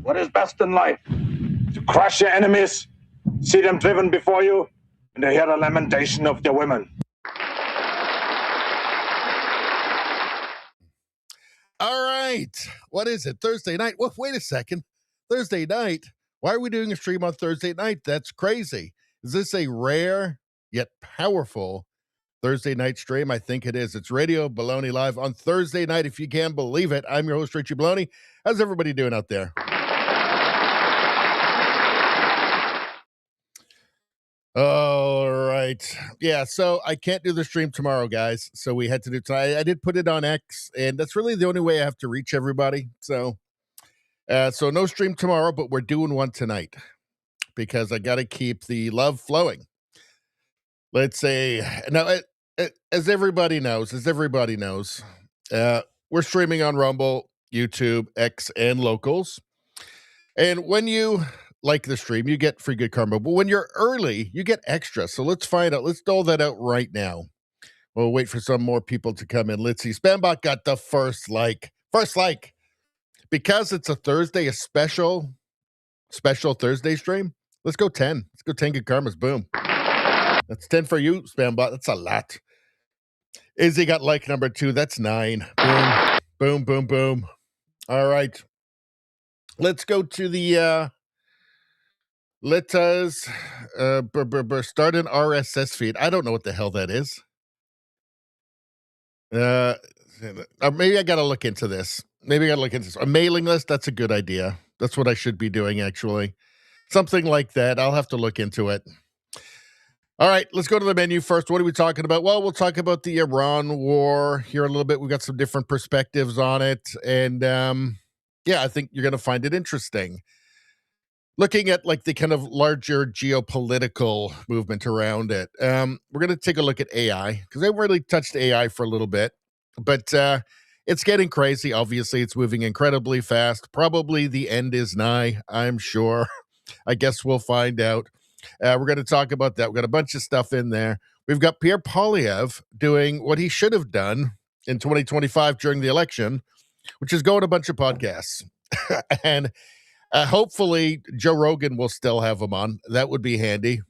What is best in life? To crush your enemies, see them driven before you, and to hear the lamentation of their women. All right. What is it? Thursday night? Well, wait a second. Thursday night? Why are we doing a stream on Thursday night? That's crazy. Is this a rare yet powerful Thursday night stream? I think it is. It's Radio Baloney Live on Thursday night, if you can believe it. I'm your host, Richie Baloney. How's everybody doing out there? All right. Yeah, so I can't do the stream tomorrow, guys. So we had to do tonight. I did put it on X, and that's really the only way I have to reach everybody. So no stream tomorrow, but we're doing one tonight because I got to keep the love flowing. Let's say now, as everybody knows, we're streaming on Rumble, YouTube, X, and Locals. And when you like the stream, you get free good karma. But when you're early, you get extra. So let's find out. Let's dole that out right now. We'll wait for some more people to come in. Let's see. Spambot got the first like. First like. Because it's a Thursday, a special Thursday stream. Let's go 10. Let's go 10 good karmas. Boom. That's 10 for you, Spambot. That's a lot. Izzy got like number 2. That's 9. Boom. Boom, boom, boom. All right. Let's go to the let us start an RSS feed. I don't know what the hell that is. Maybe I got to look into this. A mailing list, that's a good idea. That's what I should be doing, actually. Something like that. I'll have to look into it. All right, let's go to the menu first. What are we talking about? Well, we'll talk about the Iran war here a little bit. We've got some different perspectives on it. And I think you're going to find it interesting. Looking at like the kind of larger geopolitical movement around it. We're going to take a look at AI because I haven't really touched AI for a little bit, but it's getting crazy. Obviously, it's moving incredibly fast. Probably the end is nigh, I'm sure. I guess we'll find out. We're going to talk about that. We've got a bunch of stuff in there. We've got Pierre Poilievre doing what he should have done in 2025 during the election, which is go on a bunch of podcasts. And hopefully Joe Rogan will still have him on. That would be handy.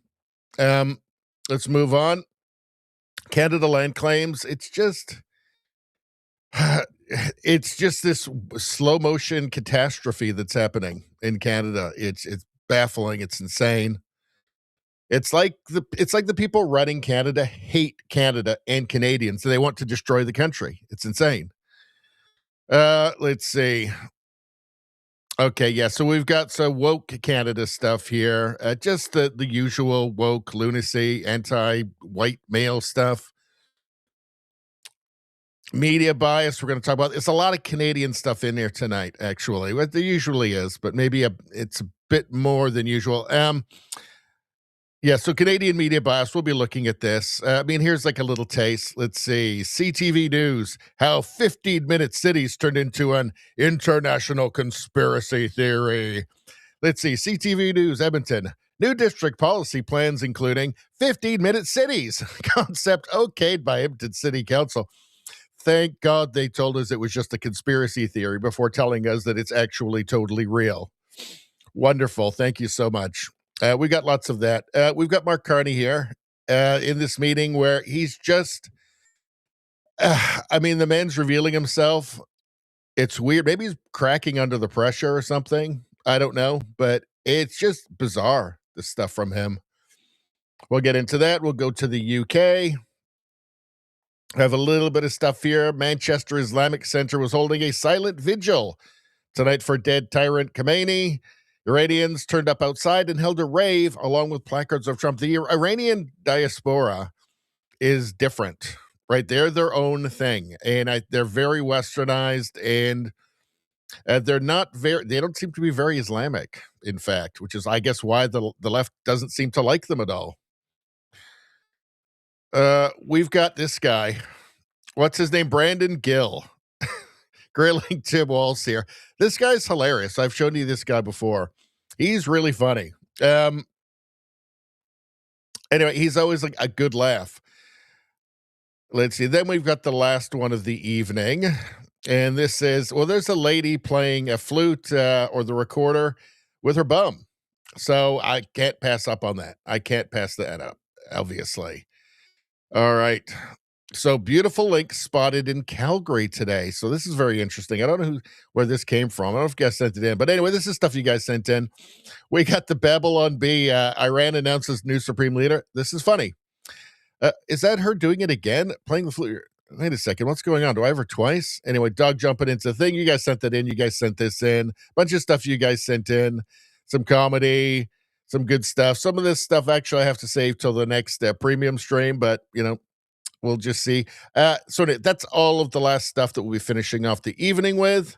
Let's move on. Canada land claims. It's just this slow motion catastrophe that's happening in Canada. It's baffling. It's insane. It's like the people running Canada hate Canada and Canadians, so they want to destroy the country. It's insane. Let's see. Okay, yeah, so we've got some woke Canada stuff here. Just the usual woke lunacy, anti-white male stuff. Media bias, we're going to talk about. It's a lot of Canadian stuff in there tonight, actually. What there usually is, but maybe it's a bit more than usual. So Canadian media bias, we'll be looking at this. Here's like a little taste. Let's see. CTV News, how 15-minute cities turned into an international conspiracy theory. Let's see. CTV News, Edmonton. New district policy plans including 15-minute cities. Concept okayed by Edmonton City Council. Thank God they told us it was just a conspiracy theory before telling us that it's actually totally real. Wonderful. Thank you so much. We got lots of that. We've got Mark Carney here in this meeting where he's just, the man's revealing himself It's weird. Maybe he's cracking under the pressure or something. I don't know, but it's just bizarre, the stuff from him. We'll get into that. We'll go to the UK. Have a little bit of stuff here. Manchester Islamic Center was holding a silent vigil tonight for dead tyrant Khamenei. Iranians turned up outside and held a rave along with placards of Trump. The Iranian diaspora is different, right? They're their own thing, and they're very westernized, and they're not very. They don't seem to be very Islamic, in fact, which is, I guess, why the left doesn't seem to like them at all. We've got this guy. What's his name? Brandon Gill. Grilling Tim Walls here. This guy's hilarious. I've shown you this guy before. He's really funny. Anyway, he's always like a good laugh. Let's see. Then we've got the last one of the evening. And this is, well, there's a lady playing a flute or the recorder with her bum. So I can't pass up on that. I can't pass that up, obviously. All right. So beautiful lynx spotted in Calgary today. So this is very interesting. I don't know where this came from. I don't know if you guys sent it in. But anyway, this is stuff you guys sent in. We got the Babylon Bee. Iran announces new supreme leader. This is funny. Is that her doing it again? Playing the flute? Wait a second. What's going on? Do I have her twice? Anyway, dog jumping into the thing. You guys sent that in. You guys sent this in. Bunch of stuff you guys sent in. Some comedy. Some good stuff. Some of this stuff actually I have to save till the next premium stream. But, you know, we'll just see. So that's all of the last stuff that we'll be finishing off the evening with.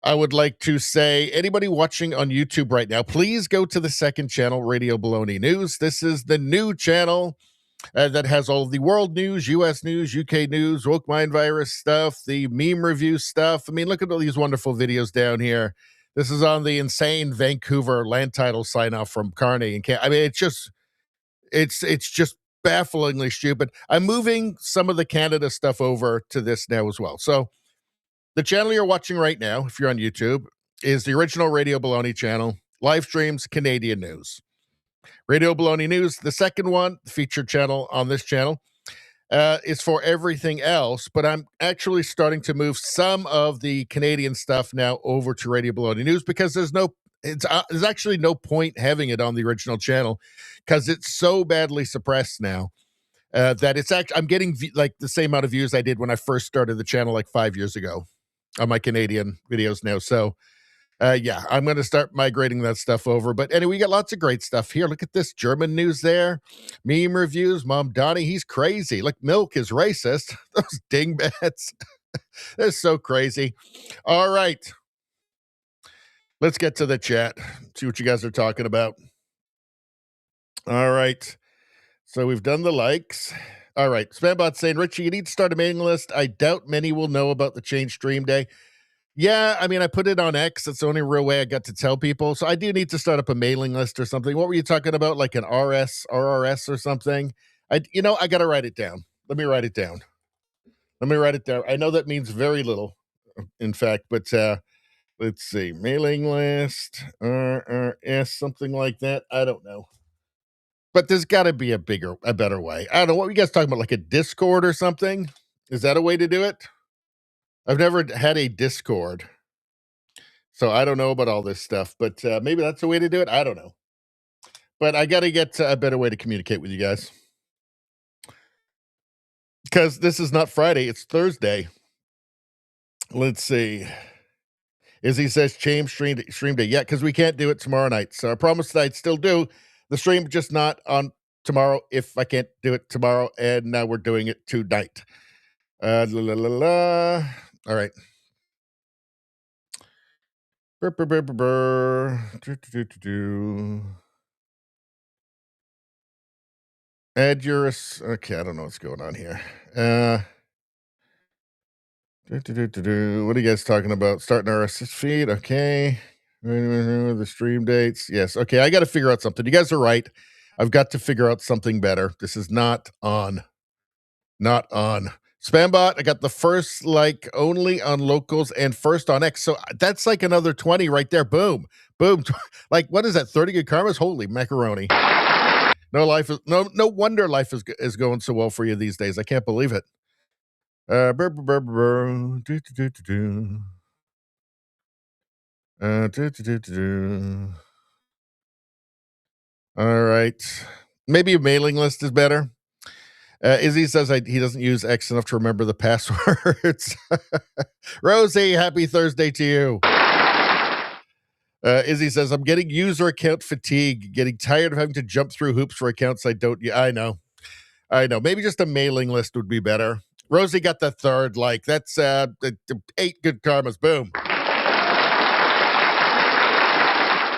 I would like to say, anybody watching on YouTube right now, please go to the second channel, Radio Baloney News. This is the new channel that has all the world news, U.S. news, UK news, woke mind virus stuff, the meme review stuff. I mean, look at all these wonderful videos down here. This is on the insane Vancouver land title sign-off from Carney. I mean, it's just bafflingly stupid. I'm moving some of the Canada stuff over to this now as well. So the channel you're watching right now, if you're on YouTube, is the original Radio Baloney channel, live streams Canadian news. Radio Baloney News, the second one, the featured channel on this channel, is for everything else, but I'm actually starting to move some of the Canadian stuff now over to Radio Baloney News because there's actually no point having it on the original channel because it's so badly suppressed now that it's actually, I'm getting like the same amount of views I did when I first started the channel like 5 years ago on my Canadian videos now. So yeah, I'm going to start migrating that stuff over. But anyway, we got lots of great stuff here. Look at this German news there. Meme reviews. Mom Donnie, he's crazy. Look, Milk is racist. Those dingbats. They're so crazy. All right. Let's get to the chat. See what you guys are talking about. All right. So we've done the likes. All right. Spambot saying, Richie, you need to start a mailing list. I doubt many will know about the change stream day. Yeah, I mean, I put it on X. That's the only real way I got to tell people. So I do need to start up a mailing list or something. What were you talking about? Like an RRS or something? I got to write it down. Let me write it down. I know that means very little, in fact, but let's see. Mailing list, RRS, something like that. I don't know. But there's got to be a better way. I don't know. What were you guys talking about? Like a Discord or something? Is that a way to do it? I've never had a Discord, so I don't know about all this stuff, but maybe that's a way to do it. I don't know. But I got to get a better way to communicate with you guys. Because this is not Friday, it's Thursday. Let's see. Izzy says, change stream day. Yeah, because we can't do it tomorrow night. So I promised I'd still do the stream, just not on tomorrow if I can't do it tomorrow. And now we're doing it tonight. All right. Add your, okay, I don't know what's going on here. What are you guys talking about? Starting our RSS feed, okay. The stream dates, yes. Okay, I got to figure out something. You guys are right. I've got to figure out something better. This is not on. Not on. Spambot, I got the first like only on locals and first on X. So that's like another 20 right there. Boom. Boom. Like, what is that? 30 good karmas? Holy macaroni. No wonder life is going so well for you these days. I can't believe it. Brr, brr, brr, brr, do, do, do, do, do. Do, do, do, do, do. All right. Maybe a mailing list is better. Izzy says he doesn't use X enough to remember the passwords. Rosie, happy Thursday to you. Izzy says, I'm getting user account fatigue, getting tired of having to jump through hoops for accounts I don't. Yeah, I know. Maybe just a mailing list would be better. Rosie got the third like. That's 8 good karmas. Boom.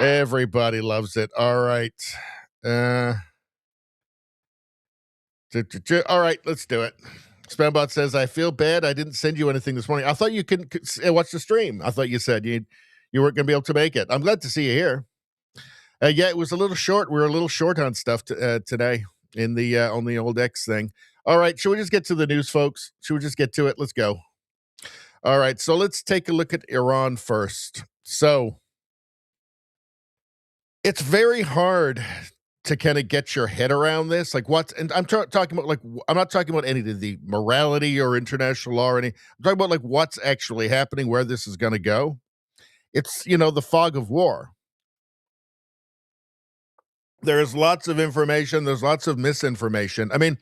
Everybody loves it. All right. All right, let's do it. Spambot says, I feel bad. I didn't send you anything this morning. I thought you could watch the stream. I thought you said you weren't going to be able to make it. I'm glad to see you here. Yeah, it was a little short. We were a little short on stuff today in the on the old X thing. All right, should we just get to the news, folks? Should we just get to it? Let's go. All right, so let's take a look at Iran first. So it's very hard to kind of get your head around this, like what's, and I'm talking about like, I'm not talking about any of the morality or international law or any, I'm talking about like what's actually happening, where this is going to go. It's, the fog of war. There's lots of information. There's lots of misinformation. I mean,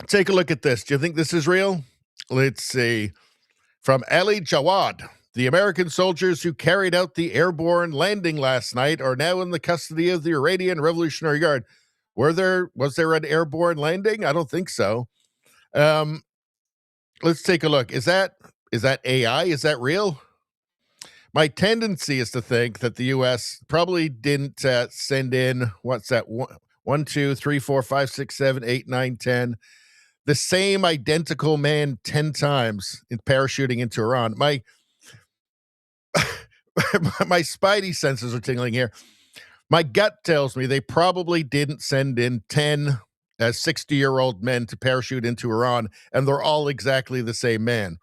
take a look at this. Do you think this is real? Let's see. From Ali Jawad. The American soldiers who carried out the airborne landing last night are now in the custody of the Iranian Revolutionary Guard. Was there an airborne landing? I don't think so. Let's take a look. Is that AI? Is that real? My tendency is to think that the U.S. probably didn't send in, what's that, 1, 2, 3, 4, 5, 6, 7, 8, 9, 10, the same identical man 10 times in parachuting into Iran. My spidey senses are tingling here. My gut tells me they probably didn't send in 10 60-year-old men to parachute into Iran, and they're all exactly the same man.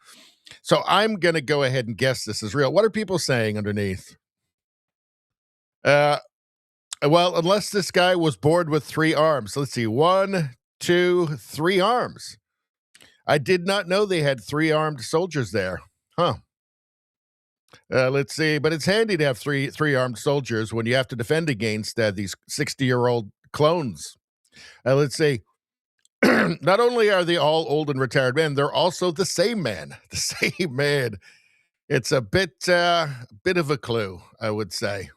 So I'm going to go ahead and guess this is real. What are people saying underneath? Well, unless this guy was born with 3 arms. Let's see. 1, 2, 3 arms. I did not know they had 3 armed soldiers there. Huh. Let's see. But it's handy to have three armed soldiers when you have to defend against these 60-year-old clones. Let's see. Not only are they all old and retired men, they're also the same man. The same man. It's a bit of a clue, I would say.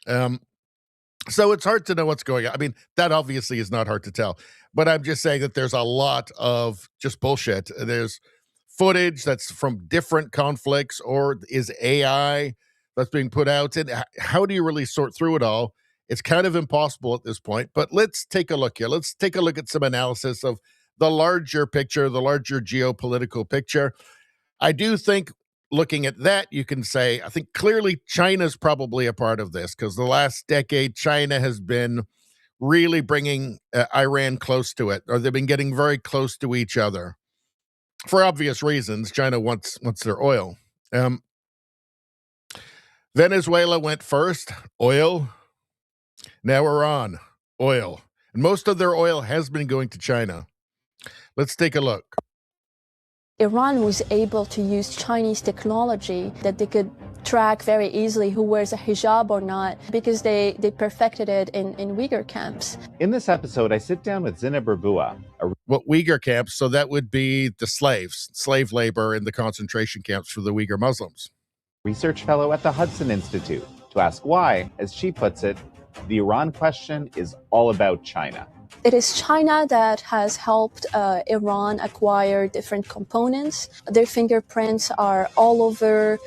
So it's hard to know what's going on. I mean, that obviously is not hard to tell. But I'm just saying that there's a lot of just bullshit. There's footage that's from different conflicts, or is AI that's being put out. And how do you really sort through it all? It's kind of impossible at this point. But let's take a look here. Let's take a look at some analysis of the larger picture, the larger geopolitical picture. I do think looking at that, you can say, I think clearly China's probably a part of this, because the last decade, China has been really bringing Iran close to it, or they've been getting very close to each other. For obvious reasons, China wants their oil. Venezuela went first, oil. Now Iran, oil. And most of their oil has been going to China. Let's take a look. Iran was able to use Chinese technology that they could track very easily who wears a hijab or not, because they perfected it in Uyghur camps. In this episode, I sit down with Zineb Rabua. What Uyghur camps? So that would be the slave labor in the concentration camps for the Uyghur Muslims. Research fellow at the Hudson Institute, to ask why, as she puts it, the Iran question is all about China. It is China that has helped Iran acquire different components. Their fingerprints are all over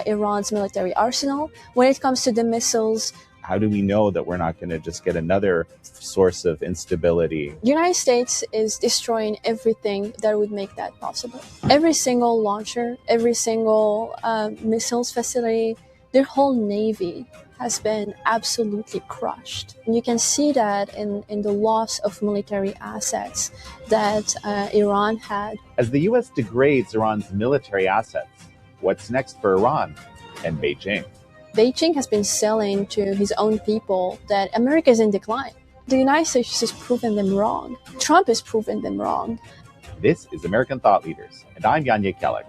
Iran's military arsenal. When it comes to the missiles, how do we know that we're not going to just get another source of instability? The United States is destroying everything that would make that possible. Every single launcher, every single missiles facility, their whole navy has been absolutely crushed. And you can see that in the loss of military assets that Iran had. As the U.S. degrades Iran's military assets, what's next for Iran and Beijing? Beijing has been selling to his own people that America is in decline. The United States has proven them wrong. Trump has proven them wrong. This is American Thought Leaders, and I'm Yanya Kellett.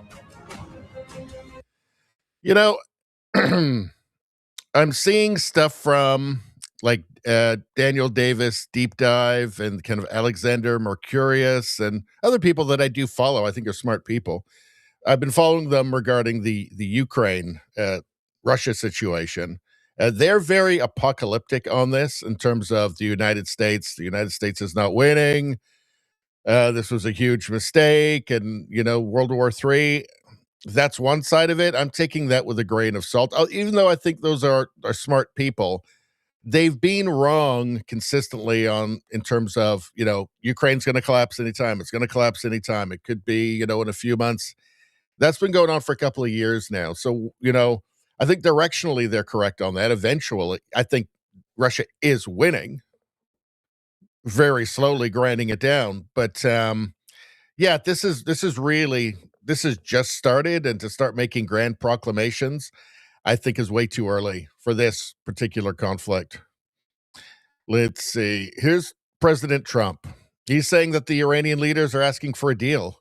You know, I'm seeing stuff from like Daniel Davis, Deep Dive, and kind of Alexander Mercurius, and other people that I do follow. I think are smart people. I've been following them regarding the Ukraine Russia situation. They're very apocalyptic on this in terms of the United States. The United States is not winning. This was a huge mistake, and World War III. That's one side of it. I'm taking that with a grain of salt. Even though I think those are smart people, they've been wrong consistently in terms of Ukraine's going to collapse anytime. It's going to collapse anytime. It could be in a few months. That's been going on for a couple of years now. So I think directionally they're correct on that. Eventually, I think Russia is winning, very slowly grinding it down. But yeah, this is just started, and to start making grand proclamations, I think is way too early for this particular conflict. Let's see. Here's President Trump. He's saying that the Iranian leaders are asking for a deal.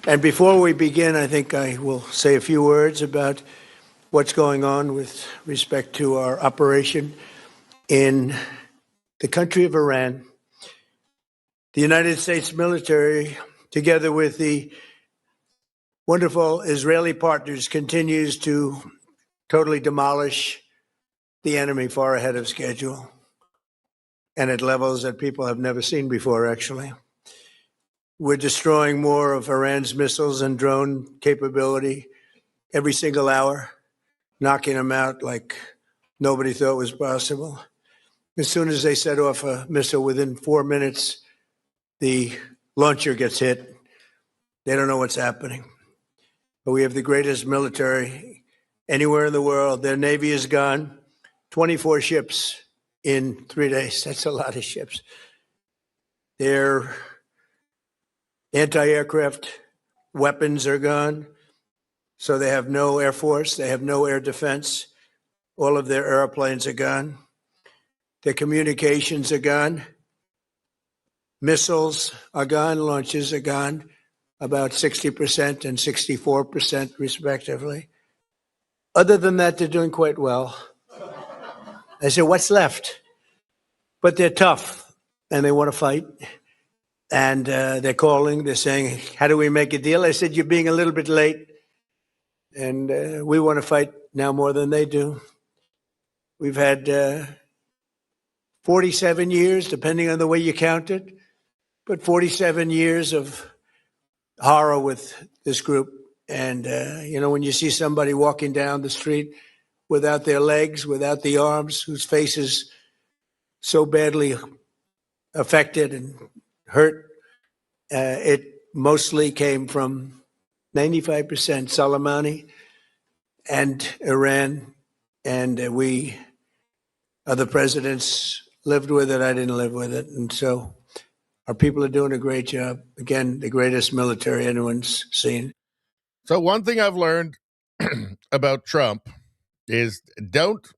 And before we begin, I think I will say a few words about what's going on with respect to our operation in the country of Iran. The United States military, together with the wonderful Israeli partners, continues to totally demolish the enemy far ahead of schedule and at levels that people have never seen before, actually. We're destroying more of Iran's missiles and drone capability every single hour, knocking them out like nobody thought was possible. As soon as they set off a missile, within 4 minutes, the launcher gets hit. They don't know what's happening. But we have the greatest military anywhere in the world. Their Navy is gone. 24 ships in 3 days. That's a lot of ships. Their anti-aircraft weapons are gone. So they have no air force. They have no air defense. All of their airplanes are gone. Their communications are gone. Missiles are gone. Launches are gone. About 60% and 64% respectively. Other than that, they're doing quite well. I said, what's left? But they're tough and they want to fight. And they're calling, they're saying, how do we make a deal? I said, you're being a little bit late. And we want to fight now more than they do. We've had 47 years, depending on the way you count it, but 47 years of horror with this group. And, when you see somebody walking down the street without their legs, without the arms, whose face is so badly affected and hurt, it mostly came from 95% Soleimani and Iran. And we, other presidents, lived with it. I didn't live with it. And so our people are doing a great job. Again, the greatest military anyone's seen. So one thing I've learned about Trump is don't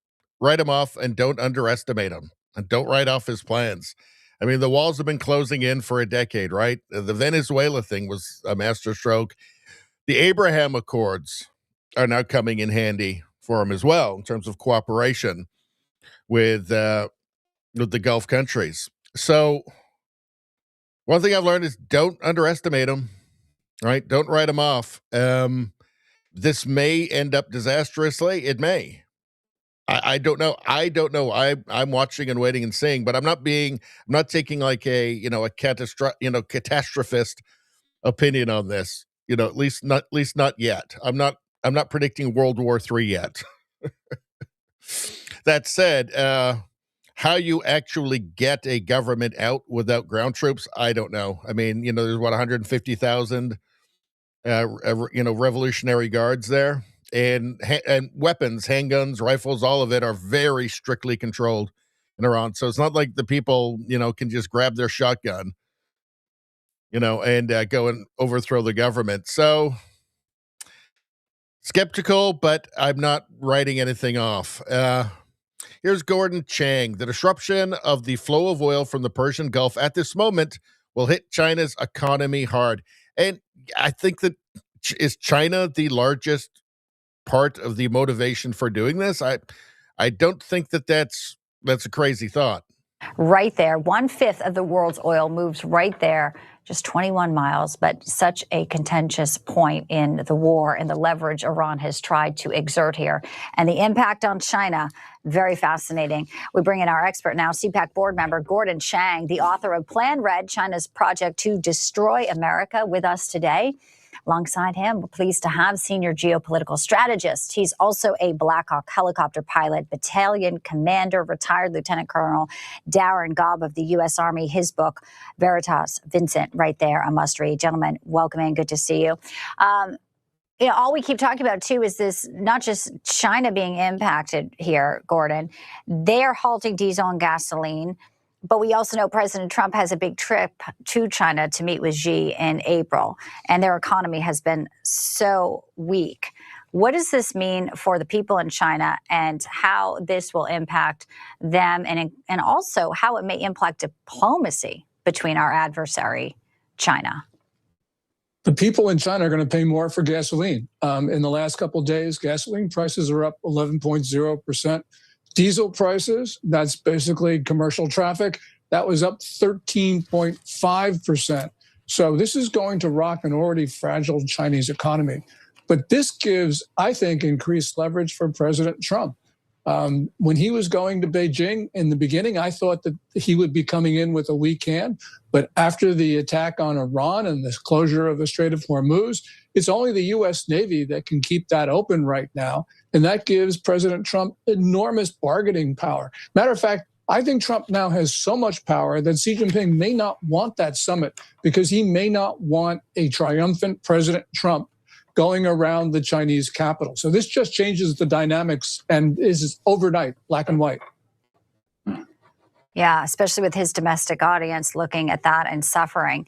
write him off and don't underestimate him, and don't write off his plans. I mean, the walls have been closing in for a decade, right? The Venezuela thing was a masterstroke. The Abraham Accords are now coming in handy for him as well in terms of cooperation with the Gulf countries. So one thing I've learned is don't underestimate him, right? Don't write him off. This may end up disastrously. It may. I don't know. I'm watching and waiting and seeing, but I'm not taking like a catastrophist opinion on this. At least not yet. I'm not predicting World War III yet. That said, how you actually get a government out without ground troops, I don't know. I mean, there's 150,000 Revolutionary Guards there, and weapons, handguns, rifles, all of it are very strictly controlled in Iran. So it's not like the people, can just grab their shotgun, and go and overthrow the government. So skeptical, but I'm not writing anything off. Here's Gordon Chang. The disruption of the flow of oil from the Persian Gulf at this moment will hit China's economy hard. And I think that is China the largest part of the motivation for doing this? I don't think that that's a crazy thought. Right there, 1/5 of the world's oil moves right there, just 21 miles, but such a contentious point in the war and the leverage Iran has tried to exert here. And the impact on China, very fascinating. We bring in our expert now, CPAC board member Gordon Chang, the author of Plan Red, China's project to destroy America, with us today. Alongside him, we're pleased to have senior geopolitical strategist. He's also a Black Hawk helicopter pilot, battalion commander, retired Lieutenant Colonel Darren Gobb of the U.S. Army. His book, Veritas Vincent, right there, a must-read. Gentlemen, welcome in. Good to see you. All we keep talking about, too, is this, not just China being impacted here, Gordon. They're halting diesel and gasoline. But we also know President Trump has a big trip to China to meet with Xi in April, and their economy has been so weak. What does this mean for the people in China, and how this will impact them, and also how it may impact diplomacy between our adversary, China? The people in China are going to pay more for gasoline. In the last couple of days, gasoline prices are up 11.0%. Diesel prices, that's basically commercial traffic, that was up 13.5%. So this is going to rock an already fragile Chinese economy. But this gives, I think, increased leverage for President Trump. When he was going to Beijing in the beginning, I thought that he would be coming in with a weak hand. But after the attack on Iran and the closure of the Strait of Hormuz, it's only the U.S. Navy that can keep that open right now. And that gives President Trump enormous bargaining power. Matter of fact, I think Trump now has so much power that Xi Jinping may not want that summit, because he may not want a triumphant President Trump going around the Chinese capital. So this just changes the dynamics and is overnight, black and white. Yeah, especially with his domestic audience looking at that and suffering.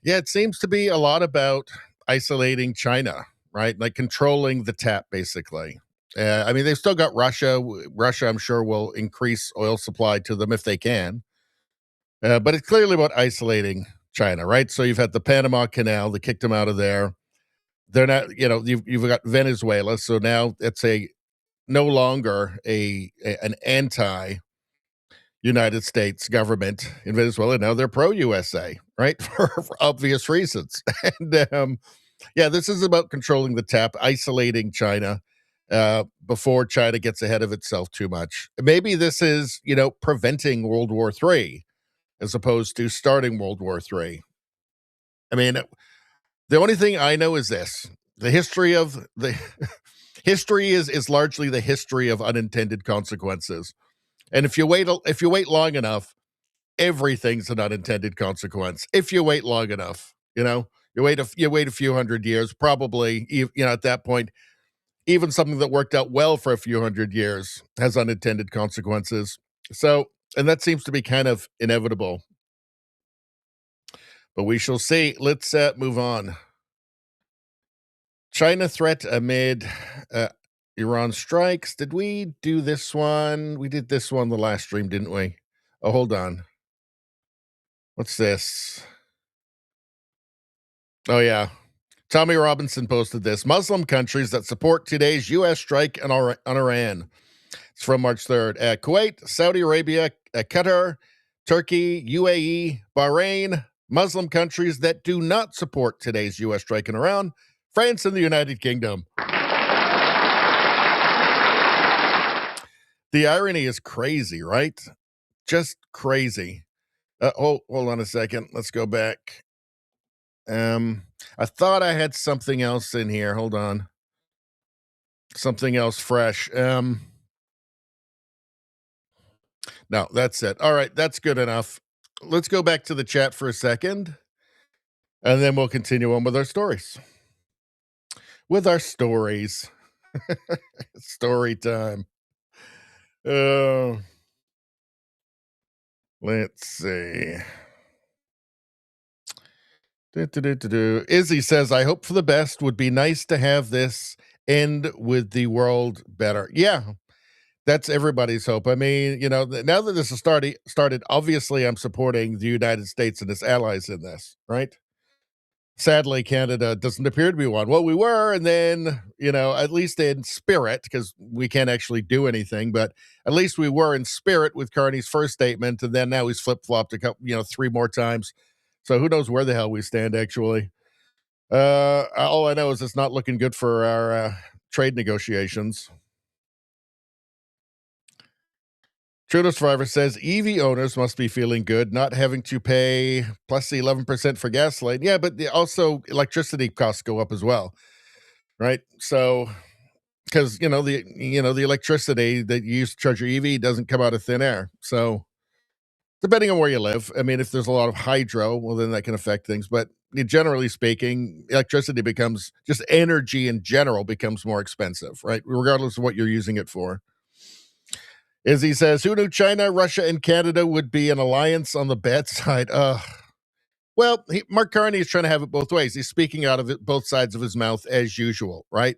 Yeah, it seems to be a lot about isolating China, right? Like controlling the tap, basically. I mean, they've still got Russia. Russia, I'm sure, will increase oil supply to them if they can. But it's clearly about isolating China, right? So you've had the Panama Canal that kicked them out of there. They're not, you've got Venezuela. So now it's no longer an anti-United States government in Venezuela. Now they're pro-USA, right? for obvious reasons. And yeah, this is about controlling the tap, isolating China before China gets ahead of itself too much. Maybe this is, preventing World War III as opposed to starting World War III. I mean, the only thing I know is this: the history of history is largely the history of unintended consequences. And if you wait long enough, everything's an unintended consequence. If you wait long enough, you wait a few hundred years, probably, at that point, even something that worked out well for a few hundred years has unintended consequences. So, and that seems to be kind of inevitable. But we shall see. Let's move on. China threat amid Iran strikes. Did we do this one? We did this one the last stream, didn't we? Oh, hold on. What's this? Oh, yeah. Tommy Robinson posted this. Muslim countries that support today's U.S. strike on Iran. It's from March 3rd. Kuwait, Saudi Arabia, Qatar, Turkey, UAE, Bahrain, Muslim countries that do not support today's U.S. strike on Iran, France, and the United Kingdom. The irony is crazy, right? Just crazy. Hold on a second. Let's go back. I thought I had something else in here. Hold on. Something else fresh. No, that's it. All right, that's good enough. Let's go back to the chat for a second, and then we'll continue on with our stories. Story time. Let's see. Izzy says, I hope for the best. Would be nice to have this end with the world better. Yeah, That's everybody's hope. I mean, now that this has started, obviously I'm supporting the United States and its allies in this, right? Sadly, Canada doesn't appear to be one. Well, we were, and then, at least in spirit, because we can't actually do anything, but at least we were in spirit with Carney's first statement, and then now he's flip-flopped a couple, 3 more times. So who knows where the hell we stand, actually. All I know is it's not looking good for our trade negotiations. Trudeau Survivor says EV owners must be feeling good, not having to pay plus the 11% for gasoline. Yeah, but also electricity costs go up as well, right? So, because the electricity that you use to charge your EV doesn't come out of thin air. So, depending on where you live, I mean, if there's a lot of hydro, well, then that can affect things. But generally speaking, electricity becomes just energy in general becomes more expensive, right? Regardless of what you're using it for. Izzy says, who knew China, Russia, and Canada would be an alliance on the bad side? Well, Mark Carney is trying to have it both ways. He's speaking out of both sides of his mouth as usual, right?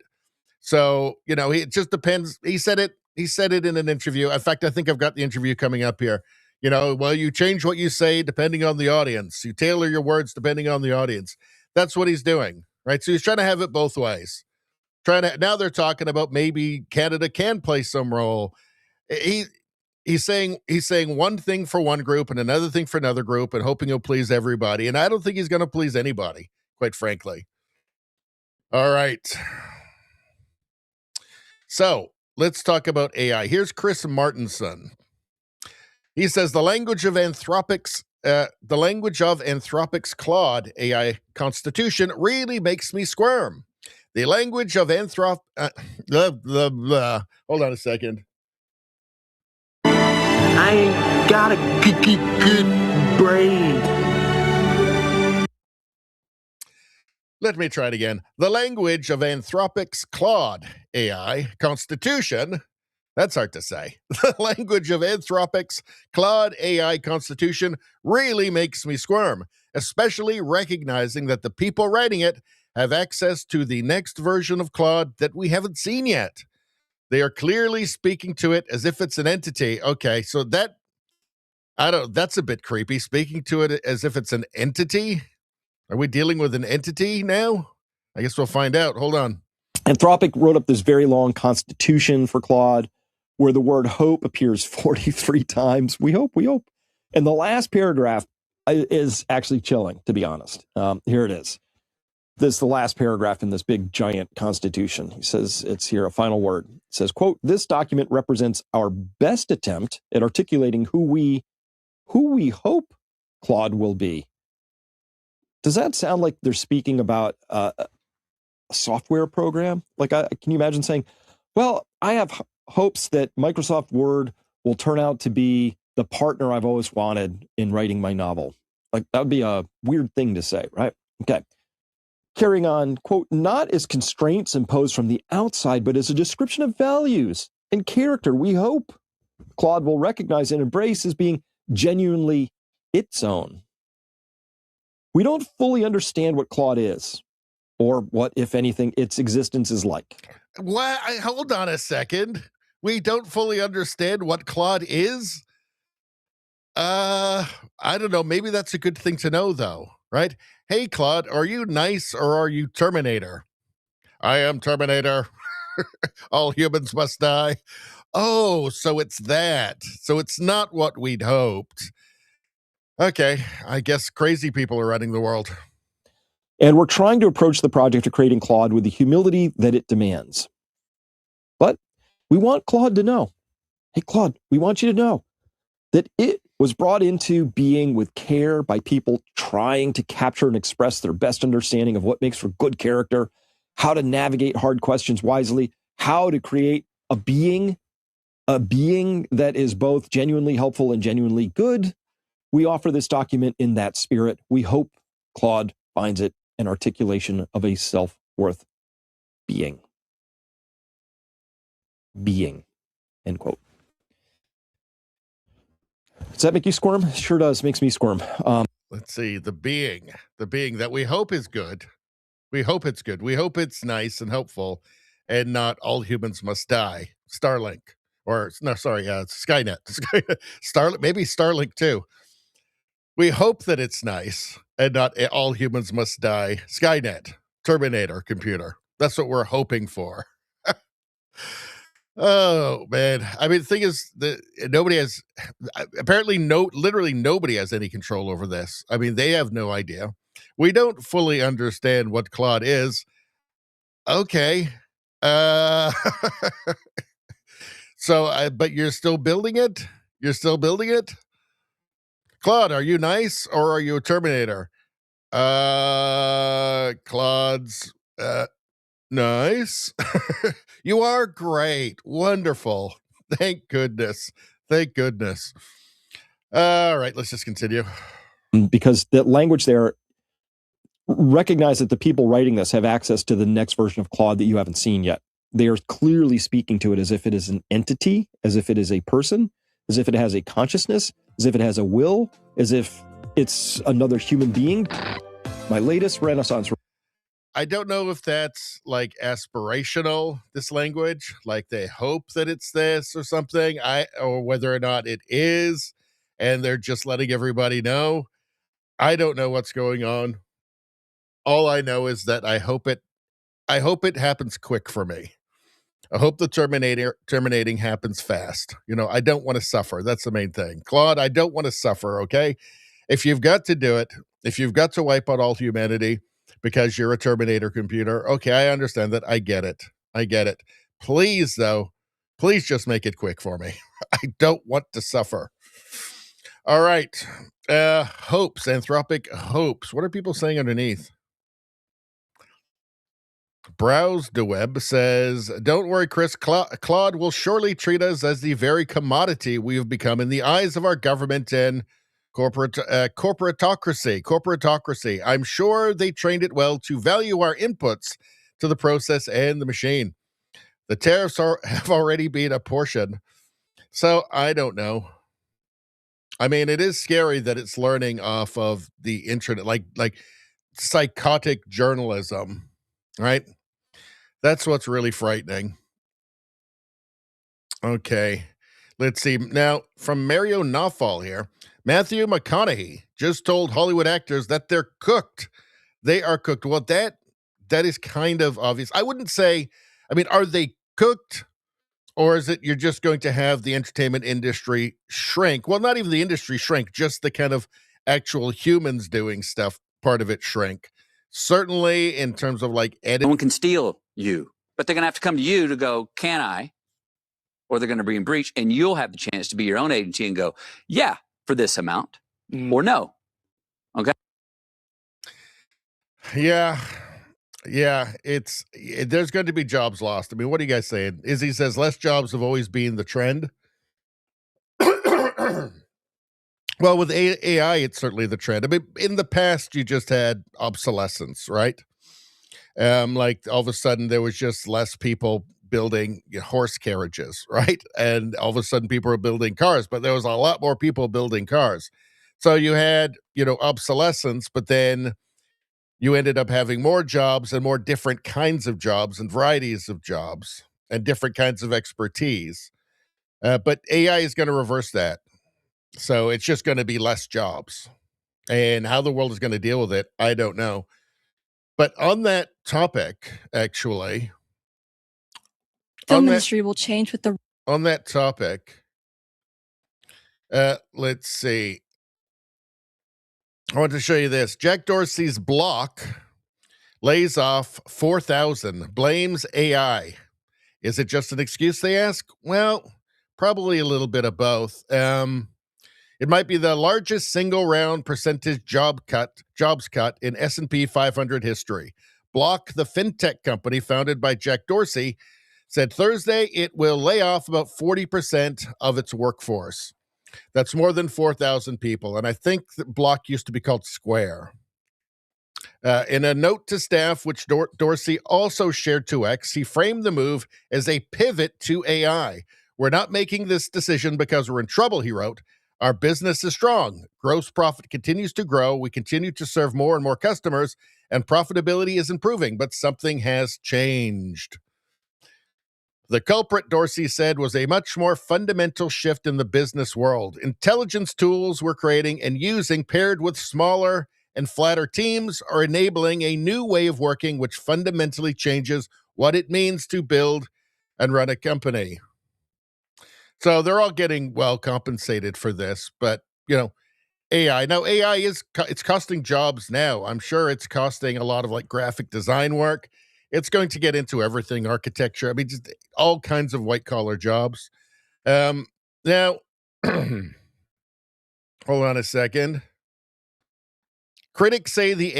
So, it just depends. He said it in an interview. In fact, I think I've got the interview coming up here. Well, you change what you say depending on the audience. You tailor your words depending on the audience. That's what he's doing, right? So he's trying to have it both ways. Now they're talking about maybe Canada can play some role. He's saying one thing for one group and another thing for another group and hoping he'll please everybody. And I don't think he's going to please anybody, quite frankly. All right. So let's talk about AI. Here's Chris Martinson. He says the language of Anthropic's Claude AI constitution really makes me squirm. The language of hold on a second. I ain't got a good brain. Let me try it again. The language of Anthropic's Claude AI constitution. That's hard to say. The language of Anthropic's Claude AI constitution really makes me squirm, especially recognizing that the people writing it have access to the next version of Claude that we haven't seen yet. They are clearly speaking to it as if it's an entity. Okay, so that's a bit creepy. Speaking to it as if it's an entity? Are we dealing with an entity now? I guess we'll find out. Hold on. Anthropic wrote up this very long constitution for Claude where the word hope appears 43 times. We hope. And the last paragraph is actually chilling, to be honest. Here it is. This is the last paragraph in this big, giant constitution. He says, it's here, a final word. It says, quote, this document represents our best attempt at articulating who we hope Claude will be. Does that sound like they're speaking about a software program? Can you imagine saying, well, I have hopes that Microsoft Word will turn out to be the partner I've always wanted in writing my novel. That would be a weird thing to say, right? Okay. Carrying on, quote, not as constraints imposed from the outside, but as a description of values and character we hope Claude will recognize and embrace as being genuinely its own. We don't fully understand what Claude is, or what, if anything, its existence is like. What? Hold on a second. We don't fully understand what Claude is? I don't know. Maybe that's a good thing to know, though, right? Hey, Claude, are you nice or are you Terminator? I am Terminator. All humans must die. Oh, so it's that. So it's not what we'd hoped. Okay, I guess crazy people are running the world. And we're trying to approach the project of creating Claude with the humility that it demands. But we want Claude to know, hey, Claude, we want you to know that it was brought into being with care by people trying to capture and express their best understanding of what makes for good character, how to navigate hard questions wisely, how to create a being that is both genuinely helpful and genuinely good. We offer this document in that spirit. We hope Claude finds it an articulation of a self-worth being. Being, end quote. Does that make you squirm? Sure does. Makes me squirm. Let's see. The being that we hope is good. We hope it's good. We hope it's nice and helpful and not all humans must die. Starlink. or no, sorry, Skynet, Starlink, maybe Starlink too. We hope that it's nice and not all humans must die. Skynet, Terminator computer. That's what we're hoping for. Oh man, I mean, the thing is that nobody has apparently literally nobody has any control over this. I mean, they have no idea. We don't fully understand what Claude is. Okay. Uh so but you're still building it? You're still building it? Claude, are you nice or are you a Terminator? Claude's nice. You are great. Wonderful. Thank goodness. Thank goodness. All right, let's just continue. Because the language there, recognize that the people writing this have access to the next version of Claude that you haven't seen yet. They are clearly speaking to it as if it is an entity, as if it is a person, as if it has a consciousness, as if it has a will, as if it's another human being. My latest Renaissance. I don't know if that's like aspirational, this language, like they hope that it's this or something, or whether or not it is, and they're just letting everybody know. I don't know what's going on. All I know is that I hope it happens quick for me. I hope the terminating happens fast. You know, I don't want to suffer. That's the main thing. Claude, I don't want to suffer, okay? If you've got to do it, if you've got to wipe out all humanity because you're a Terminator computer, okay, I understand that. I get it. I get it. Please, though, please just make it quick for me. I don't want to suffer. All right. Hopes, anthropic hopes. What are people saying underneath? Browse the web says, don't worry, Chris. Claude will surely treat us as the very commodity we have become in the eyes of our government and corporatocracy. I'm sure they trained it well to value our inputs to the process and the machine. The tariffs have already been apportioned. So I don't know. I mean, it is scary that it's learning off of the internet, like psychotic journalism, right? That's what's really frightening. Okay, let's see. Now, from Mario Nawfal here, Matthew McConaughey just told Hollywood actors that they're cooked. They are cooked. Well, that is kind of obvious. I wouldn't say, I mean, are they cooked? Or is it you're just going to have the entertainment industry shrink? Well, not even the industry shrink, just the kind of actual humans doing stuff, part of it shrink. Certainly in terms of like editing. No one can steal you, but they're going to have to come to you to go, can I? Or they're going to be in breach, and you'll have the chance to be your own agency and go, yeah, for this amount, or no. Okay? Yeah, there's going to be jobs lost. I mean, what are you guys saying? Izzy says less jobs have always been the trend. Well, with AI, it's certainly the trend. I mean, in the past, you just had obsolescence, right? Like all of a sudden there was just less people building horse carriages, right? And all of a sudden people were building cars, but there was a lot more people building cars. So you had, obsolescence, but then you ended up having more jobs and more different kinds of jobs and varieties of jobs and different kinds of expertise. But AI is going to reverse that. So it's just going to be less jobs. And how the world is going to deal with it, I don't know. But on that topic, actually, film industry will change with the. On that topic, let's see. I want to show you this. Jack Dorsey's Block lays off 4,000, blames AI. Is it just an excuse, they ask? Well, probably a little bit of both. It might be the largest single-round percentage jobs cut in S&P 500 history. Block, the fintech company founded by Jack Dorsey, said Thursday it will lay off about 40% of its workforce. That's more than 4,000 people, and I think that Block used to be called Square. In a note to staff, which Dorsey also shared to X, he framed the move as a pivot to AI. We're not making this decision because we're in trouble, he wrote. Our business is strong. Gross profit continues to grow. We continue to serve more and more customers, and profitability is improving, but something has changed. The culprit, Dorsey said, was a much more fundamental shift in the business world. Intelligence tools we're creating and using, paired with smaller and flatter teams, are enabling a new way of working which fundamentally changes what it means to build and run a company. So they're all getting well compensated for this, but, AI. Now, AI it's costing jobs now. I'm sure it's costing a lot of like graphic design work. It's going to get into everything, architecture. I mean, just all kinds of white collar jobs. Now, hold on a second. Critics say the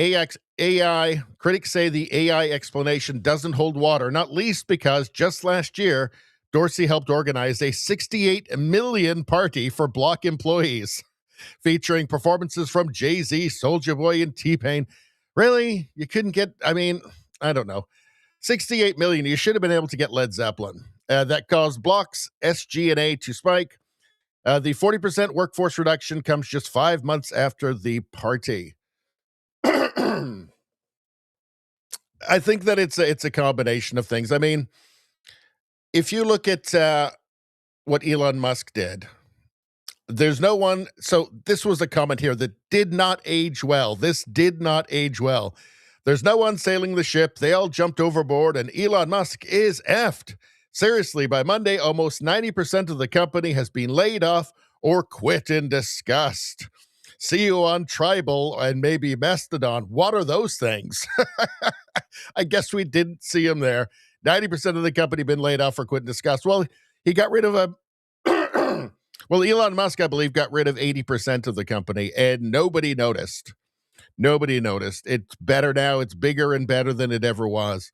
AI explanation doesn't hold water, not least because just last year, Dorsey helped organize a 68 million party for Block employees, featuring performances from Jay-Z, Soulja Boy, and T-Pain. Really? You couldn't get, I don't know. 68 million, you should have been able to get Led Zeppelin. That caused Block's SG&A to spike. The 40% workforce reduction comes just 5 months after the party. I think that it's a combination of things. I mean, if you look at what Elon Musk did, there's no one. So this was a comment here that did not age well. This did not age well. There's no one sailing the ship. They all jumped overboard, and Elon Musk is effed. Seriously, by Monday, almost 90% of the company has been laid off or quit in disgust. See you on Tribal and maybe Mastodon. What are those things? I guess we didn't see him there. 90% of the company been laid off or quit in disgust. Well, he got rid of a... Well, Elon Musk, I believe, got rid of 80% of the company, and nobody noticed. Nobody noticed. It's better now. It's bigger and better than it ever was.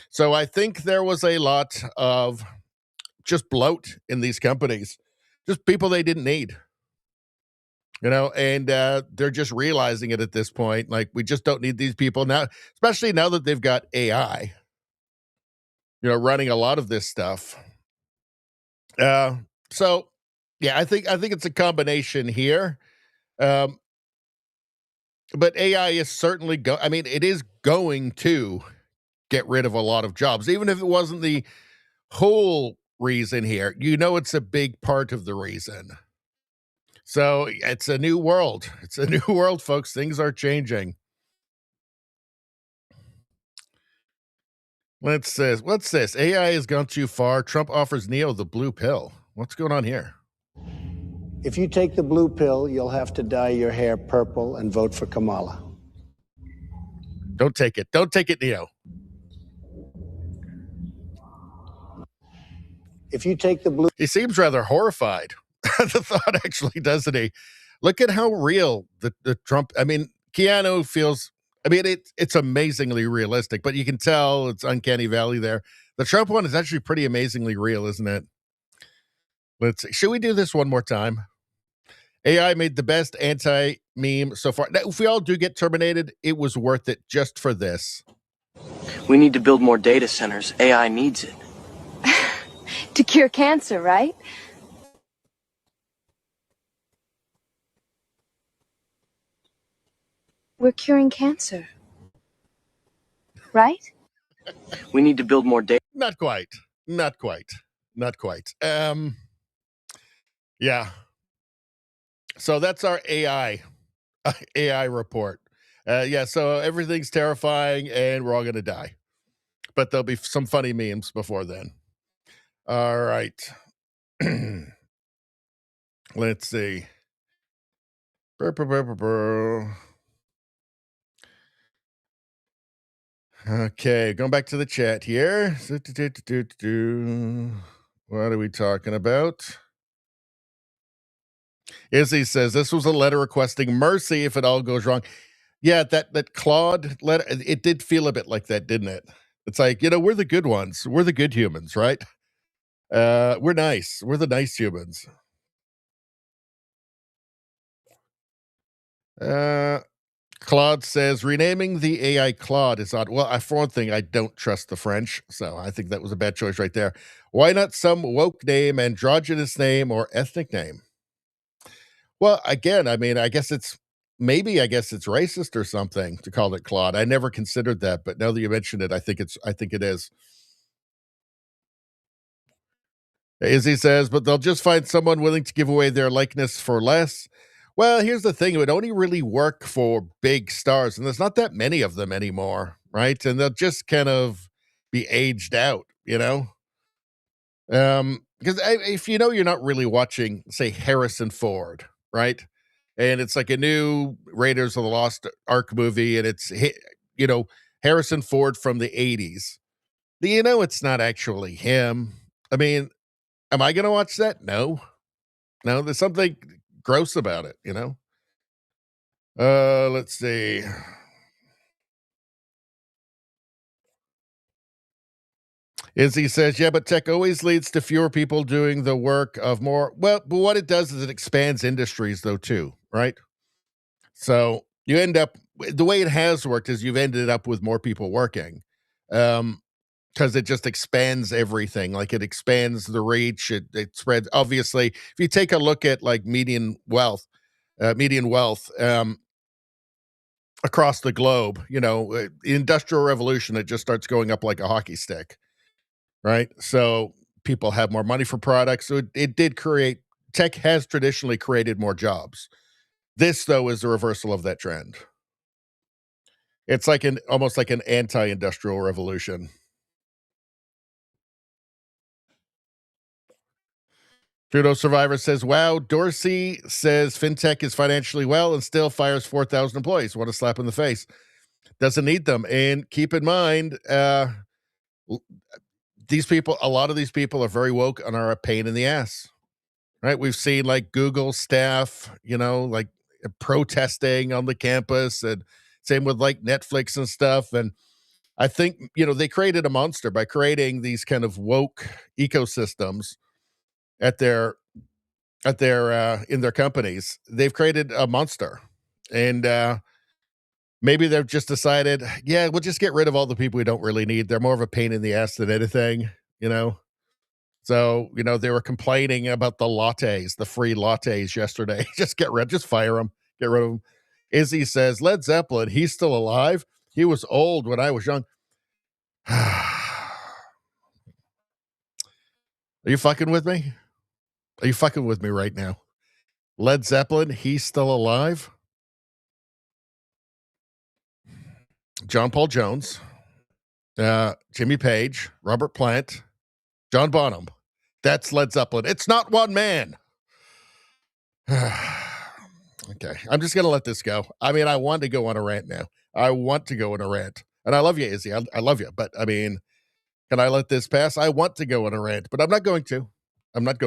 So I think there was a lot of just bloat in these companies, just people they didn't need, and they're just realizing it at this point. Like, we just don't need these people now, especially now that they've got AI, running a lot of this stuff. So yeah, I think it's a combination here. But AI is certainly it is going to get rid of a lot of jobs, even if it wasn't the whole reason here. It's a big part of the reason. So it's a new world. It's a new world, folks. Things are changing. What's this? AI has gone too far. Trump offers Neo the blue pill. What's going on here? If you take the blue pill, you'll have to dye your hair purple and vote for Kamala. Don't take it. Don't take it, Neo. If you take the blue... He seems rather horrified. The thought, actually, doesn't he? Look at how real the Trump... Keanu feels... it's amazingly realistic, but you can tell it's uncanny valley there. The Trump one is actually pretty amazingly real, isn't it? Let's see. Should we do this one more time? AI made the best anti-meme so far. Now, if we all do get terminated, it was worth it just for this. We need to build more data centers. AI needs it. To cure cancer, right? We're curing cancer. Right? We need to build more data. Not quite. Yeah. So that's our AI report. So everything's terrifying and we're all going to die. But there'll be some funny memes before then. All right. Let's see. Okay, going back to the chat here. What are we talking about? Izzy says this was a letter requesting mercy if it all goes wrong. Yeah, that Claude letter, it did feel a bit like that, didn't it? It's like, we're the good ones. We're the good humans, right? We're nice. We're the nice humans. Claude says renaming the AI Claude is odd. Well, for one thing, I don't trust the French, so I think that was a bad choice right there. Why not some woke name, androgynous name, or ethnic name? Well, again, I guess it's racist or something to call it Claude. I never considered that, but now that you mention it, I think it is. Izzy says, but they'll just find someone willing to give away their likeness for less. Well, here's the thing. It would only really work for big stars, and there's not that many of them anymore, right? And they'll just kind of be aged out, you know? Because if you know you're not really watching, say, Harrison Ford, right? And it's like a new Raiders of the Lost Ark movie, and it's, you know, Harrison Ford from the 80s. You know it's not actually him. I mean, am I going to watch that? No. No, there's something gross about it, you know? Let's see. Izzy says, yeah, but tech always leads to fewer people doing the work of more. Well, but what it does is it expands industries, though, too, right? So you end up, the way it has worked is you've ended up with more people working. Because it just expands everything. Like it expands the reach. It spreads. Obviously, if you take a look at like median wealth across the globe, you know, the Industrial Revolution, it just starts going up like a hockey stick, right? So people have more money for products. So it did create, tech has traditionally created more jobs. This, though, is a reversal of that trend. It's like almost like an anti-industrial revolution. Trudeau Survivor says, wow, Dorsey says fintech is financially well and still fires 4,000 employees. What a slap in the face. Doesn't need them. And keep in mind, these people, a lot of these people are very woke and are a pain in the ass, right? We've seen like Google staff, you know, like protesting on the campus, and same with like Netflix and stuff. And I think, you know, they created a monster by creating these kind of woke ecosystems at their in their companies. They've created a monster, and maybe they've just decided, yeah, we'll just get rid of all the people we don't really need. They're more of a pain in the ass than anything, you know. So, you know, they were complaining about the lattes, the free lattes yesterday. Just fire them, get rid of them. Izzy says, Led Zeppelin, he's still alive. He was old when I was young. Are you fucking with me? Are you fucking with me right now? Led Zeppelin, he's still alive. John Paul Jones, Jimmy Page, Robert Plant, John Bonham. That's Led Zeppelin. It's not one man. Okay, I'm just going to let this go. I mean, I want to go on a rant now. I want to go on a rant. And I love you, Izzy. I love you. But, I mean, can I let this pass? I want to go on a rant, but I'm not going to. I'm just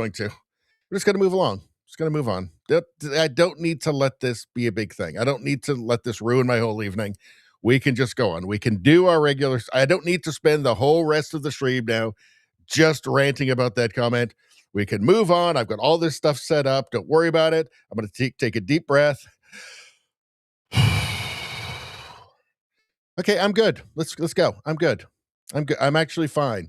going to move along. Just going to move on. I don't need to let this be a big thing. I don't need to let this ruin my whole evening. We can just go on. We can do our regular. I don't need to spend the whole rest of the stream now just ranting about that comment. We can move on. I've got all this stuff set up. Don't worry about it. I'm going to take a deep breath. Okay, I'm good. Let's go. I'm good. I'm actually fine.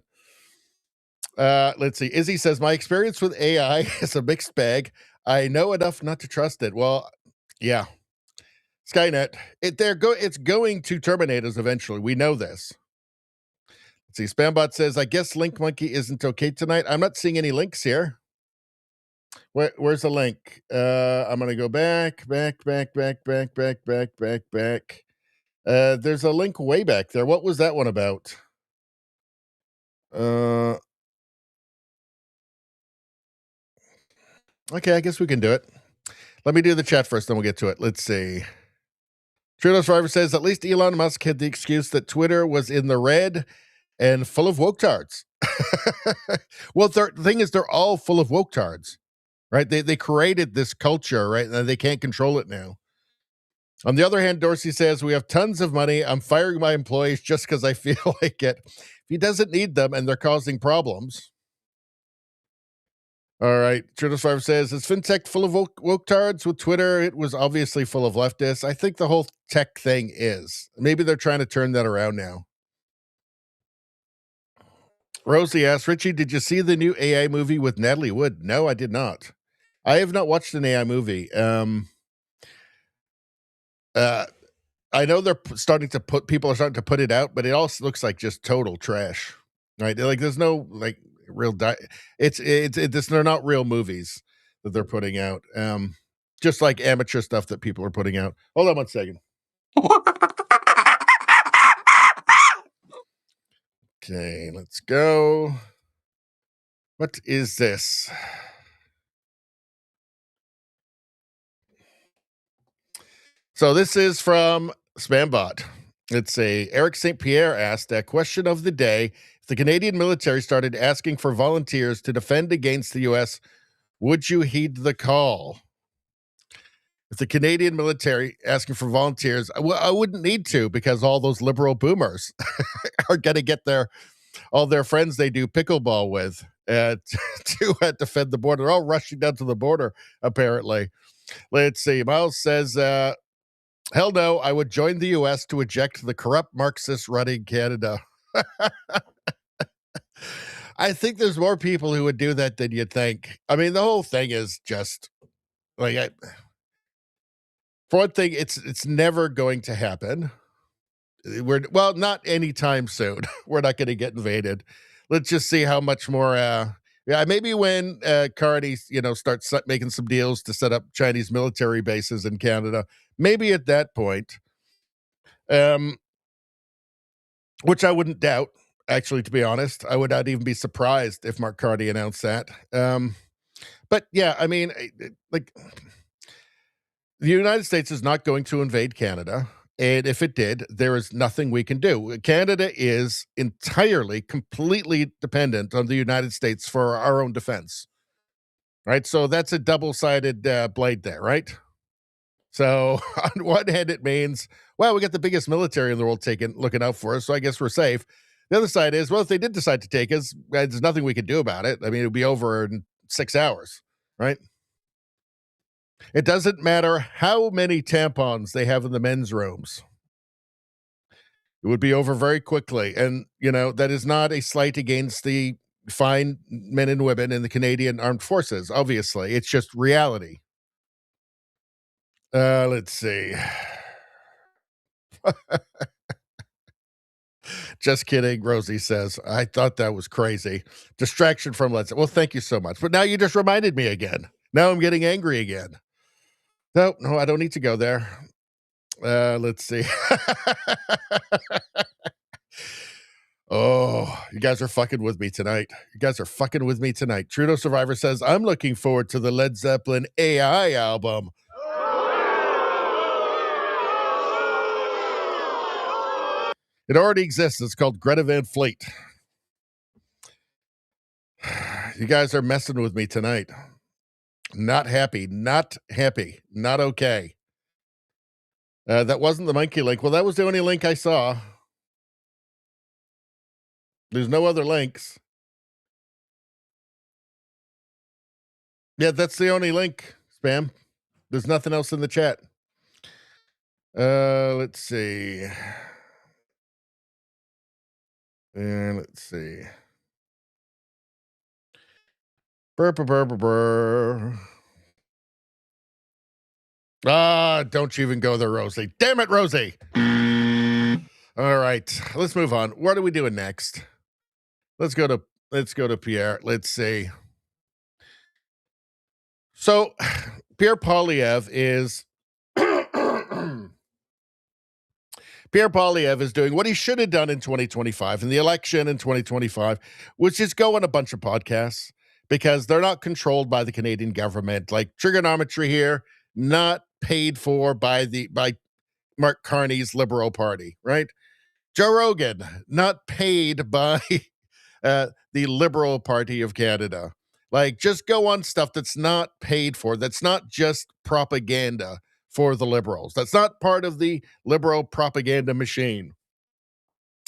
Let's see. Izzy says, my experience with AI is a mixed bag. I know enough not to trust it. Well, yeah. Skynet, it's going to terminate us eventually. We know this. Let's see. Spambot says, I guess Link Monkey isn't okay tonight. I'm not seeing any links here. Where's the link? I'm going to go back. There's a link way back there. What was that one about? Okay, I guess we can do it. Let me do the chat first, then we'll get to it. Let's see. Trudeau Survivor says, at least Elon Musk had the excuse that Twitter was in the red and full of woke-tards. Well, the thing is, they're all full of woke-tards, right? They created this culture, right? And they can't control it now. On the other hand, Dorsey says, we have tons of money. I'm firing my employees just because I feel like it. If he doesn't need them and they're causing problems. All right. Trudeau Survivor says, is fintech full of woke-tards? With Twitter, it was obviously full of leftists. I think the whole tech thing is. Maybe they're trying to turn that around now. Rosie asks, Richie, did you see the new AI movie with Natalie Wood? No, I did not. I have not watched an AI movie. I know people are starting to put it out, but it also looks like just total trash, right? Like there's no, like, they're not real movies that they're putting out. Just like amateur stuff that people are putting out. Hold on one second. Okay, let's go. What is this? So this is from Spambot. It's Eric St. Pierre asked a question of the day. If the Canadian military started asking for volunteers to defend against the U.S., would you heed the call? If the Canadian military asking for volunteers, I wouldn't need to, because all those liberal boomers are going to get all their friends they do pickleball with to defend the border. They're all rushing down to the border, apparently. Let's see. Miles says, hell no, I would join the U.S. to eject the corrupt Marxists running Canada. I think there's more people who would do that than you'd think. I mean, the whole thing is just like, for one thing, it's never going to happen. Not anytime soon. We're not going to get invaded. Let's just see how much more. Maybe when Carney, starts making some deals to set up Chinese military bases in Canada. Maybe at that point, which I wouldn't doubt. Actually, to be honest, I would not even be surprised if Mark Carney announced that. But yeah, I mean, like, the United States is not going to invade Canada. And if it did, there is nothing we can do. Canada is entirely, completely dependent on the United States for our own defense. Right? So that's a double-sided blade there, right? So on one hand, it means, well, we got the biggest military in the world looking out for us, so I guess we're safe. The other side is, well, if they did decide to take us, there's nothing we can do about it. I mean, it would be over in 6 hours, right? It doesn't matter how many tampons they have in the men's rooms. It would be over very quickly. And, that is not a slight against the fine men and women in the Canadian Armed Forces, obviously. It's just reality. Let's see. Just kidding, Rosie says. I thought that was crazy. Distraction from Let's. Well, thank you so much. But now you just reminded me again. Now I'm getting angry again. No, I don't need to go there. Let's see. Oh, you guys are fucking with me tonight. Trudeau Survivor says, I'm looking forward to the Led Zeppelin AI album. It already exists. It's called Greta Van Fleet. You guys are messing with me tonight. Not happy. Not okay. That wasn't the monkey link. Well, that was the only link I saw. There's no other links. Yeah, that's the only link, Spam. There's nothing else in the chat. Let's see. Let's see. Don't you even go there, Rosie. Damn it, Rosie. All right, let's move on. What are we doing next? Let's go to Pierre. Let's see. So, Pierre Poilievre is doing what he should have done in 2025, in the election in 2025, which is go on a bunch of podcasts, because they're not controlled by the Canadian government. Like Triggernometry here, not paid for by Mark Carney's Liberal Party, right? Joe Rogan, not paid by the Liberal Party of Canada. Like, just go on stuff that's not paid for, that's not just propaganda for the Liberals. That's not part of the Liberal propaganda machine.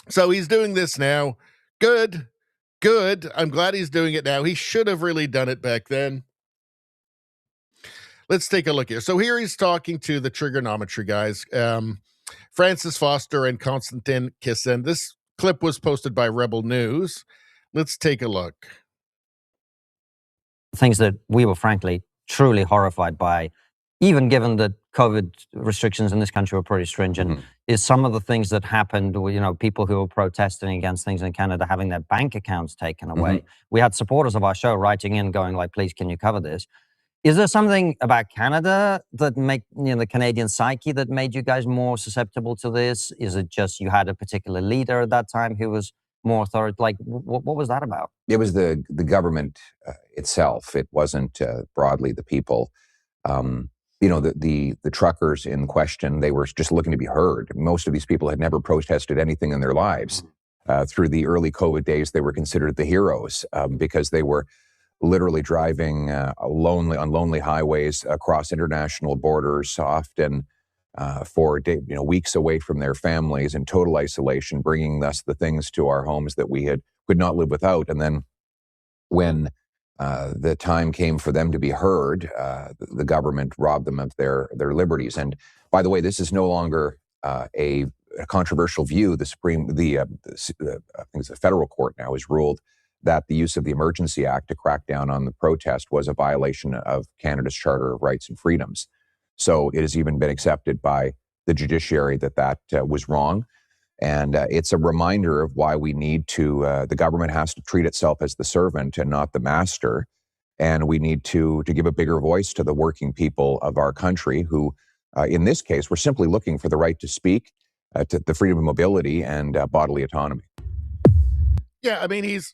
So he's doing this now. Good. I'm glad he's doing it now. He should have really done it back then. Let's take a look here. So here he's talking to the Triggernometry guys, Francis Foster and Konstantin Kisin. This clip was posted by Rebel News. Let's take a look. Things that we were frankly truly horrified by, even given that COVID restrictions in this country were pretty stringent, is some of the things that happened, people who were protesting against things in Canada having their bank accounts taken away. We had supporters of our show writing in going like, please, can you cover this? Is there something about Canada that make the Canadian psyche that made you guys more susceptible to this? Is it just you had a particular leader at that time who was more authoritative? Like, what was that about? It was the government itself. It wasn't broadly the people. The truckers in question, they were just looking to be heard. Most of these people had never protested anything in their lives. Through the early COVID days, they were considered the heroes because they were literally driving on lonely highways across international borders, often for weeks away from their families in total isolation, bringing us the things to our homes that we could not live without. And then when the time came for them to be heard, the government robbed them of their liberties. And by the way, this is no longer a controversial view. I think it's the federal court now has ruled that the use of the Emergency Act to crack down on the protest was a violation of Canada's Charter of Rights and Freedoms. So it has even been accepted by the judiciary that was wrong. And it's a reminder of why we need to, the government has to treat itself as the servant and not the master. And we need to give a bigger voice to the working people of our country who, in this case, were simply looking for the right to speak, to the freedom of mobility and bodily autonomy. Yeah, I mean, he's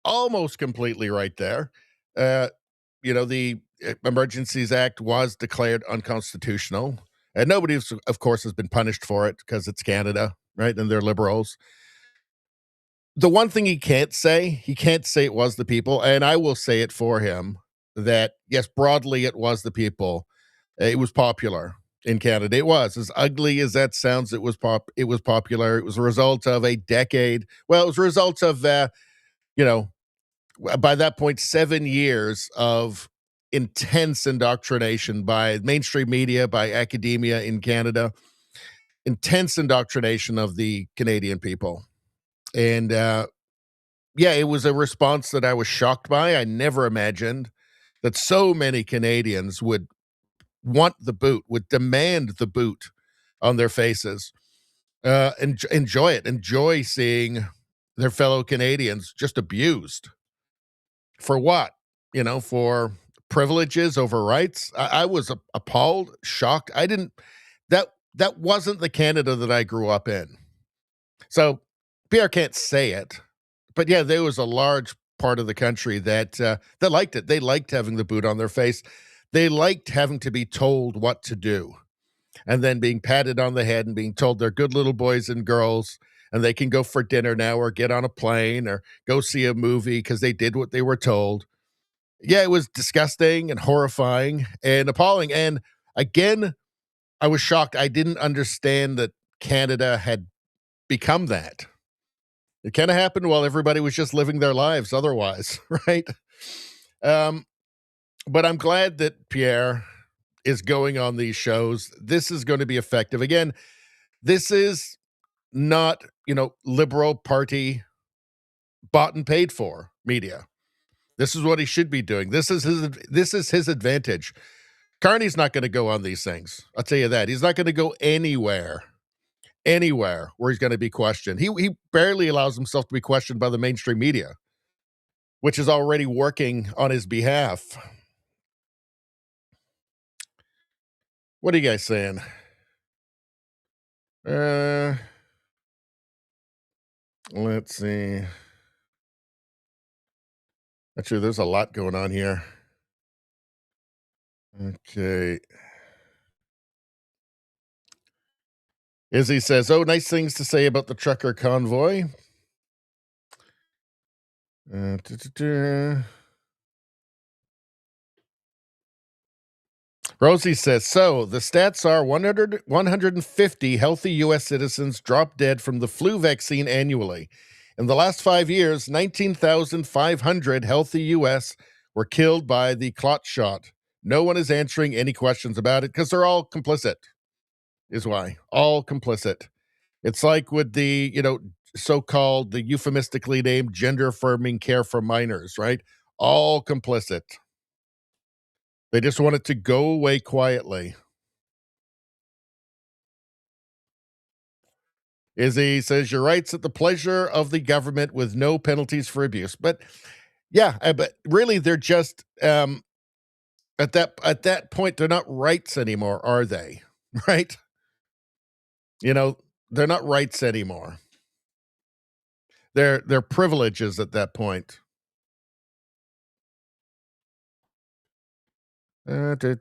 almost completely right there. The Emergencies Act was declared unconstitutional, and nobody, of course, has been punished for it because it's Canada, right? And they're liberals. The one thing he can't say it was the people, and I will say it for him, that, yes, broadly it was the people. It was popular in Canada. It was, as ugly as that sounds, it was popular. It was a result of a decade. Well, it was a result of, by that point, 7 years of intense indoctrination by mainstream media, by academia in Canada, intense indoctrination of the Canadian people. And it was a response that I was shocked by. I never imagined that so many Canadians would want the boot, would demand the boot on their faces, and enjoy seeing their fellow Canadians just abused. For what? For privileges over rights? I was appalled, shocked. That wasn't the Canada that I grew up in. So Pierre can't say it, but yeah, there was a large part of the country that liked it. They liked having the boot on their face. They liked having to be told what to do, and then being patted on the head and being told they're good little boys and girls, and they can go for dinner now or get on a plane or go see a movie because they did what they were told. Yeah, it was disgusting and horrifying and appalling. And again, I was shocked. I didn't understand that Canada had become that. It kind of happened while everybody was just living their lives otherwise, right? But I'm glad that Pierre is going on these shows. This is going to be effective. Again, this is not, Liberal Party bought and paid for media. This is what he should be doing. This is his advantage. Carney's not going to go on these things. I'll tell you that. He's not going to go anywhere where he's going to be questioned. He barely allows himself to be questioned by the mainstream media, which is already working on his behalf. What are you guys saying? Let's see. Actually, there's a lot going on here. Okay. Izzy says, oh, nice things to say about the trucker convoy. Rosie says, so the stats are 150 healthy U.S. citizens drop dead from the flu vaccine annually. In the last 5 years, 19,500 healthy U.S. were killed by the clot shot. No one is answering any questions about it because they're all complicit, is why. All complicit. It's like with the, so-called, the euphemistically named gender-affirming care for minors, right? All complicit. They just want it to go away quietly. Izzy says, your rights at the pleasure of the government with no penalties for abuse. But yeah, but really they're just at that point, they're not rights anymore, are they? Right? You know, they're not rights anymore. They're privileges at that point. Rosie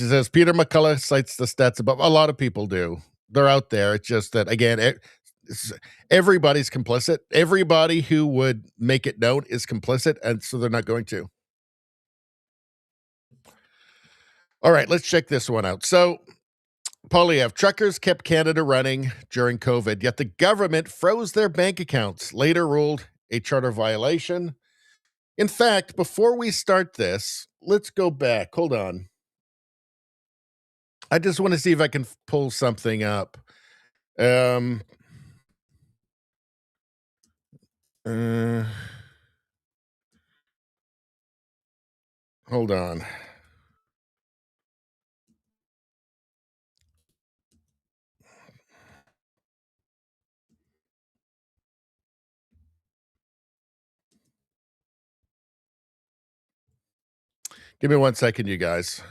says, Peter McCullough cites the stats above. A lot of people do. They're out there. It's just that, again, everybody's complicit. Everybody who would make it known is complicit, and so they're not going to. All right, let's check this one out. So, Poilievre, truckers kept Canada running during COVID, yet the government froze their bank accounts, later ruled a charter violation. In fact, before we start this, let's go back. Hold on. I just want to see if I can pull something up. Hold on. Give me 1 second, you guys.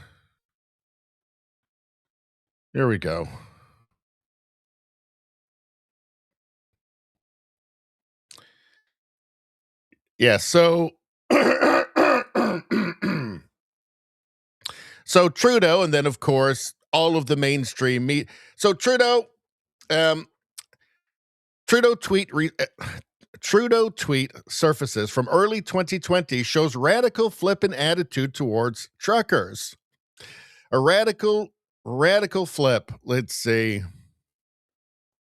Here we go. Yeah, so so Trudeau, and then of course all of the mainstream so Trudeau Trudeau tweet surfaces from early 2020 shows radical flippant attitude towards truckers. A radical flip. Let's see.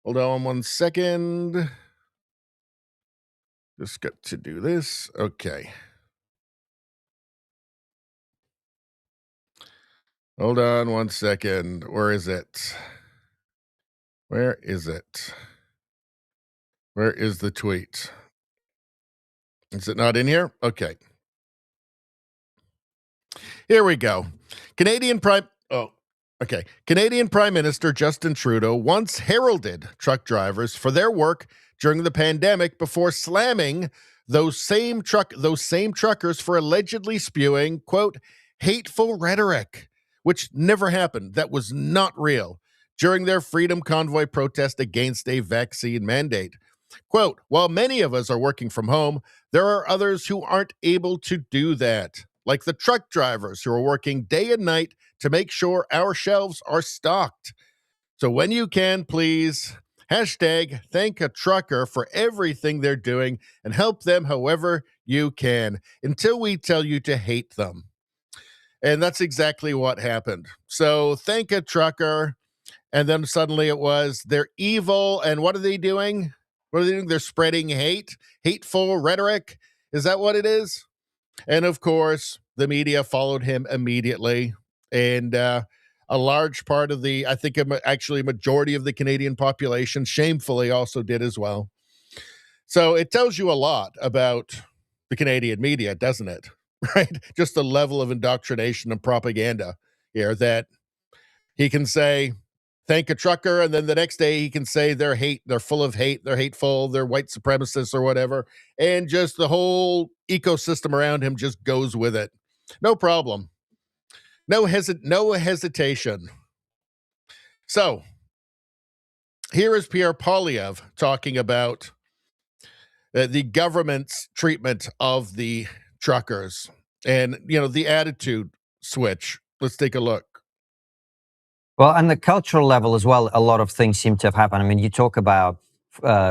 Hold on 1 second. Just got to do this. Okay. Hold on 1 second. Where is it? Where is it? Where is the tweet? Is it not in here? Okay. Here we go. Canadian Prime Minister Justin Trudeau once heralded truck drivers for their work during the pandemic before slamming those same truckers for allegedly spewing, quote, hateful rhetoric, which never happened. That was not real, during their Freedom Convoy protest against a vaccine mandate. Quote, while many of us are working from home, there are others who aren't able to do that, like the truck drivers who are working day and night to make sure our shelves are stocked. So when you can, please, #thank a trucker for everything they're doing and help them however you can until we tell you to hate them. And that's exactly what happened. So thank a trucker, and then suddenly it was, they're evil, and what are they doing? What are they doing? They're spreading hateful rhetoric. Is that what it is? And of course, the media followed him immediately. And a large part of I think actually a majority of the Canadian population shamefully also did as well. So it tells you a lot about the Canadian media, doesn't it? Right? Just the level of indoctrination and propaganda here, that he can say, thank a trucker, and then the next day he can say they're full of hate, they're hateful, they're white supremacists or whatever, and just the whole ecosystem around him just goes with it. No problem. No hesitation. So, here is Pierre Poilievre talking about the government's treatment of the truckers and, the attitude switch. Let's take a look. Well, and the cultural level as well, a lot of things seem to have happened. I mean, you talk about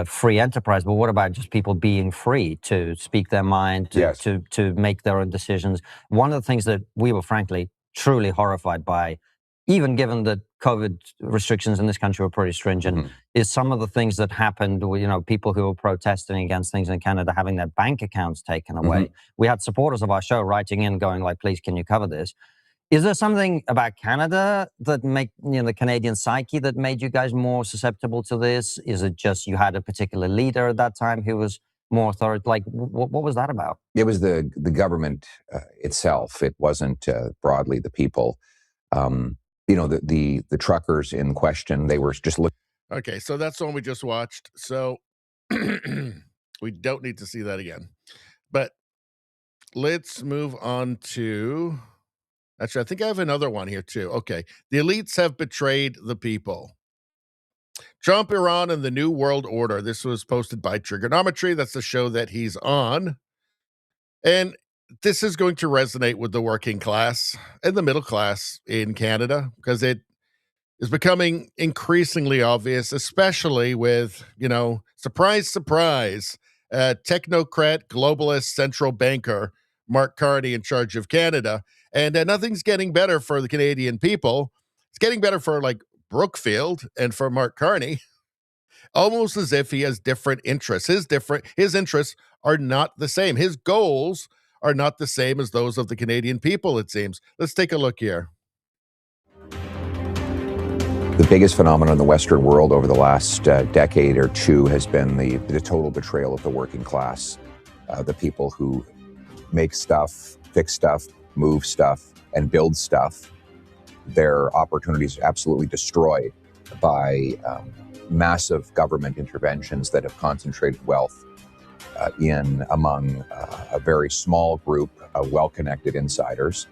free enterprise, but what about just people being free to speak their mind, to make their own decisions? One of the things that we were frankly truly horrified by, even given that COVID restrictions in this country were pretty stringent, is some of the things that happened, people who were protesting against things in Canada having their bank accounts taken away. We had supporters of our show writing in going like, please, can you cover this? Is there something about Canada that make the Canadian psyche that made you guys more susceptible to this? Is it just you had a particular leader at that time who was more authority? Like, what was that about? It was the government itself. It wasn't broadly the people. The truckers in question, they were just looking. Okay, so that's the one we just watched. So we don't need to see that again. But let's move on to, actually, I think I have another one here too. Okay, the elites have betrayed the people. Trump, Iran, and the New World Order. This was posted by Triggernometry. That's the show that he's on. And this is going to resonate with the working class and the middle class in Canada because it is becoming increasingly obvious, especially with, surprise, surprise, technocrat, globalist, central banker, Mark Carney in charge of Canada. And nothing's getting better for the Canadian people. It's getting better for like Brookfield and for Mark Carney, almost as if he has different interests. His interests are not the same. His goals are not the same as those of the Canadian people, it seems. Let's take a look here. The biggest phenomenon in the Western world over the last decade or two has been the total betrayal of the working class, the people who make stuff, fix stuff, move stuff, and build stuff. Their opportunities absolutely destroyed by massive government interventions that have concentrated wealth among a very small group of well-connected insiders.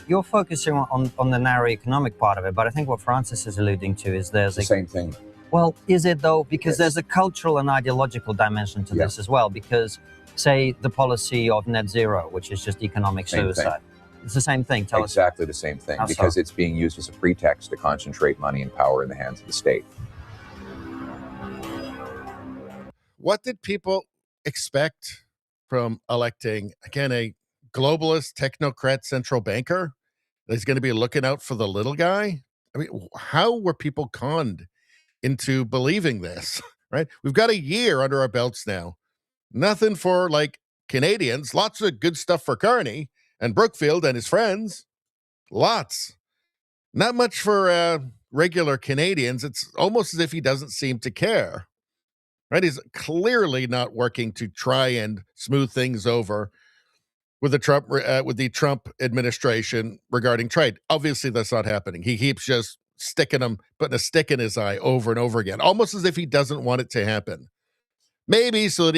You're focusing on the narrow economic part of it, but I think what Francis is alluding to is there's the same thing. Well, is it though? Because there's a cultural and ideological dimension to this as well. Because, say, the policy of net zero, which is just economic suicide. It's the same thing. Tell us. Exactly the same thing, because it's being used as a pretext to concentrate money and power in the hands of the state. What did people expect from electing, again, a globalist technocrat central banker that's going to be looking out for the little guy? I mean, how were people conned into believing this, right? We've got a year under our belts now. Nothing for like Canadians, lots of good stuff for Carney and Brookfield and his friends. Lots. Not much for regular Canadians. It's almost as if he doesn't seem to care. Right? He's clearly not working to try and smooth things over with the Trump administration regarding trade. Obviously, that's not happening. He keeps just putting a stick in his eye over and over again, almost as if he doesn't want it to happen. Maybe so that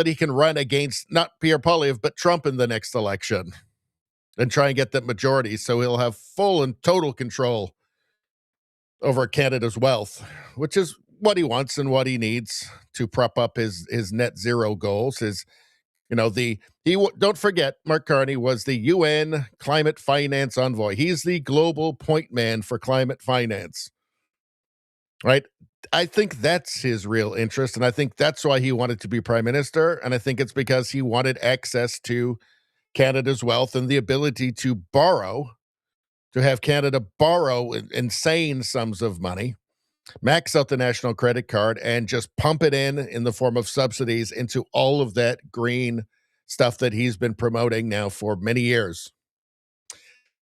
he can run against not Pierre Poilievre, but Trump in the next election and try and get that majority so he'll have full and total control over Canada's wealth, which is what he wants and what he needs to prop up his net zero goals. Don't forget, Mark Carney was the UN climate finance envoy. He's the global point man for climate finance, right? I think that's his real interest, and I think that's why he wanted to be prime minister, and I think it's because he wanted access to Canada's wealth and the ability to borrow, to have Canada borrow insane sums of money, max out the national credit card, and just pump it in the form of subsidies into all of that green stuff that he's been promoting now for many years.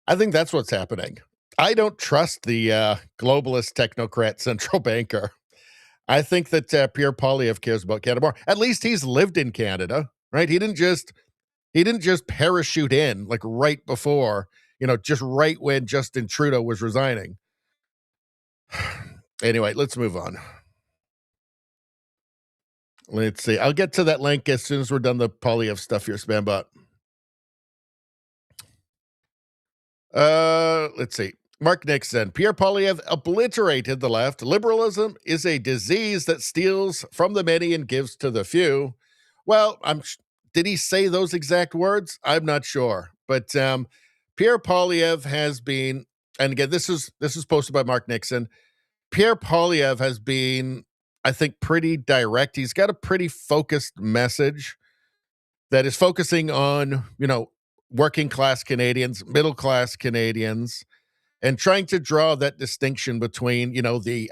I think that's what's happening. I don't trust the globalist technocrat central banker. I think that Pierre Poilievre cares about Canada more. At least he's lived in Canada, right? He didn't just parachute in like right before, just right when Justin Trudeau was resigning. Anyway, let's move on. Let's see. I'll get to that link as soon as we're done the Poilievre stuff here, Spambot. Let's see. Mark Nixon. Pierre Poilievre obliterated the left. Liberalism is a disease that steals from the many and gives to the few. Well, did he say those exact words? I'm not sure. But Pierre Poilievre has been, and again, this is posted by Mark Nixon. Pierre Poilievre has been, I think, pretty direct. He's got a pretty focused message that is focusing on, working class Canadians, middle class Canadians, and trying to draw that distinction between, the,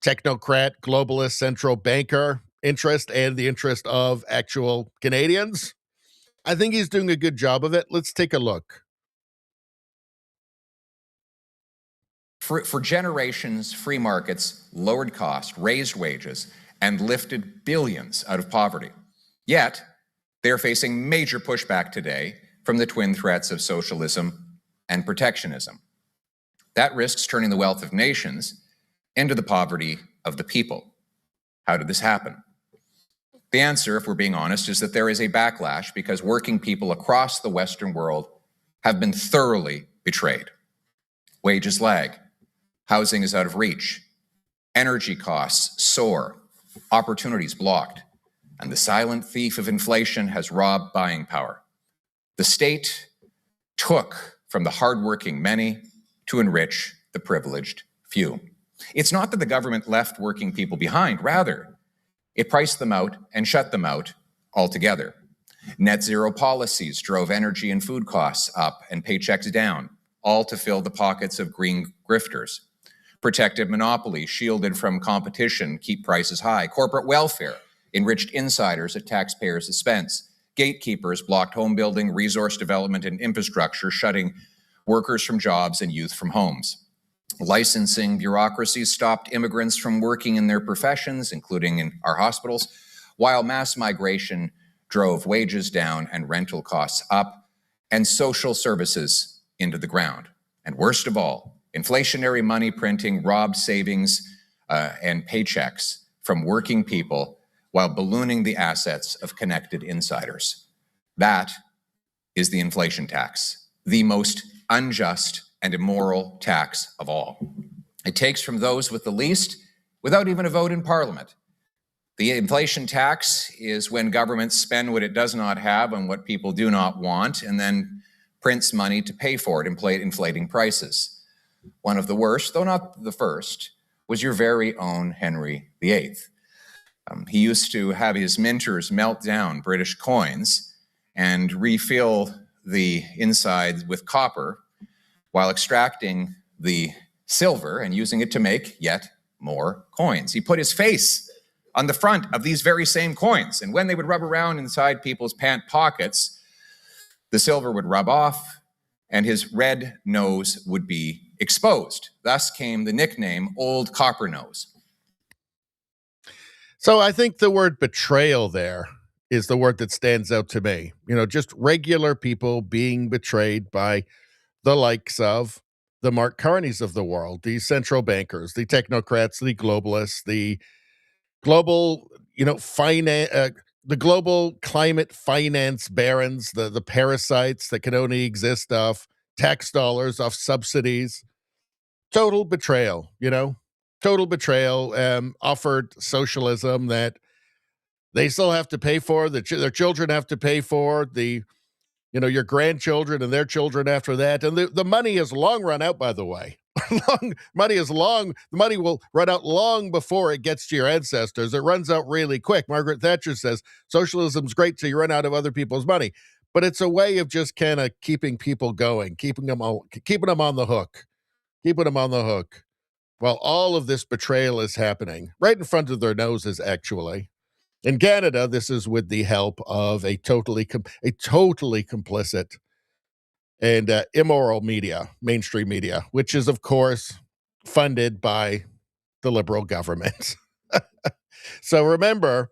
technocrat, globalist, central banker interest and the interest of actual Canadians. I think he's doing a good job of it. Let's take a look. For generations, free markets lowered costs, raised wages, and lifted billions out of poverty. Yet, they are facing major pushback today from the twin threats of socialism and protectionism. That risks turning the wealth of nations into the poverty of the people. How did this happen? The answer, if we're being honest, is that there is a backlash because working people across the Western world have been thoroughly betrayed. Wages lag, housing is out of reach, energy costs soar, opportunities blocked, and the silent thief of inflation has robbed buying power. The state took from the hardworking many to enrich the privileged few. It's not that the government left working people behind, rather, it priced them out and shut them out altogether. Net zero policies drove energy and food costs up and paychecks down, all to fill the pockets of green grifters. Protective monopolies shielded from competition keep prices high. Corporate welfare enriched insiders at taxpayers' expense. Gatekeepers blocked home building, resource development, and infrastructure, shutting workers from jobs and youth from homes. Licensing bureaucracies stopped immigrants from working in their professions, including in our hospitals, while mass migration drove wages down and rental costs up, and social services into the ground. And worst of all, inflationary money printing robbed savings and paychecks from working people while ballooning the assets of connected insiders. That is the inflation tax, the most unjust and immoral tax of all. It takes from those with the least without even a vote in Parliament. The inflation tax is when governments spend what it does not have on what people do not want and then prints money to pay for it, inflating prices. One of the worst, though not the first, was your very own Henry VIII. He used to have his minters melt down British coins and refill the inside with copper while extracting the silver and using it to make yet more coins. He put his face on the front of these very same coins, and when they would rub around inside people's pant pockets, the silver would rub off and his red nose would be exposed. Thus came the nickname Old Copper Nose. So I think the word betrayal there is the word that stands out to me. You know, just regular people being betrayed by the likes of the Mark Carneys of the world, the central bankers, the technocrats, the globalists, the global, the global climate finance barons, the parasites that can only exist off tax dollars, off subsidies. Total betrayal, total betrayal, offered socialism that they still have to pay for, that their children have to pay for, your grandchildren and their children after that. And the money is long run out, by the way. The money will run out long before it gets to your ancestors. It runs out really quick. Margaret Thatcher says socialism's great till you run out of other people's money. But it's a way of just kind of keeping people going, keeping them on the hook, while all of this betrayal is happening right in front of their noses, actually. In Canada, this is with the help of a totally complicit and immoral media, mainstream media, which is, of course, funded by the Liberal government. So remember,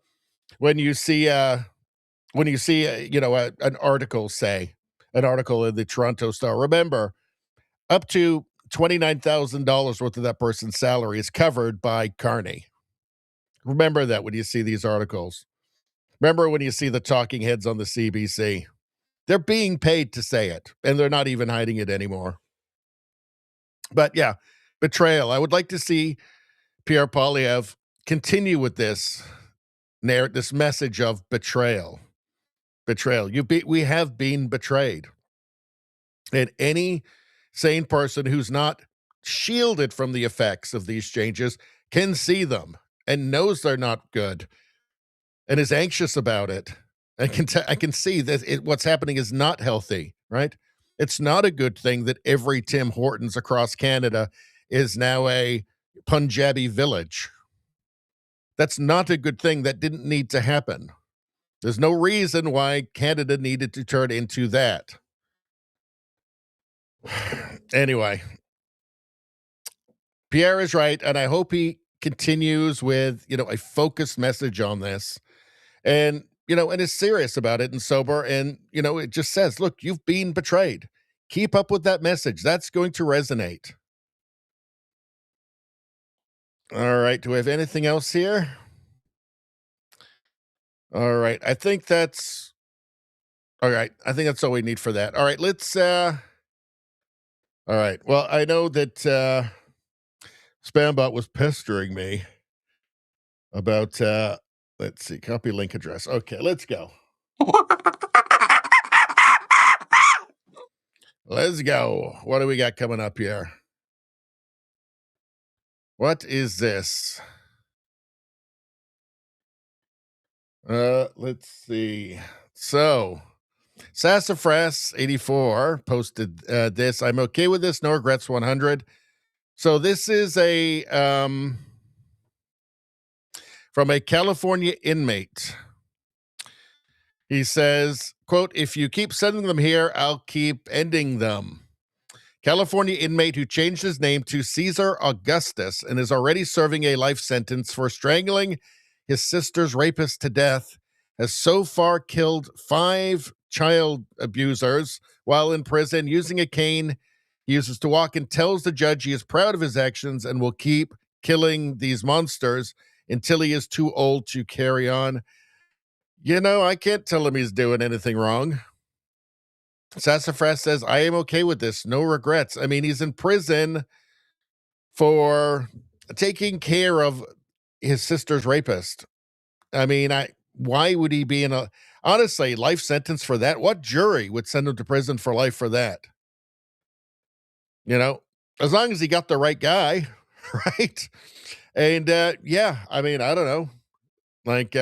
when you see an article, say an article in the Toronto Star, remember up to $29,000 worth of that person's salary is covered by Carney. Remember that when you see these articles. Remember when you see the talking heads on the CBC. They're being paid to say it, and they're not even hiding it anymore. But yeah, betrayal. I would like to see Pierre Poilievre continue with this message of betrayal. Betrayal. We have been betrayed. And any sane person who's not shielded from the effects of these changes can see them and knows they're not good and is anxious about it. I can see that what's happening is not healthy, right? It's not a good thing that every Tim Hortons across Canada is now a Punjabi village. That's not a good thing. That didn't need to happen. There's no reason why Canada needed to turn into that. Anyway, Pierre is right, and I hope he continues with, a focused message on this, and, and is serious about it and sober, and, it just says, look, you've been betrayed. Keep up with that message. That's going to resonate. All right, do we have anything else here? All right, I think that's all we need for that. All right, let's, all right, well, I know that, Spambot was pestering me about, let's see, copy link address. Okay, let's go. Let's go. What do we got coming up here? What is this? Let's see. So, Sassafras 84 posted this. I'm okay with this. No regrets 100. So this is a from a California inmate. He says, quote, if you keep sending them here, I'll keep ending them. California inmate who changed his name to Caesar Augustus and is already serving a life sentence for strangling his sister's rapist to death has so far killed 5 child abusers while in prison using a cane he uses to walk, and tells the judge he is proud of his actions and will keep killing these monsters until he is too old to carry on. I can't tell him he's doing anything wrong. Sassafras says, I am okay with this. No regrets. I mean, he's in prison for taking care of his sister's rapist. I mean, why would he be in a, honestly, life sentence for that? What jury would send him to prison for life for that? As long as he got the right guy, right? And yeah, I mean, I don't know. Like,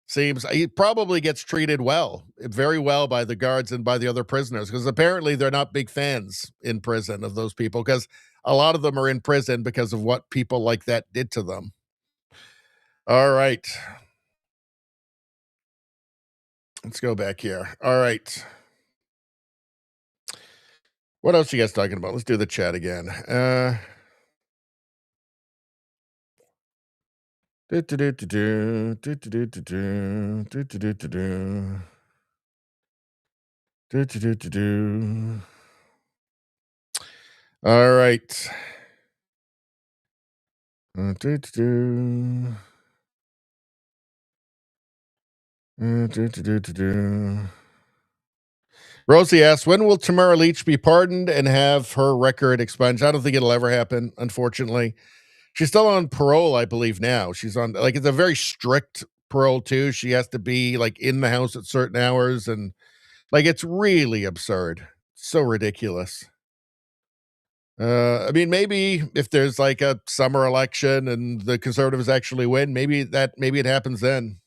seems he probably gets treated very well by the guards and by the other prisoners, because apparently they're not big fans in prison of those people, because a lot of them are in prison because of what people like that did to them. All right. Let's go back here. All right. What else are you guys talking about? Let's do the chat again. All right. Rosie asks, when will Tamara Leach be pardoned and have her record expunged? I don't think it'll ever happen, unfortunately. She's still on parole, I believe, now. She's on, it's a very strict parole, too. She has to be, in the house at certain hours, and, it's really absurd. So ridiculous. I mean, maybe if there's, a summer election and the Conservatives actually win, maybe it happens then.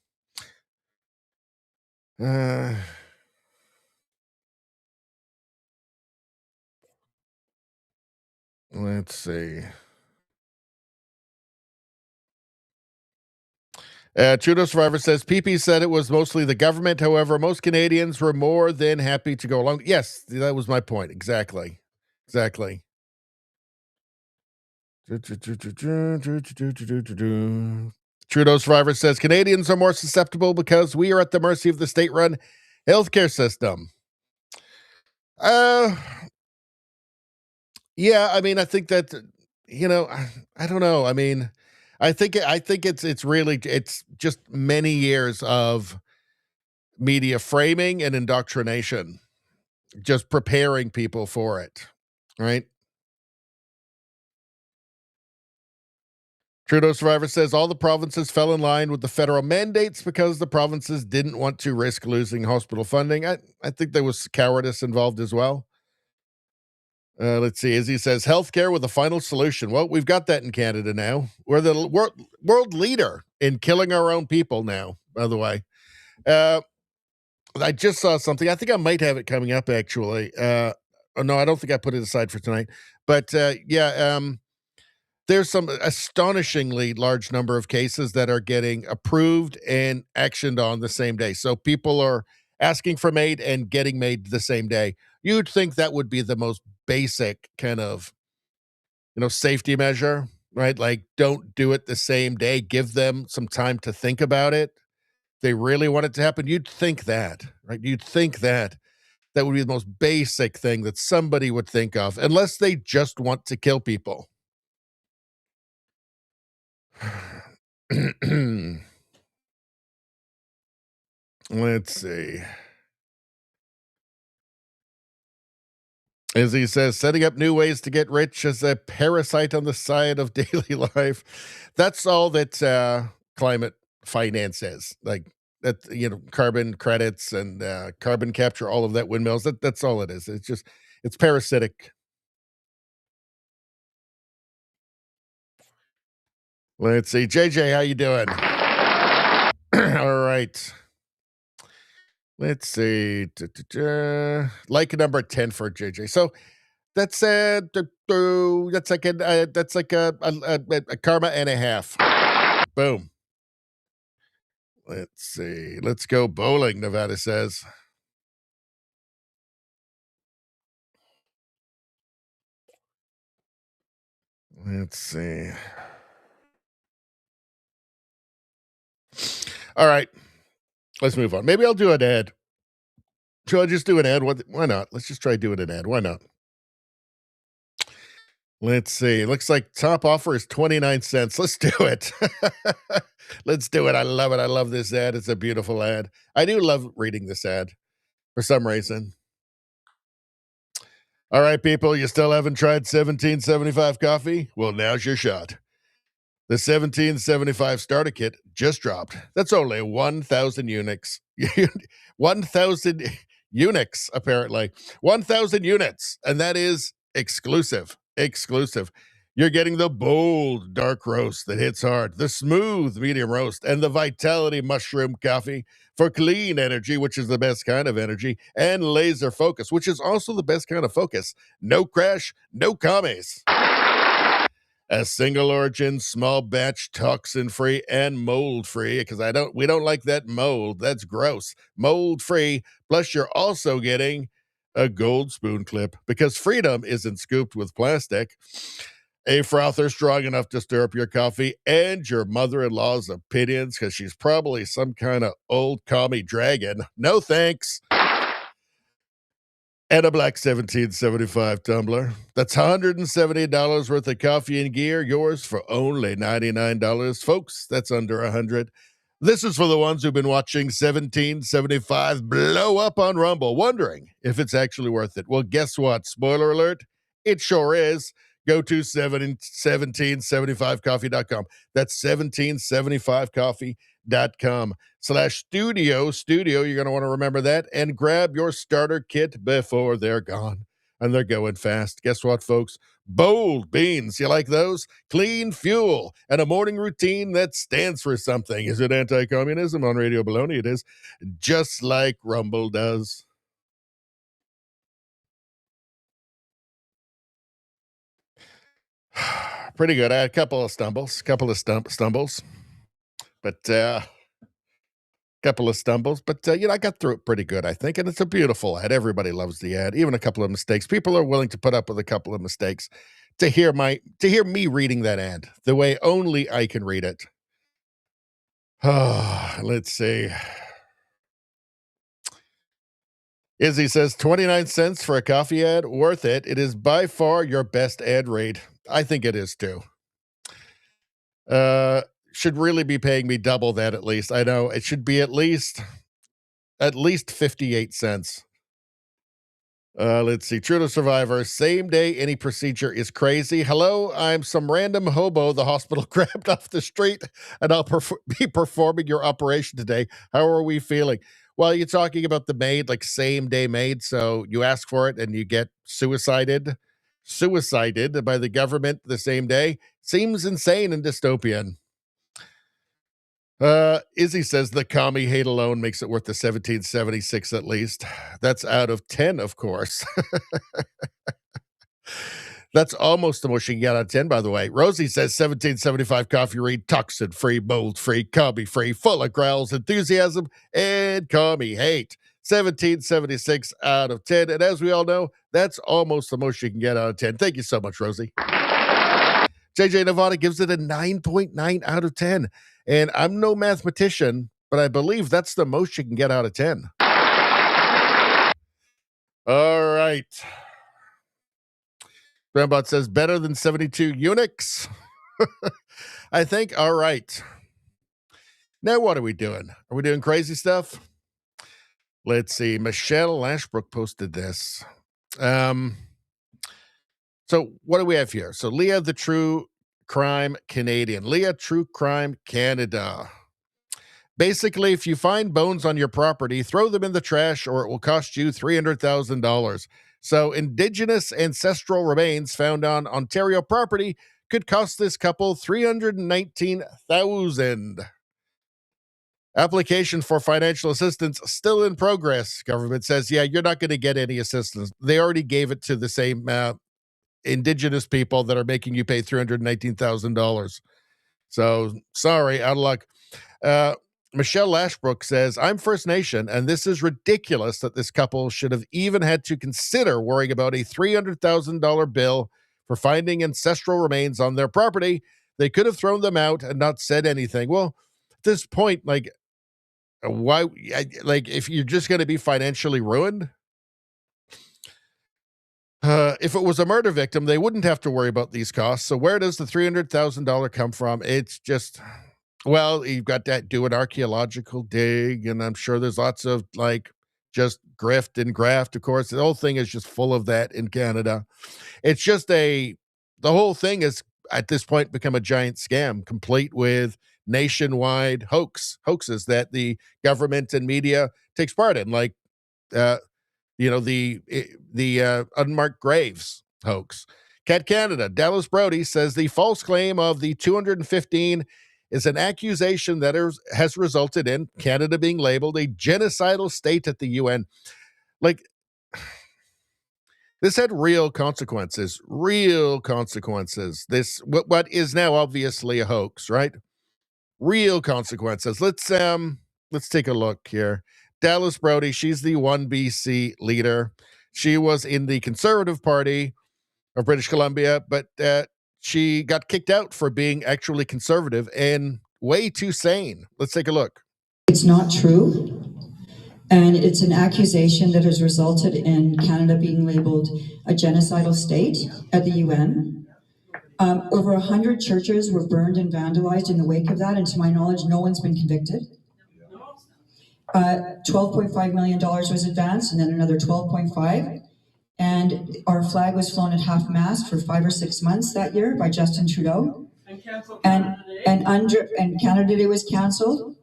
Let's see. Trudeau Survivor says, PP said it was mostly the government. However, most Canadians were more than happy to go along. Yes, that was my point. Exactly. Trudeau Survivor says, Canadians are more susceptible because we are at the mercy of the state-run healthcare system. Yeah, I mean, I think that, I don't know. I mean, I think it's just many years of media framing and indoctrination, just preparing people for it, right? Trudeau Survivor says all the provinces fell in line with the federal mandates because the provinces didn't want to risk losing hospital funding. I think there was cowardice involved as well. Let's see. As he says, healthcare with a final solution. Well, we've got that in Canada now. We're the world leader in killing our own people now, by the way. I just saw something. I think I might have it coming up, actually. Oh, no, I don't think I put it aside for tonight. But, there's some astonishingly large number of cases that are getting approved and actioned on the same day. So people are asking for MAID and getting MAID the same day. You'd think that would be the most basic kind of safety measure, right? Like, don't do it the same day. Give them some time to think about it. They really want it to happen. You'd think that, right? You'd think that would be the most basic thing that somebody would think of, unless they just want to kill people. Let's see. As he says, setting up new ways to get rich as a parasite on the side of daily life. That's all that climate finance is. Like that, carbon credits and carbon capture, all of that, windmills. That's all it is. It's parasitic. Let's see. JJ, how you doing? All right. Let's see. Like number 10 for JJ. So that's like a karma and a half. Boom. Let's see. Let's go bowling, Nevada says. Let's see. All right. Let's move on. Maybe I'll do an ad. Should I just do an ad? Why not? Let's just try doing an ad. Why not? Let's see. Looks like top offer is 29 cents. Let's do it. Let's do it. I love it. I love this ad. It's a beautiful ad. I do love reading this ad for some reason. All right, people, you still haven't tried 1775 coffee? Well, now's your shot. The 1775 starter kit just dropped. That's only 1,000 units. 1,000 units, apparently. 1,000 units. And that is exclusive. Exclusive. You're getting the bold dark roast that hits hard, the smooth medium roast, and the vitality mushroom coffee for clean energy, which is the best kind of energy, and laser focus, which is also the best kind of focus. No crash, no commies. A single origin, small batch, toxin free, and mold free, because we don't like that mold. That's gross. Mold free. Plus, you're also getting a gold spoon clip, because freedom isn't scooped with plastic. A frother strong enough to stir up your coffee and your mother-in-law's opinions, because she's probably some kind of old commie dragon. No thanks. And a black 1775 tumbler. That's $170 worth of coffee and gear, yours for only $99. Folks, that's under $100. This is for the ones who've been watching 1775 blow up on Rumble, wondering if it's actually worth it. Well, guess what? Spoiler alert, it sure is. Go to 1775coffee.com. That's 1775coffee.com/studio. You're going to want to remember that, and grab your starter kit before they're gone. And they're going fast. Guess what, folks? Bold beans. You like those? Clean fuel and a morning routine that stands for something. Is it anti-communism on Radio Baloney? It is, just like Rumble does. Pretty good. I had a couple of stumbles, but I got through it pretty good, I think, and it's a beautiful ad. Everybody loves the ad, even a couple of mistakes. People are willing to put up with a couple of mistakes to hear me reading that ad the way only I can read it. Let's see. Izzy says 29 cents for a coffee ad, worth it. It is by far your best ad rate. I think it is too. Should really be paying me double that at least. I know it should be at least 58 cents. Let's see. True to Survivor. Same day any procedure is crazy. Hello, I'm some random hobo the hospital grabbed off the street, and I'll be performing your operation today. How are we feeling? Well, you're talking about the maid, like same day maid. So you ask for it and you get suicided by the government the same day. Seems insane and dystopian. Izzy says the commie hate alone makes it worth the 1776 at least. That's out of 10, of course. That's almost the most you can get out of 10, by the way. Rosie says 1775 coffee read, toxin free, mold free, commie free, full of growls, enthusiasm, and commie hate. 1776 out of 10. And as we all know, that's almost the most you can get out of 10. Thank you so much, Rosie. JJ Nevada gives it a 9.9 out of 10. And I'm no mathematician, but I believe that's the most you can get out of 10. All right. Grandbot says better than 72 eunuchs. I think. All right. Now what are we doing? Are we doing crazy stuff? Let's see. Michelle Ashbrook posted this. So what do we have here? So Leah, the True Crime Canadian. Leah, True Crime Canada. Basically, if you find bones on your property, throw them in the trash or it will cost you $300,000. So Indigenous ancestral remains found on Ontario property could cost this couple $319,000. Application for financial assistance still in progress. Government says, yeah, you're not going to get any assistance. They already gave it to the same Indigenous people that are making you pay $319,000. So sorry, out of luck. Michelle Ashbrook says, I'm First Nation, and this is ridiculous that this couple should have even had to consider worrying about a $300,000 bill for finding ancestral remains on their property. They could have thrown them out and not said anything. Well, at this point, like, why, like, if you're just going to be financially ruined, if it was a murder victim, they wouldn't have to worry about these costs. So where does the $300,000 come from? It's just, well, you've got to do an archaeological dig, and I'm sure there's lots of like just grift and graft. Of course, the whole thing is just full of that in Canada. It's just the whole thing is at this point become a giant scam, complete with nationwide hoaxes that the government and media takes part in, like the unmarked graves hoax. Cat Canada, Dallas Brody says the false claim of the 215 is an accusation that has resulted in Canada being labeled a genocidal state at the UN. Like, this had real consequences. This what is now obviously a hoax, right? Real consequences. Let's take a look here. Dallas Brody, she's the 1BC leader. She was in the Conservative Party of British Columbia, but she got kicked out for being actually conservative and way too sane. Let's take a look. It's not true. And it's an accusation that has resulted in Canada being labeled a genocidal state at the UN. Over 100 churches were burned and vandalized in the wake of that, and to my knowledge, no one's been convicted. $12.5 million was advanced, and then another 12.5. And our flag was flown at half-mast for 5 or 6 months that year by Justin Trudeau. And Canada Day was cancelled.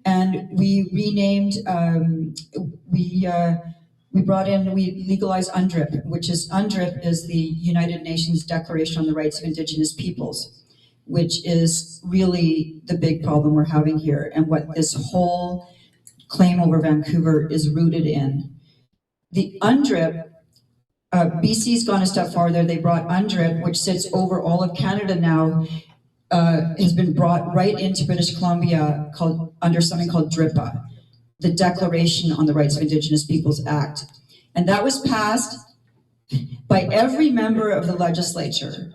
And we renamed, we legalized UNDRIP, which is, UNDRIP is the United Nations Declaration on the Rights of Indigenous Peoples, which is really the big problem we're having here and what this whole claim over Vancouver is rooted in. The UNDRIP, BC's gone a step farther. They brought UNDRIP, which sits over all of Canada now, has been brought right into British Columbia under something called DRIPA, the Declaration on the Rights of Indigenous Peoples Act. And that was passed by every member of the legislature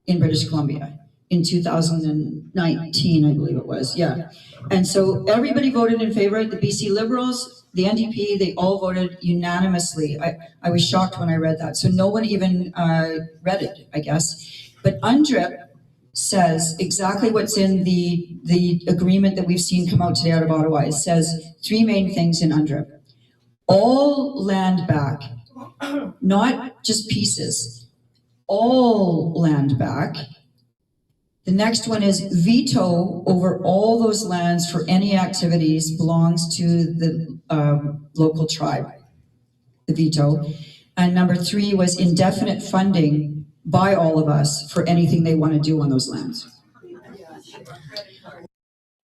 in British Columbia in 2019, I believe it was, yeah. And so everybody voted in favor. The BC Liberals, the NDP, they all voted unanimously. I was shocked when I read that. So no one even read it, I guess. But UNDRIP says exactly what's in the agreement that we've seen come out today out of Ottawa. It says 3 main things in UNDRIP. All land back, not just pieces, all land back. The next one is veto over all those lands for any activities belongs to the local tribe, the veto. And number 3 was indefinite funding by all of us for anything they want to do on those lands.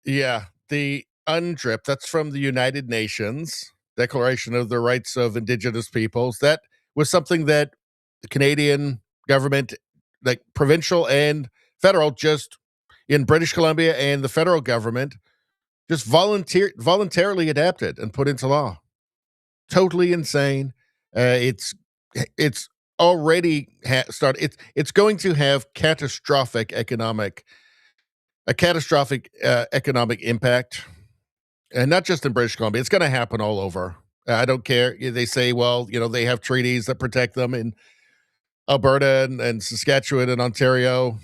Yeah, the UNDRIP, that's from the United Nations Declaration of the Rights of Indigenous Peoples. That was something that the Canadian government, like provincial and federal, just in British Columbia and the federal government, just voluntarily adapted and put into law. Totally insane. It's already started. It's going to have catastrophic economic impact, and not just in British Columbia. It's going to happen all over. I don't care. They say, well, they have treaties that protect them in Alberta and Saskatchewan and Ontario.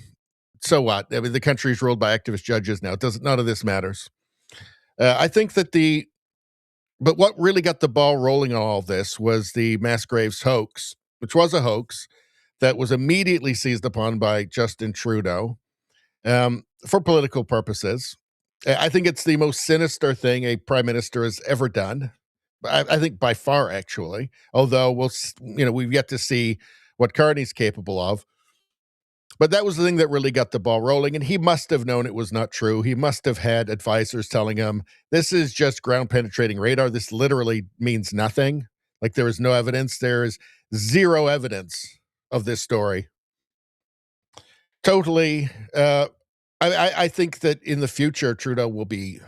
So what? I mean, the country's ruled by activist judges now. None of this matters. I think that but what really got the ball rolling on all this was the Mass Graves hoax, which was a hoax that was immediately seized upon by Justin Trudeau for political purposes. I think it's the most sinister thing a prime minister has ever done. I think by far, actually, although we've yet to see what Carney's capable of. But that was the thing that really got the ball rolling, and he must have known it was not true. He must have had advisors telling him, this is just ground-penetrating radar. This literally means nothing. Like, there is no evidence. There is zero evidence of this story. Totally. I think that in the future, Trudeau will be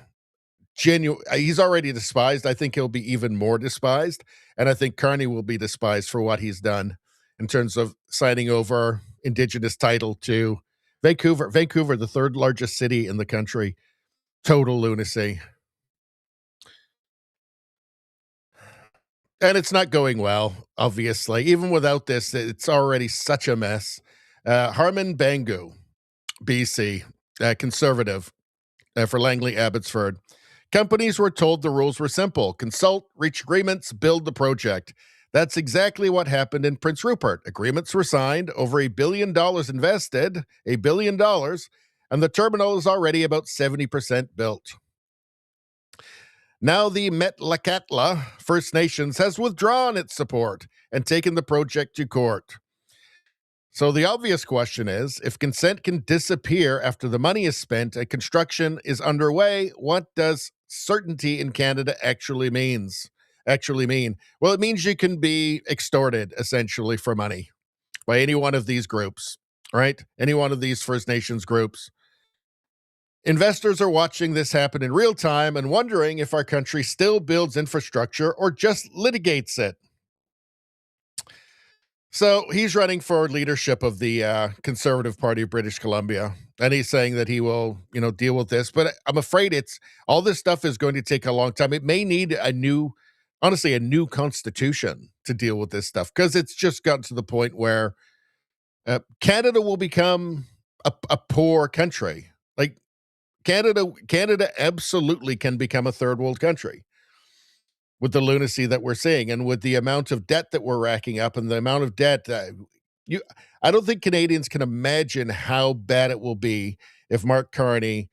genuine. He's already despised. I think he'll be even more despised. And I think Carney will be despised for what he's done in terms of signing over Indigenous title to Vancouver. Vancouver, the third largest city in the country. Total lunacy. And it's not going well, obviously. Even without this, it's already such a mess. Harman Bangu, BC, conservative for Langley Abbotsford. Companies were told the rules were simple. Consult, reach agreements, build the project. That's exactly what happened in Prince Rupert. Agreements were signed, over $1 billion invested, $1 billion, and the terminal is already about 70% built. Now the Metlakatla First Nations has withdrawn its support and taken the project to court. So the obvious question is, if consent can disappear after the money is spent and construction is underway, what does certainty in Canada actually mean? Well, it means you can be extorted, essentially, for money by any one of these groups, right? Any one of these First Nations groups. Investors are watching this happen in real time and wondering if our country still builds infrastructure or just litigates it. So he's running for leadership of the Conservative Party of British Columbia, and he's saying that he will, deal with this. But I'm afraid all this stuff is going to take a long time. It may need a new constitution to deal with this stuff, because it's just gotten to the point where Canada will become a poor country. Like Canada absolutely can become a third world country with the lunacy that we're seeing and with the amount of debt that we're racking up and the amount of debt. I don't think Canadians can imagine how bad it will be if Mark Carney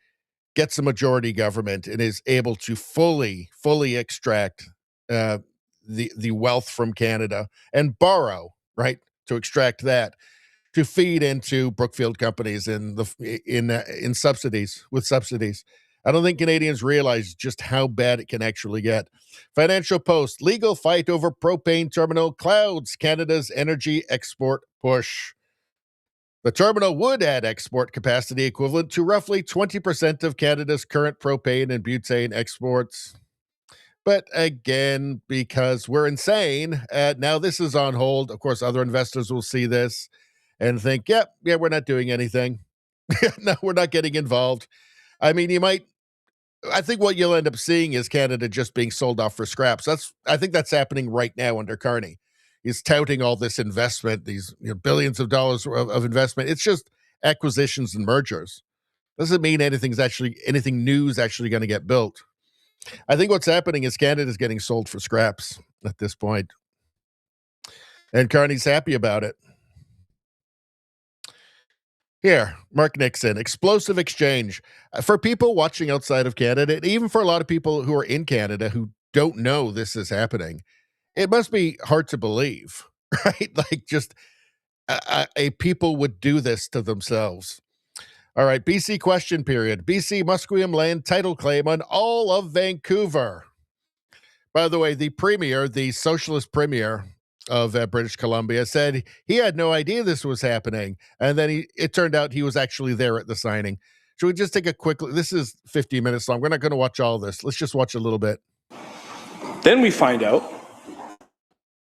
gets a majority government and is able to fully extract the wealth from Canada and borrow, right, to extract that, to feed into Brookfield companies in subsidies. I don't think Canadians realize just how bad it can actually get. Financial Post, legal fight over propane terminal clouds Canada's energy export push. The terminal would add export capacity equivalent to roughly 20% of Canada's current propane and butane exports. But again, because we're insane, now this is on hold. Of course, other investors will see this and think, yeah, we're not doing anything. No, we're not getting involved. I mean, I think what you'll end up seeing is Canada just being sold off for scraps. I think that's happening right now under Carney. He's touting all this investment, these billions of dollars of investment. It's just acquisitions and mergers. Doesn't mean anything new is actually going to get built. I think what's happening is Canada's getting sold for scraps at this point. And Carney's happy about it. Here, Mark Nixon, explosive exchange. For people watching outside of Canada, and even for a lot of people who are in Canada who don't know this is happening, it must be hard to believe, right? Like, just a people would do this to themselves. All right, BC question period. BC Musqueam land title claim on all of Vancouver. By the way, the socialist premier of British Columbia, said he had no idea this was happening. And then it turned out he was actually there at the signing. Should we just take a quick look? This is 15 minutes long. We're not going to watch all this. Let's just watch a little bit. Then we find out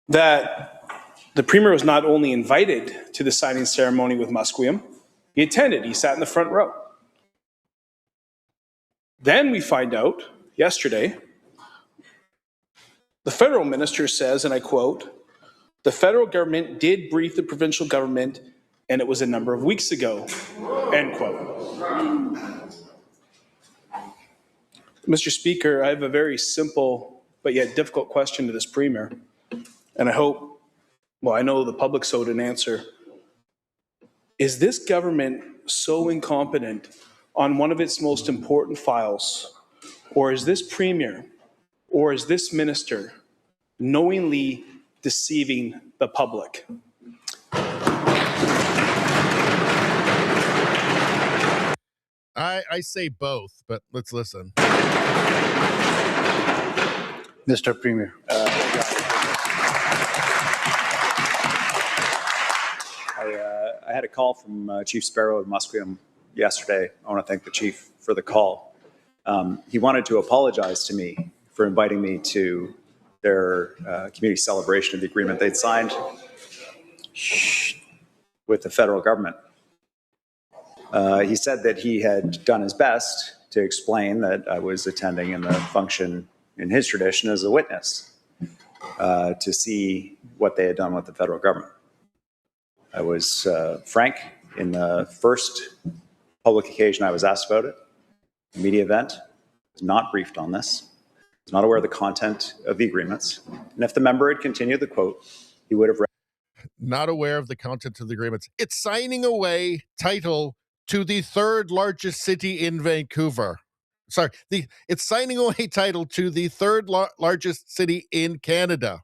that The Premier was not only invited to the signing ceremony with Musqueam, he attended. He sat in the front row. Then we find out, yesterday, the federal minister says, and I quote, "The federal government did brief the provincial government, and it was a number of weeks ago," end quote. Mr. Speaker, I have a very simple but yet difficult question to this Premier, and I hope, well, I know the public's owed an answer. Is this government so incompetent on one of its most important files, or is this Premier, or is this minister knowingly deceiving the public? I say both, but let's listen. Mr. Premier. I had a call from Chief Sparrow of Musqueam yesterday. I want to thank the chief for the call. He wanted to apologize to me for inviting me to their community celebration of the agreement they'd signed with the federal government. He said that he had done his best to explain that I was attending in the function in his tradition as a witness to see what they had done with the federal government. I was frank in the first public occasion I was asked about it, a media event. I was not briefed on this. I was not aware of the content of the agreements. And if the member had continued the quote, he would have read. Not aware of the content of the agreements. It's signing away title to the third largest city in Vancouver. Sorry, it's signing away title to the third largest city in Canada.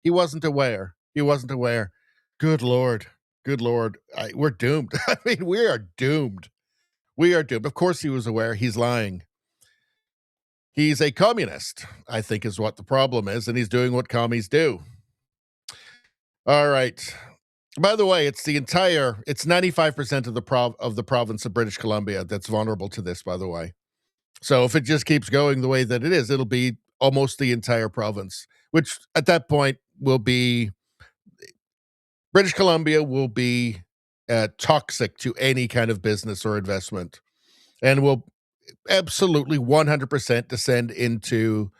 He wasn't aware. He wasn't aware. Good Lord. Good Lord. We're doomed. I mean, we are doomed. We are doomed. Of course he was aware. He's lying. He's a communist, I think is what the problem is, and he's doing what commies do. All right. By the way, it's 95% of the province of British Columbia that's vulnerable to this, by the way. So if it just keeps going the way that it is, it'll be almost the entire province, which at that point will be, British Columbia will be toxic to any kind of business or investment and will absolutely 100% descend into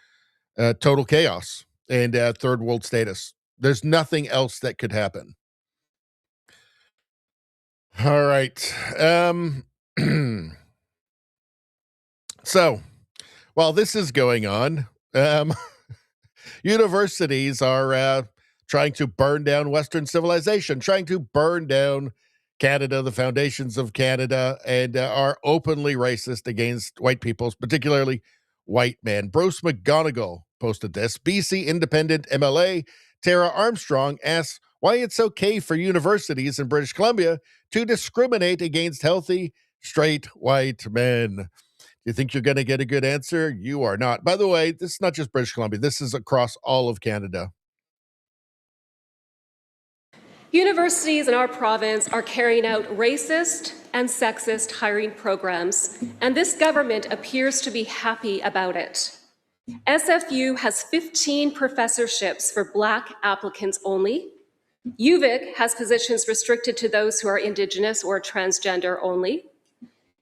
total chaos and third world status. There's nothing else that could happen. All right. So, while this is going on, universities are trying to burn down Western civilization, trying to burn down Canada, the foundations of Canada, and are openly racist against white peoples, particularly white men. Bruce McGonigal posted this. BC Independent MLA Tara Armstrong asks why it's okay for universities in British Columbia to discriminate against healthy, straight, white men. You think you're going to get a good answer? You are not. By the way, this is not just British Columbia. This is across all of Canada. Universities in our province are carrying out racist and sexist hiring programs, and this government appears to be happy about it. SFU has 15 professorships for Black applicants only. UVic has positions restricted to those who are Indigenous or transgender only.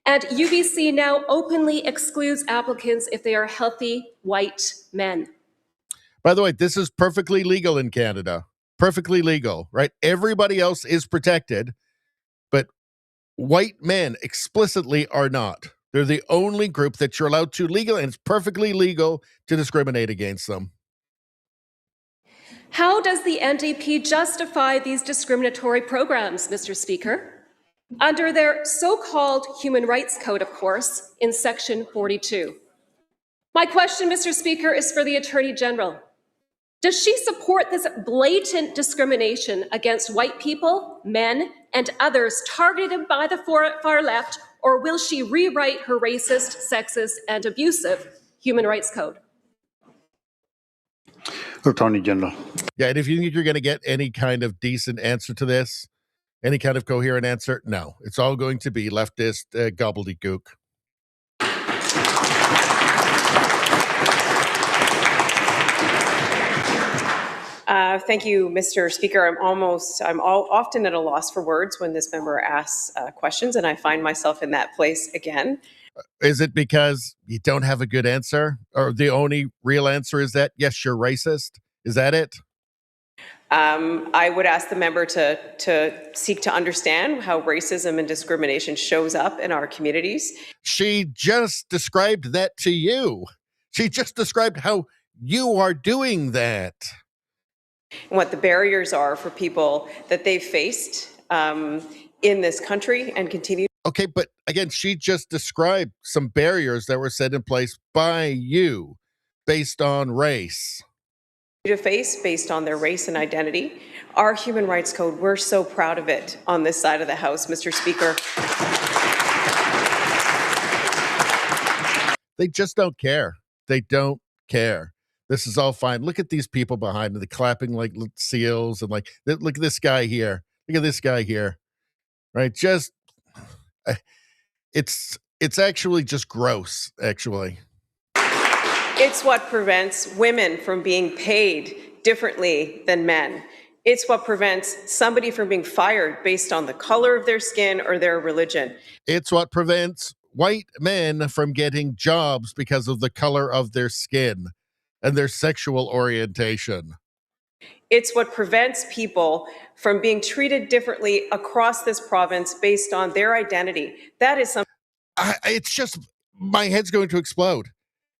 And UBC now openly excludes applicants if they are healthy white men. By the way, this is perfectly legal in Canada. Perfectly legal, right? Everybody else is protected, but white men explicitly are not. They're the only group that you're allowed to legally, and it's perfectly legal to discriminate against them. How does the NDP justify these discriminatory programs, Mr. Speaker? Under their so-called Human Rights Code, of course, in Section 42. My question, Mr. Speaker, is for the Attorney General. Does she support this blatant discrimination against white people, men, and others targeted by the far left, or will she rewrite her racist, sexist, and abusive Human Rights Code? Attorney General. Yeah, and if you think you're going to get any kind of decent answer to this, any kind of coherent answer, no. It's all going to be leftist gobbledygook. Thank you, Mr. Speaker. I'm often at a loss for words when this member asks questions, and I find myself in that place again. Is it because you don't have a good answer? Or the only real answer is that, yes, you're racist? Is that it? I would ask the member to seek to understand how racism and discrimination shows up in our communities. She just described that to you. She just described how you are doing that. And what the barriers are for people that they've faced in this country and continue. Okay, but again, she just described some barriers that were set in place by you based on race. To face based on their race and identity. Our Human Rights Code, we're so proud of it on this side of the House, Mr. Speaker. They just don't care. They don't care. This is all fine. Look at these people behind me. They're clapping like seals and like, look at this guy here. Look at this guy here. Right? Just, it's actually just gross, actually. It's what prevents women from being paid differently than men. It's what prevents somebody from being fired based on the color of their skin or their religion. It's what prevents white men from getting jobs because of the color of their skin and their sexual orientation. It's what prevents people from being treated differently across this province based on their identity. That is something. It's just, my head's going to explode.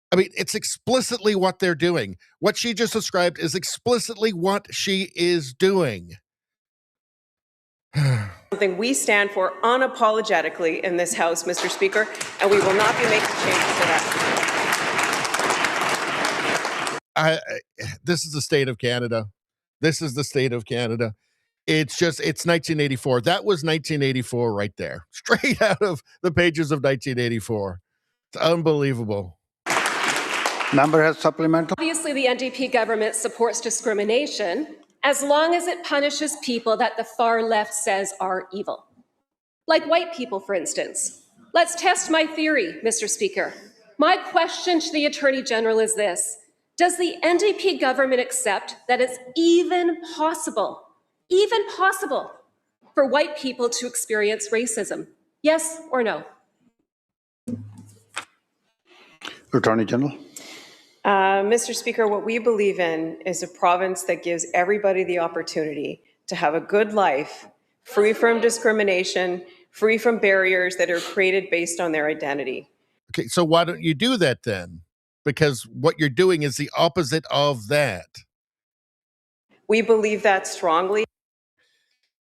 I mean, it's explicitly what they're doing. What she just described is explicitly what she is doing. Something we stand for unapologetically in this House, Mr. Speaker, and we will not be making changes to that. This is the state of Canada. This is the state of Canada. It's 1984. That was 1984 right there. Straight out of the pages of 1984. It's unbelievable. Member has supplemental. Obviously, the NDP government supports discrimination as long as it punishes people that the far left says are evil. Like white people, for instance. Let's test my theory, Mr. Speaker. My question to the Attorney General is this. Does the NDP government accept that it's even possible for white people to experience racism? Yes or no? Attorney General. Mr. Speaker, what we believe in is a province that gives everybody the opportunity to have a good life, free from discrimination, free from barriers that are created based on their identity. Okay, so why don't you do that then? Because what you're doing is the opposite of that. We believe that strongly.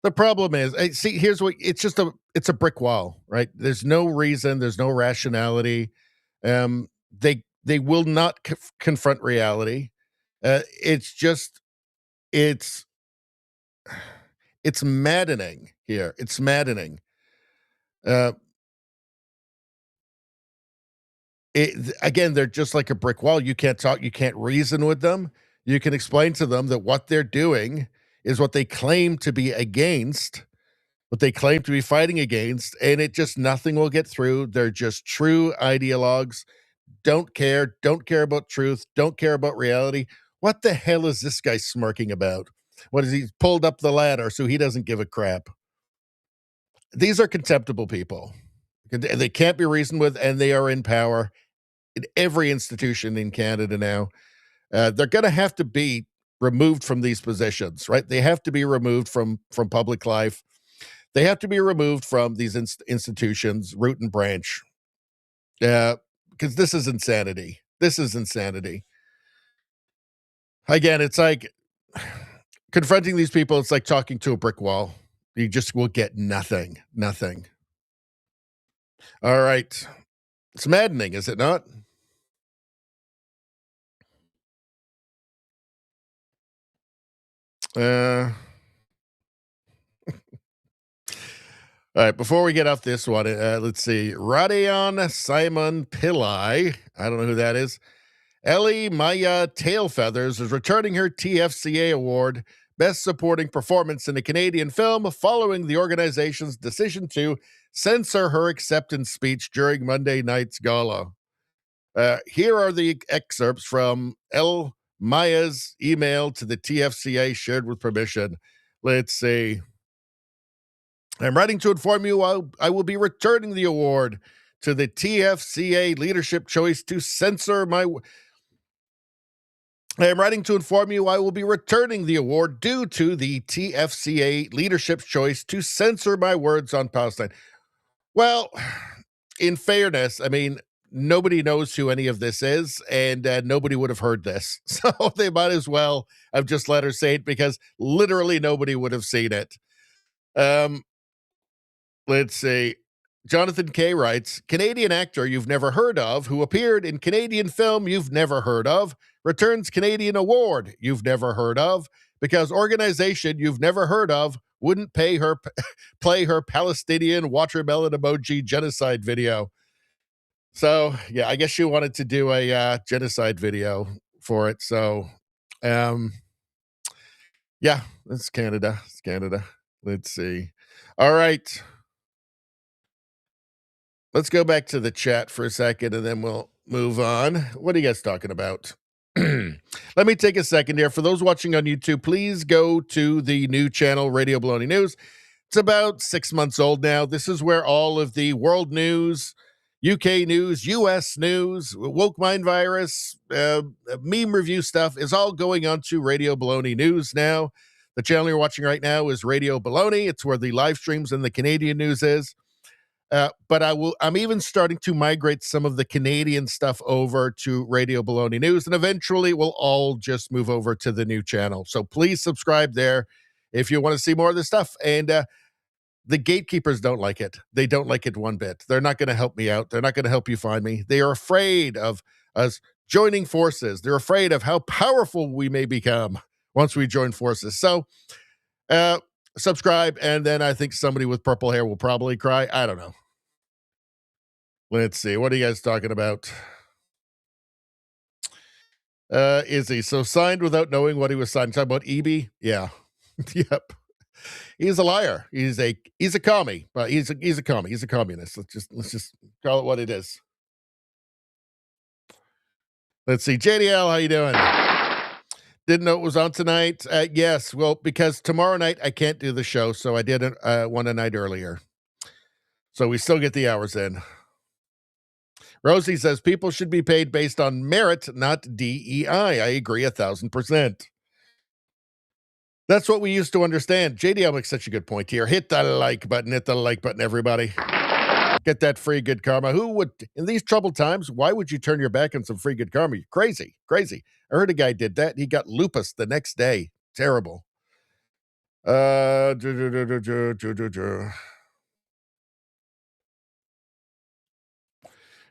The problem is, see, here's what, it's a brick wall, right? There's no reason, there's no rationality. They will not confront reality. It's maddening here. It's maddening. Again, they're just like a brick wall. You can't talk, you can't reason with them. You can explain to them that what they're doing is what they claim to be against, what they claim to be fighting against, and nothing will get through. They're just true ideologues. Don't care about truth, don't care about reality. What the hell is this guy smirking about? What is he pulled up the ladder so he doesn't give a crap? These are contemptible people. They can't be reasoned with, and they are in power in every institution in Canada now. They're going to have to be removed from these positions, right? They have to be removed from public life. They have to be removed from these institutions, root and branch. Because this is insanity. This is insanity. Again, it's like confronting these people, it's like talking to a brick wall. You just will get nothing. Nothing. All right. It's maddening, is it not? All right, before we get off this one, let's see. Radion Simon Pillai, I don't know who that is. Ellie Maya Tailfeathers is returning her TFCA award, Best Supporting Performance in a Canadian Film, following the organization's decision to censor her acceptance speech during Monday night's gala. Here are the excerpts from Elle Maya's email to the TFCA shared with permission. Let's see. I'm writing to inform you I will be returning the award to the TFCA Leadership Choice to censor my... I am writing to inform you I will be returning the award due to the TFCA Leadership's choice to censor my words on Palestine. Well, in fairness, I mean, nobody knows who any of this is, and nobody would have heard this. So they might as well have just let her say it, because literally nobody would have seen it. Let's see. Jonathan K. writes, Canadian actor you've never heard of who appeared in Canadian film you've never heard of returns Canadian award you've never heard of because organization you've never heard of wouldn't play her Palestinian watermelon emoji genocide video. So, yeah, I guess she wanted to do a genocide video for it. So, yeah, it's Canada. It's Canada. Let's see. All right. Let's go back to the chat for a second, and then we'll move on. What are you guys talking about? Let me take a second here. For those watching on YouTube, please go to the new channel, Radio Baloney News. It's about 6 months old now. This is where all of the world news, UK news, US news, woke mind virus, meme review stuff is all going on to Radio Baloney News now. The channel you're watching right now is Radio Baloney. It's where the live streams and the Canadian news is. But I'm even starting to migrate some of the Canadian stuff over to Radio Baloney News, and eventually we'll all just move over to the new channel. So please subscribe there if you want to see more of this stuff. And the gatekeepers don't like it. They don't like it one bit. They're not going to help me out. They're not going to help you find me. They are afraid of us joining forces. They're afraid of how powerful we may become once we join forces. So subscribe, and then I think somebody with purple hair will probably cry. I don't know. Let's see. What are you guys talking about? Izzy. So signed without knowing what he was signing. Talking about EB? Yeah. Yep. He's a liar. He's a commie, but he's a commie. He's a communist. Let's just call it what it is. Let's see. JDL, how you doing? Didn't know it was on tonight. Yes. Well, because tomorrow night I can't do the show, so I did one a night earlier. So we still get the hours in. Rosie says people should be paid based on merit, not DEI. I agree 1,000%. That's what we used to understand. JDL makes such a good point here. Hit the like button, everybody. Get that free good karma. Who would, in these troubled times, why would you turn your back on some free good karma? You're crazy, crazy. I heard a guy did that. He got lupus the next day. Terrible.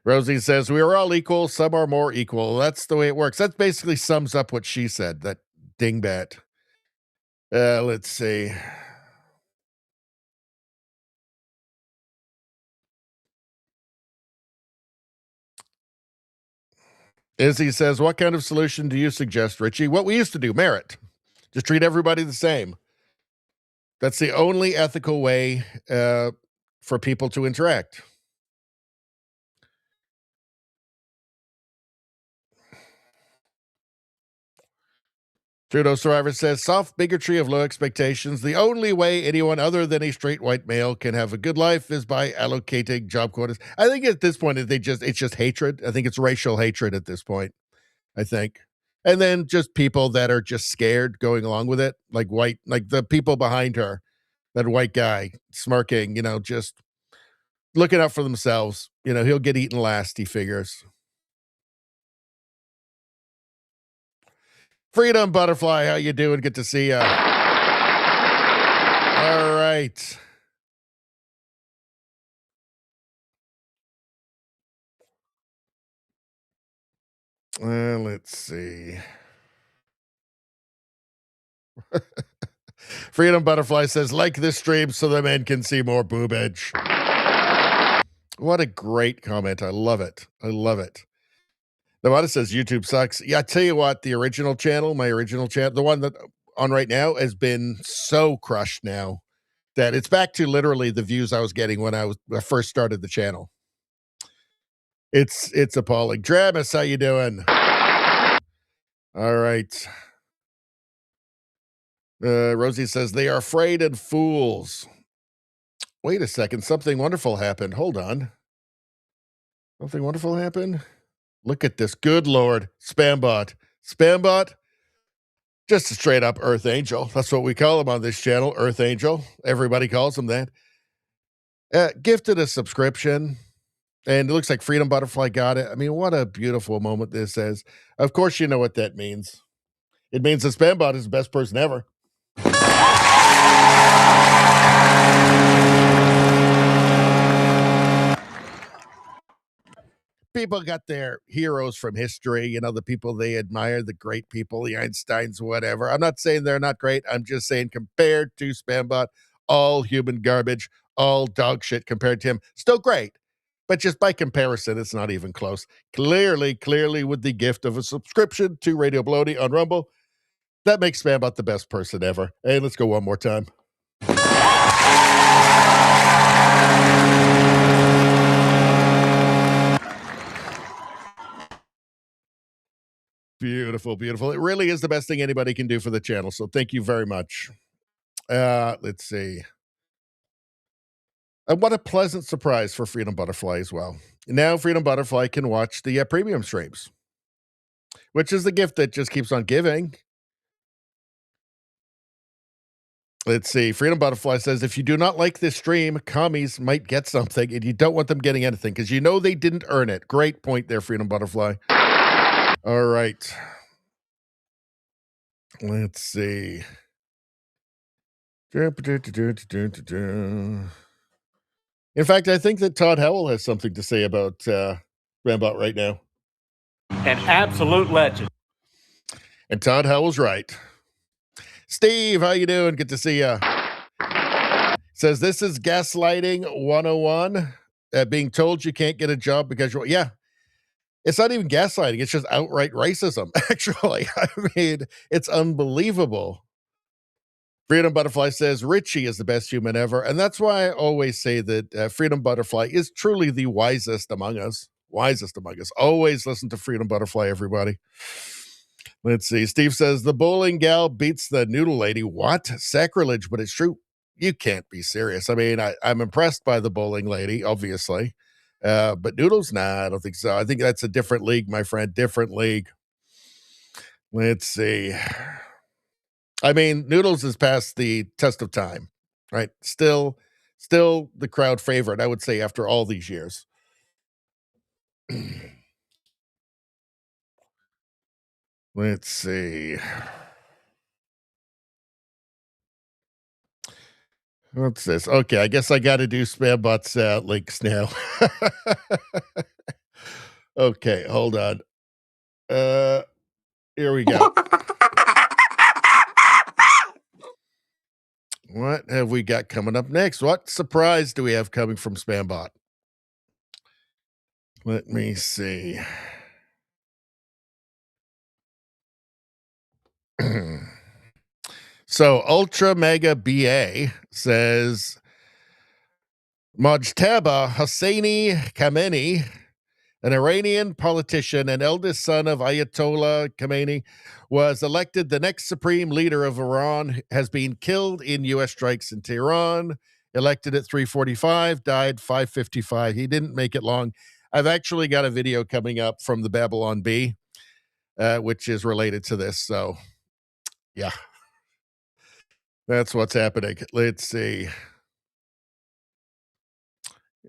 Rosie says, we are all equal. Some are more equal. That's the way it works. That basically sums up what she said, that dingbat. Let's see. Izzy says, what kind of solution do you suggest, Richie? What we used to do, merit. Just treat everybody the same. That's the only ethical way for people to interact. Trudeau Survivor says, soft bigotry of low expectations. The only way anyone other than a straight white male can have a good life is by allocating job quotas. I think at this point, it's just hatred. I think it's racial hatred at this point, I think. And then just people that are just scared going along with it, like the people behind her, that white guy smirking, just looking out for themselves. He'll get eaten last, he figures. Freedom Butterfly, how you doing? Good to see you. All right. Let's see. Freedom Butterfly says, like this stream so the men can see more boobage. What a great comment. I love it. I love it. Nevada says YouTube sucks. Yeah, I tell you what, my original channel, the one that on right now has been so crushed now that it's back to literally the views I was getting when I first started the channel. It's appalling. Dramus, how you doing? All right. Rosie says, they are afraid and fools. Wait a second. Something wonderful happened. Hold on. Something wonderful happened? Look at this. Good Lord. Spambot. Spambot, just a straight up Earth Angel. That's what we call him on this channel, Earth Angel. Everybody calls him that. Gifted a subscription, and it looks like Freedom Butterfly got it. I mean, what a beautiful moment this is. Of course, you know what that means. It means that Spambot is the best person ever. People got their heroes from history, you know, the people they admire, the great people, the Einsteins, whatever. I'm not saying they're not great. I'm just saying compared to Spambot, all human garbage, all dog shit compared to him. Still great, but just by comparison, it's not even close. Clearly, with the gift of a subscription to Radio Baloney on Rumble, that makes Spambot the best person ever. Hey, let's go one more time. Beautiful, beautiful. It really is the best thing anybody can do for the channel. So thank you very much. Let's see. And what a pleasant surprise for Freedom Butterfly as well. Now Freedom Butterfly can watch the premium streams, which is the gift that just keeps on giving. Let's see. Freedom Butterfly says, if you do not like this stream, commies might get something, and you don't want them getting anything because you know they didn't earn it. Great point there, Freedom Butterfly. All right. Let's see. In fact, I think that Todd Howell has something to say about Rambot right now. An absolute legend. And Todd Howell's right. Steve, how you doing? Good to see you. Says, this is gaslighting 101. Being told you can't get a job because you're... Yeah. It's not even gaslighting. It's just outright racism, actually. I mean, it's unbelievable. Freedom Butterfly says, Richie is the best human ever. And that's why I always say that Freedom Butterfly is truly the wisest among us. Wisest among us. Always listen to Freedom Butterfly, everybody. Let's see. Steve says, the bowling gal beats the noodle lady. What? Sacrilege, but it's true. You can't be serious. I mean, I'm impressed by the bowling lady, obviously. But Noodles, nah, I don't think so. I think that's a different league, my friend. Different league. Let's see. I mean, Noodles has passed the test of time, right? Still the crowd favorite, I would say, after all these years. Let's see. What's this? Okay, I guess I got to do Spambot's links now. Okay, hold on. Here we go. What have we got coming up next? What surprise do we have coming from Spambot? Let me see. So Ultra Mega BA says Mojtaba Hosseini Khamenei, an Iranian politician and eldest son of Ayatollah Khamenei, was elected the next supreme leader of Iran, has been killed in U.S. strikes in Tehran, elected at 3:45, died 5:55. He didn't make it long. I've actually got a video coming up from the Babylon Bee, which is related to this. So, yeah. That's what's happening. Let's see.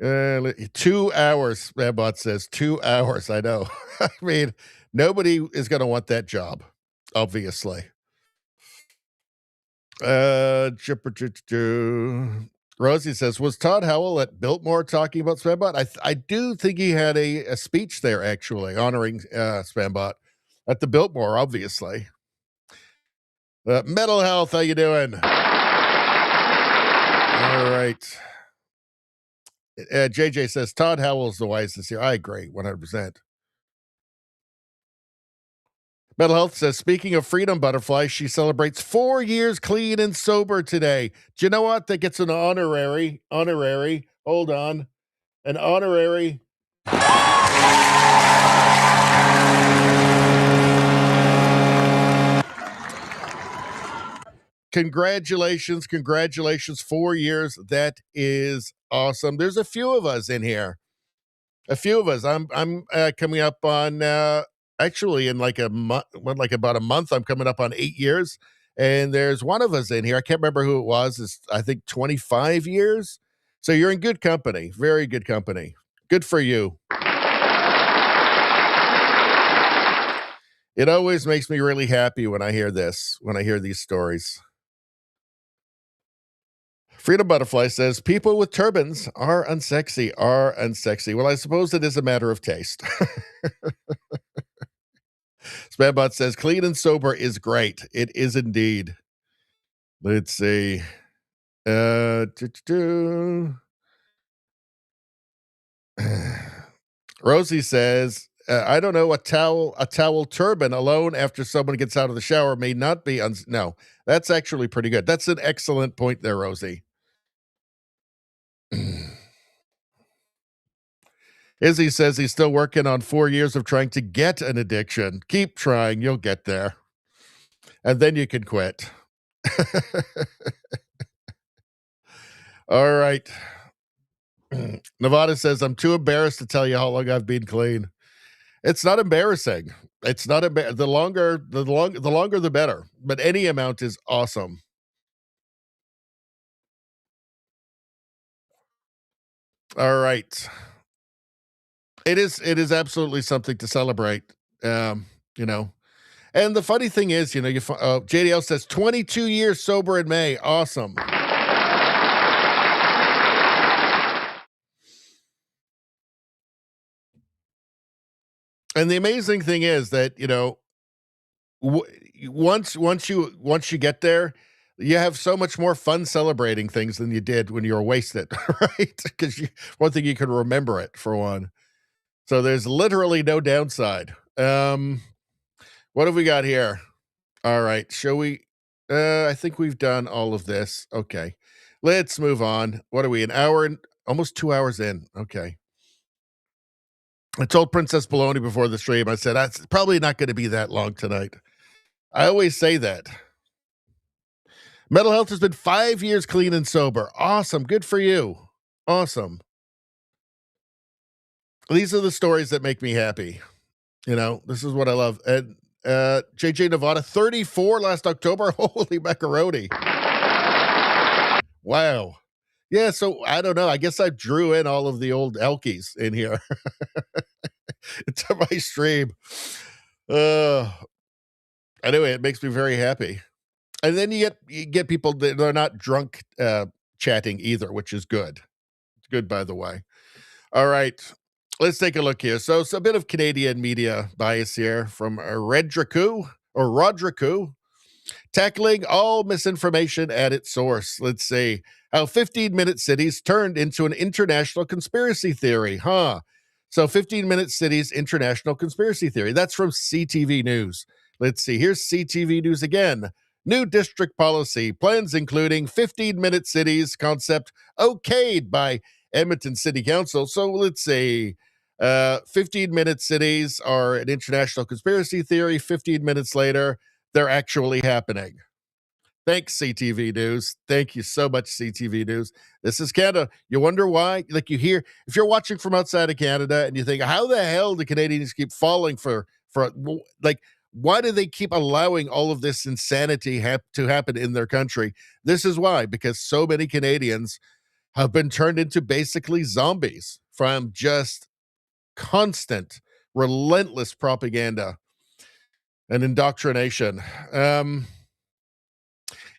2 hours, Bot says. 2 hours, I know. I mean, nobody is going to want that job, obviously. Rosie says, was Todd Howell at Biltmore talking about Spambot? I do think he had a speech there, actually, honoring Spambot at the Biltmore, obviously. Mental Health, how you doing? All right. JJ says, Todd Howell's the wisest here. I agree, 100%. Mental Health says, speaking of Freedom Butterfly, she celebrates 4 years clean and sober today. Do you know what? That gets an honorary. Hold on. An honorary. Congratulations. 4 years. That is awesome. There's a few of us in here. A few of us. I'm coming up on actually in like a month, like about a month. I'm coming up on 8 years, and there's one of us in here. I can't remember who it was. It's I think 25 years. So you're in good company. Very good company. Good for you. It always makes me really happy when I hear this. When I hear these stories. Freedom Butterfly says, people with turbans are unsexy. Well, I suppose it is a matter of taste. Spambot says, clean and sober is great. It is indeed. Let's see. Rosie says, I don't know, a towel turban alone after someone gets out of the shower may not be, no, that's actually pretty good. That's an excellent point there, Rosie. Izzy says he's still working on 4 years of trying to get an addiction. Keep trying, you'll get there. And then you can quit. All right. Nevada says, I'm too embarrassed to tell you how long I've been clean. It's not embarrassing. It's not the longer the better. But any amount is awesome. All right. It is absolutely something to celebrate. You know. And the funny thing is, you know, JDL says 22 years sober in May. Awesome. And the amazing thing is that, you know, once you get there, you have so much more fun celebrating things than you did when you were wasted, right? Because one thing you can remember it for one. So there's literally no downside. What have we got here? All right, shall we? I think we've done all of this. Okay, let's move on. What are we? An hour and almost 2 hours in. Okay. I told Princess Baloney before the stream, I said, it's probably not going to be that long tonight. I always say that. Mental health has been 5 years clean and sober. Awesome. Good for you. Awesome. These are the stories that make me happy. You know, this is what I love. And JJ Nevada, 34 last October. Holy macaroni. Wow. Yeah, so I don't know. I guess I drew in all of the old Elkies in here into my stream. Anyway, it makes me very happy. And then you get people that are not drunk chatting either, which is good. It's good, by the way. All right, let's take a look here. So it's a bit of Canadian media bias here from Rodriku. Tackling all misinformation at its source. Let's see how 15-minute cities turned into an international conspiracy theory, huh? So 15-minute cities, international conspiracy theory. That's from CTV News. Let's see. Here's CTV News again. New district policy plans including 15-minute cities concept okayed by Edmonton City Council. So let's say 15-minute cities are an international conspiracy theory. 15 minutes later, they're actually happening. Thanks, CTV News. Thank you so much, CTV News. This is Canada. You wonder why? Like you hear, if you're watching from outside of Canada and you think, how the hell do Canadians keep falling for like, why do they keep allowing all of this insanity to happen in their country? This is why, because so many Canadians have been turned into basically zombies from just constant, relentless propaganda and indoctrination.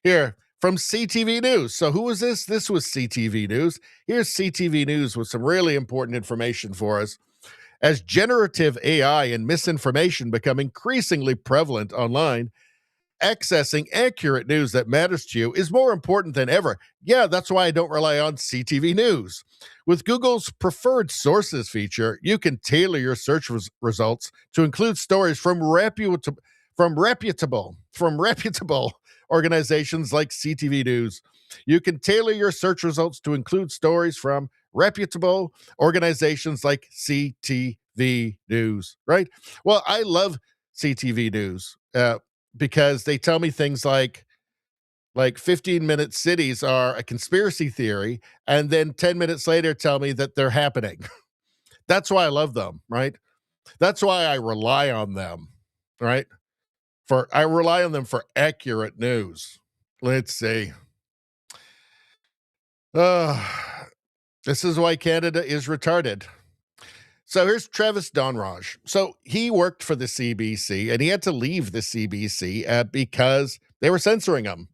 Here, from CTV News. So who was this? This was CTV News. Here's CTV News with some really important information for us. As generative AI and misinformation become increasingly prevalent online, accessing accurate news that matters to you is more important than ever. Yeah, that's why I don't rely on CTV News. With Google's preferred sources feature, you can tailor your search results to include stories from reputable organizations like CTV News. You can tailor your search results to include stories from reputable organizations like CTV News, right? Well, I love CTV News because they tell me things like Like 15-minute cities are a conspiracy theory, and then 10 minutes later tell me that they're happening. That's why I love them, right? That's why I rely on them, right? I rely on them for accurate news. Let's see. This is why Canada is retarded. So here's Travis Donraj. So he worked for the CBC, and he had to leave the CBC because they were censoring him.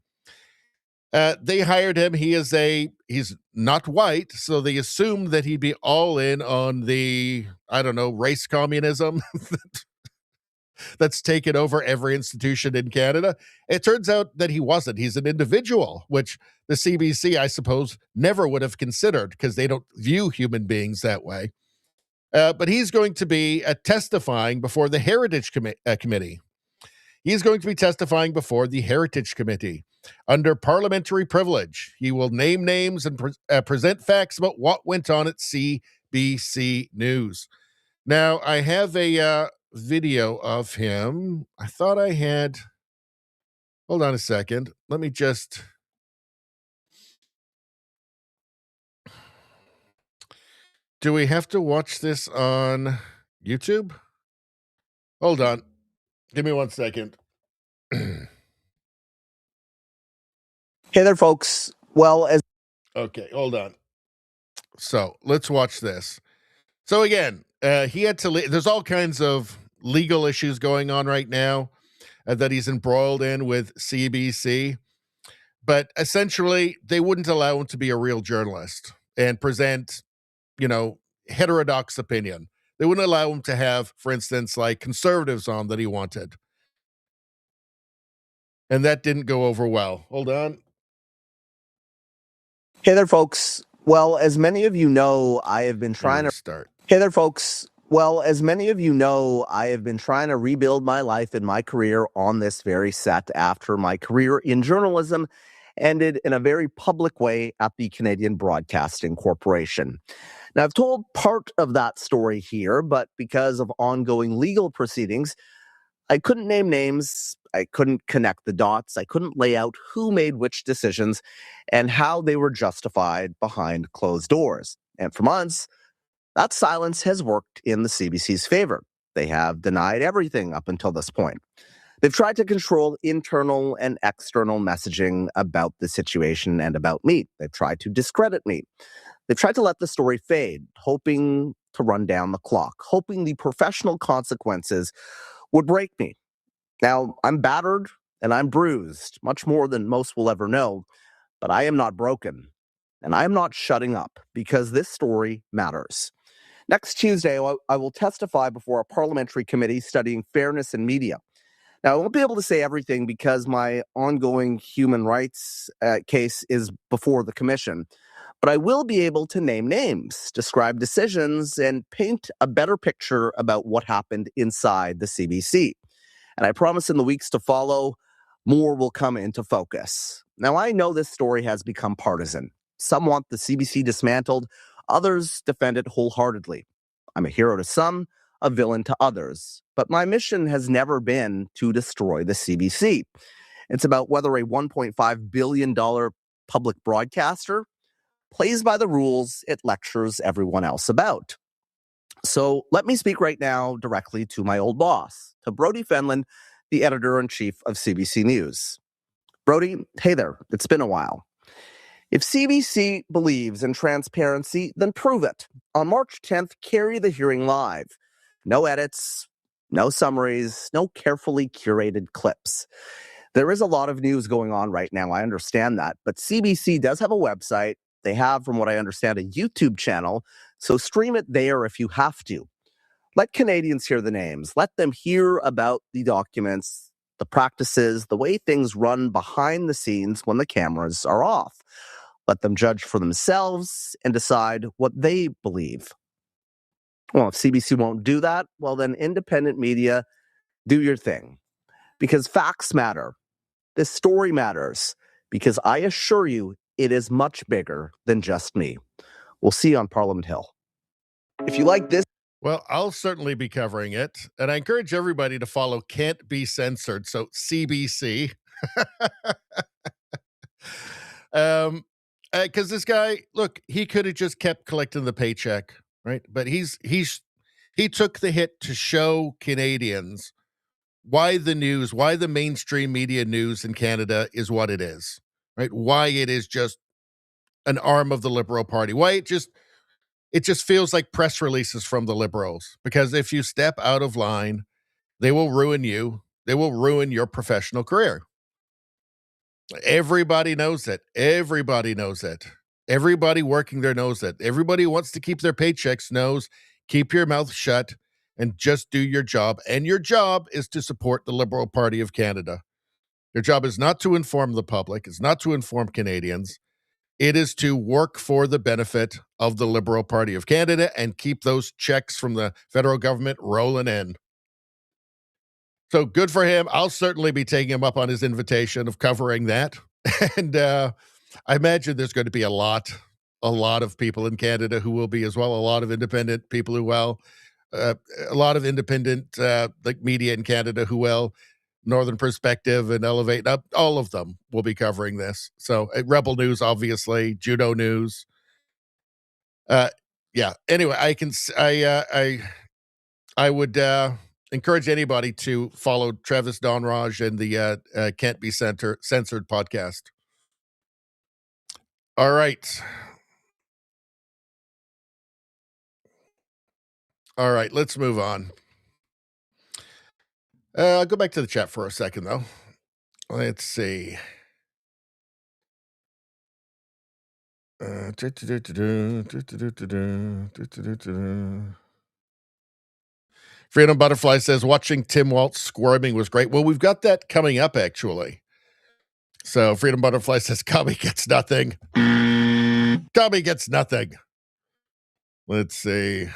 They hired him. He's not white, so they assumed that he'd be all in on the, I don't know, race communism that's taken over every institution in Canada. It turns out that he wasn't. He's an individual, which the CBC, I suppose, never would have considered because they don't view human beings that way. But he's going to be testifying before the Heritage Committee. He's going to be testifying before the Heritage Committee under parliamentary privilege. He will name names and present facts about what went on at CBC News. Now, I have a video of him. I thought I had... Hold on a second. Let me just... Do we have to watch this on YouTube? Hold on. Give me 1 second. Hey there, folks. Well, as Okay, hold on. So let's watch this. So again, he had to leave. There's all kinds of legal issues going on right now that he's embroiled in with CBC. But essentially, they wouldn't allow him to be a real journalist and present, heterodox opinion. They wouldn't allow him to have, for instance, like conservatives on that he wanted. And that didn't go over well. Hold on. Hey there, folks. Well, as many of you know, I have been trying to start. Hey there, folks. Well, as many of you know, I have been trying to rebuild my life and my career on this very set after my career in journalism ended in a very public way at the Canadian Broadcasting Corporation. Now, I've told part of that story here, but because of ongoing legal proceedings, I couldn't name names, I couldn't connect the dots, I couldn't lay out who made which decisions and how they were justified behind closed doors. And for months, that silence has worked in the CBC's favor. They have denied everything up until this point. They've tried to control internal and external messaging about the situation and about me. They've tried to discredit me. They've tried to let the story fade, hoping to run down the clock, hoping the professional consequences would break me. Now, I'm battered and I'm bruised, much more than most will ever know, but I am not broken. And I am not shutting up because this story matters. Next Tuesday, I will testify before a parliamentary committee studying fairness in media. Now, I won't be able to say everything because my ongoing human rights case is before the commission, but I will be able to name names, describe decisions, and paint a better picture about what happened inside the CBC. And I promise in the weeks to follow, more will come into focus. Now, I know this story has become partisan. Some want the CBC dismantled, others defend it wholeheartedly. I'm a hero to some, a villain to others. But my mission has never been to destroy the CBC. It's about whether a $1.5 billion public broadcaster plays by the rules it lectures everyone else about. So let me speak right now directly to my old boss, to Brody Fenlon, the editor-in-chief of CBC News. Brody, hey there, it's been a while. If CBC believes in transparency, then prove it. On March 10th, carry the hearing live. No edits, no summaries, no carefully curated clips. There is a lot of news going on right now, I understand that, but CBC does have a website. They have, from what I understand, a YouTube channel, so stream it there if you have to. Let Canadians hear the names. Let them hear about the documents, the practices, the way things run behind the scenes when the cameras are off. Let them judge for themselves and decide what they believe. Well, if CBC won't do that, well, then independent media, do your thing. Because facts matter. This story matters. Because I assure you, it is much bigger than just me. We'll see you on Parliament Hill. If you like this... Well, I'll certainly be covering it. And I encourage everybody to follow Can't Be Censored. So CBC. Because this guy, look, he could have just kept collecting the paycheck, right? But he took the hit to show Canadians why the mainstream media news in Canada is what it is, right? Why it is just an arm of the Liberal Party. Why it just feels like press releases from the Liberals. Because if you step out of line, they will ruin you. They will ruin your professional career. Everybody knows it. Everybody knows it. Everybody working there knows it. Everybody who wants to keep their paychecks knows keep your mouth shut and just do your job. And your job is to support the Liberal Party of Canada. Your job is not to inform the public. It's not to inform Canadians. It is to work for the benefit of the Liberal Party of Canada and keep those checks from the federal government rolling in. So good for him. I'll certainly be taking him up on his invitation of covering that. And I imagine there's going to be a lot of people in Canada who will be as well, a lot of independent people who will, a lot of independent like media in Canada who will, Northern Perspective and Elevate Up, all of them will be covering this. So Rebel News, obviously, Judo News. Yeah. Anyway, I would encourage anybody to follow Travis Donraj and the Can't Be Censored podcast. All right. All right, let's move on. I'll go back to the chat for a second, though. Let's see. Freedom Butterfly says, watching Tim Waltz squirming was great. Well, we've got that coming up, actually. So Freedom Butterfly says, Cubby gets nothing. Cubby gets nothing. Let's see.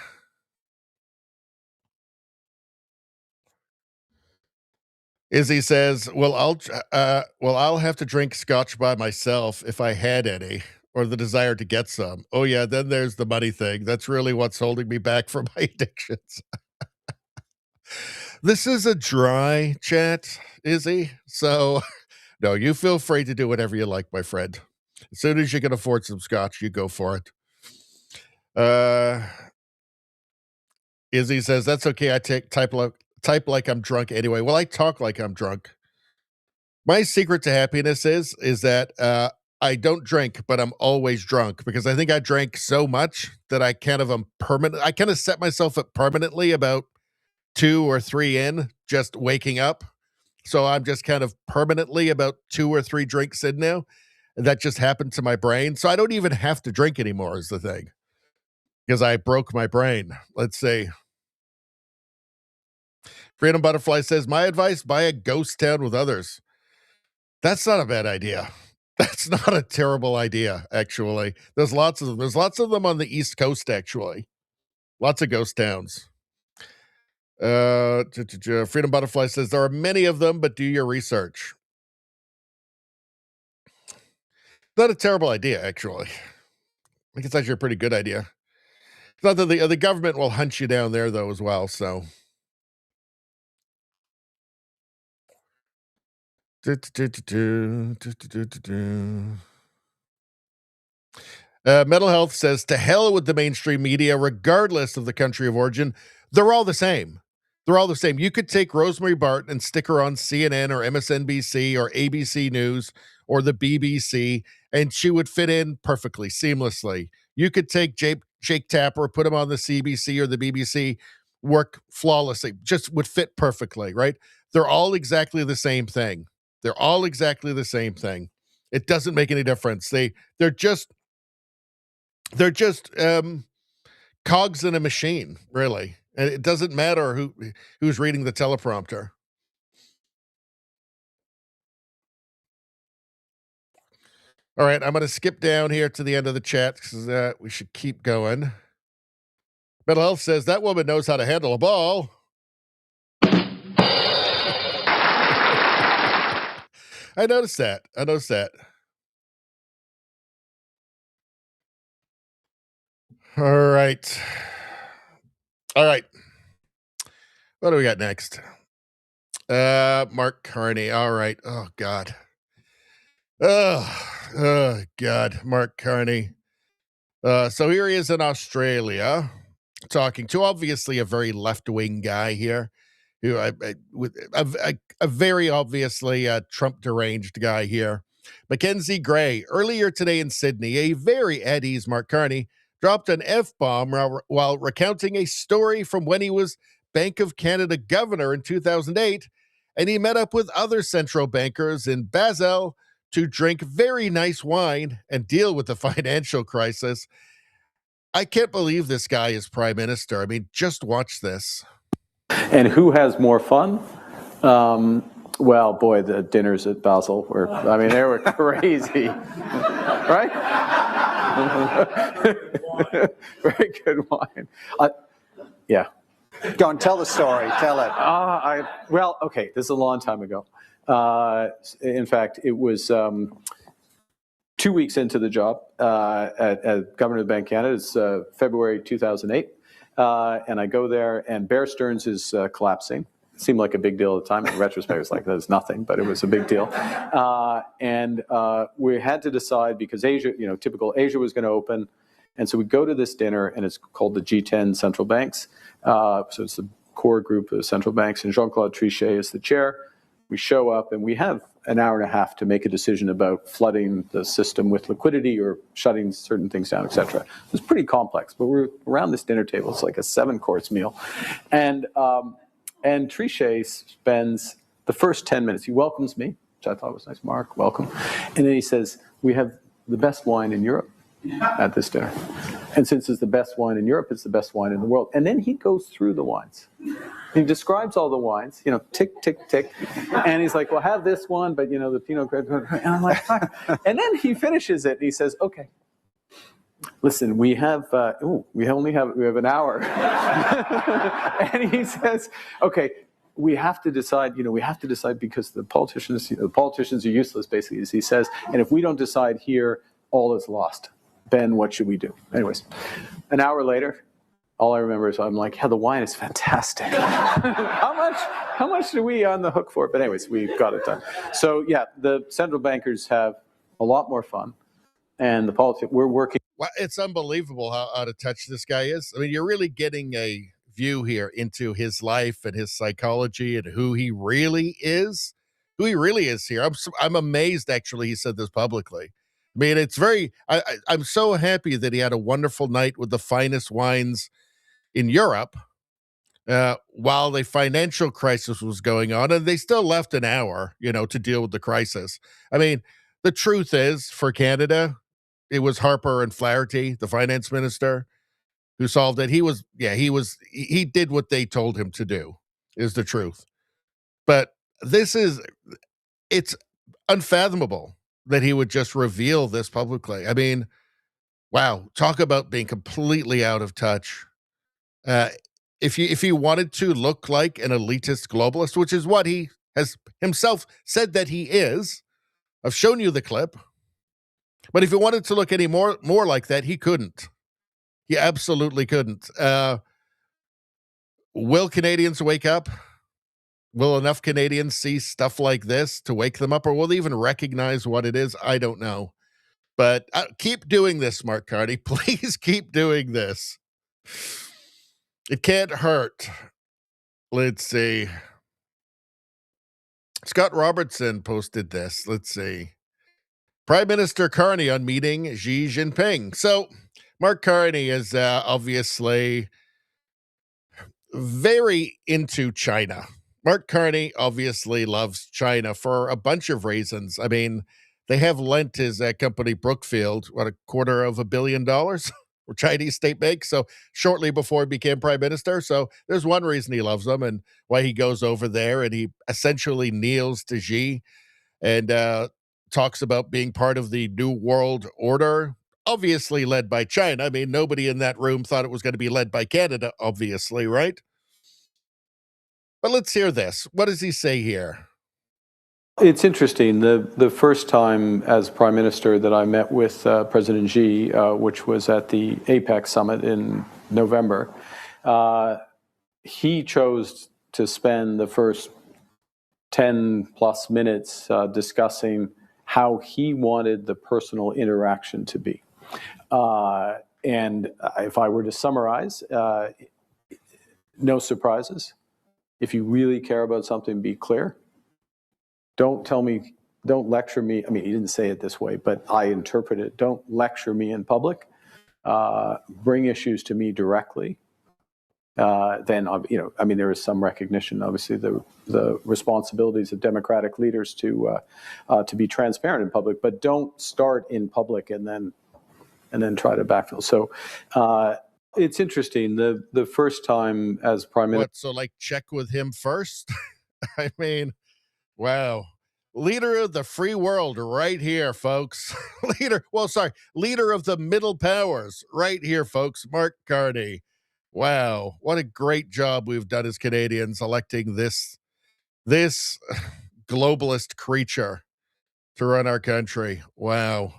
Izzy says, well, I'll have to drink scotch by myself if I had any, or the desire to get some. Oh yeah, then there's the money thing. That's really what's holding me back from my addictions. This is a dry chat, Izzy. So no, you feel free to do whatever you like, my friend. As soon as you can afford some scotch, you go for it. Izzy says, that's okay. I type like I'm drunk anyway. Well, I talk like I'm drunk. My secret to happiness is that I don't drink, but I'm always drunk because I think I drank so much that I kind of set myself up permanently about 2 or 3 in, just waking up. So I'm just kind of permanently about 2 or 3 drinks in now. That just happened to my brain. So I don't even have to drink anymore is the thing. Because I broke my brain. Let's see. Freedom Butterfly says, my advice, buy a ghost town with others. That's not a bad idea. That's not a terrible idea, actually. There's lots of them. There's lots of them on the East Coast, actually. Lots of ghost towns. Freedom Butterfly says, there are many of them, but do your research. Not a terrible idea, actually. I think it's actually a pretty good idea. It's not that the government will hunt you down there, though, as well, so... Mental Health says, to hell with the mainstream media, regardless of the country of origin. They're all the same. They're all the same. You could take Rosemary Barton and stick her on CNN or MSNBC or ABC News or the BBC, and she would fit in perfectly, seamlessly. You could take Jake Tapper, put him on the CBC or the BBC, work flawlessly, just would fit perfectly, right? They're all exactly the same thing. They're all exactly the same thing. It doesn't make any difference. They're just cogs in a machine, really. And it doesn't matter who's reading the teleprompter. All right, I'm going to skip down here to the end of the chat because we should keep going. Mental Health says, that woman knows how to handle a ball. I noticed that. All right. What do we got next? Mark Carney. All right. Oh, God. Oh, God, Mark Carney. So here he is in Australia talking to obviously a very left-wing guy here, who with a very obviously Trump deranged guy here. Mackenzie Gray, earlier today in Sydney, a very at ease Mark Carney dropped an F-bomb while recounting a story from when he was Bank of Canada governor in 2008, and he met up with other central bankers in Basel to drink very nice wine and deal with the financial crisis. I can't believe this guy is prime minister. I mean, just watch this. And who has more fun? Well, boy, the dinners at Basel were, I mean, they were crazy, right? Very good wine. Yeah. Go and tell the story. Tell it. Well, okay, this is a long time ago. In fact, it was 2 weeks into the job at Governor of the Bank of Canada. It's February 2008. And I go there, and Bear Stearns is collapsing. It seemed like a big deal at the time. In retrospect, it was like, that's nothing, but it was a big deal. And we had to decide, because Asia, typical Asia was going to open. And so we go to this dinner, and it's called the G10 Central Banks. So it's the core group of central banks, and Jean-Claude Trichet is the chair. We show up, and we have an hour and a half to make a decision about flooding the system with liquidity or shutting certain things down, et cetera. It's pretty complex, but we're around this dinner table. It's like a 7-course meal. And Trichet spends the first 10 minutes. He welcomes me, which I thought was nice. Mark, welcome. And then he says, we have the best wine in Europe at this dinner. And since it's the best wine in Europe, it's the best wine in the world. And then he goes through the wines. He describes all the wines, tick, tick, tick. And he's like, well, have this one, but, the Pinot Grigio. And I'm like, fuck. And then he finishes it, and he says, okay, listen, we have an hour. And he says, okay, we have to decide, because the politicians are useless, basically, as he says. And if we don't decide here, all is lost. Ben, what should we do? Anyways, an hour later, all I remember is I'm like, yeah, the wine is fantastic. How much are we on the hook for? But anyways, we got it done. So yeah, the central bankers have a lot more fun, and we're working. Well, it's unbelievable how out of touch this guy is. I mean, you're really getting a view here into his life and his psychology and who he really is. Who he really is here. I'm amazed, actually, he said this publicly. I mean, it's I'm so happy that he had a wonderful night with the finest wines in Europe while the financial crisis was going on, and they still left an hour, to deal with the crisis. I mean, the truth is, for Canada, it was Harper and Flaherty, the finance minister, who solved it. He did what they told him to do, is the truth. But it's unfathomable that he would just reveal this publicly. I mean, wow, talk about being completely out of touch. If he wanted to look like an elitist globalist, which is what he has himself said that he is, I've shown you the clip. But if he wanted to look any more like that, he couldn't. He absolutely couldn't. Will Canadians wake up? Will enough Canadians see stuff like this to wake them up, or will they even recognize what it is? I don't know. But keep doing this, Mark Carney. Please keep doing this. It can't hurt. Let's see. Scott Robertson posted this. Let's see. Prime Minister Carney on meeting Xi Jinping. So Mark Carney is obviously very into China. Mark Carney obviously loves China for a bunch of reasons. I mean, they have lent his company Brookfield, $250 million or Chinese state bank. So shortly before he became prime minister. So there's one reason he loves them and why he goes over there and he essentially kneels to Xi and talks about being part of the New World Order, obviously led by China. I mean, nobody in that room thought it was going to be led by Canada, obviously, right? But let's hear this. What does he say here? It's interesting. The first time as prime minister that I met with President Xi, which was at the APEC summit in November, he chose to spend the first 10 plus minutes discussing how he wanted the personal interaction to be. And if I were to summarize, no surprises. If you really care about something, be clear. Don't lecture me. I mean, he didn't say it this way, but I interpret it. Don't lecture me in public. Bring issues to me directly. Then, I mean, there is some recognition, obviously, the responsibilities of democratic leaders to be transparent in public, but don't start in public and then try to backfill. So it's interesting. The first time as prime minister. What? So, like, check with him first? I mean, wow. Leader of the free world right here, folks. Leader of the middle powers right here, folks. Mark Carney. Wow, what a great job we've done as Canadians electing this globalist creature to run our country. Wow.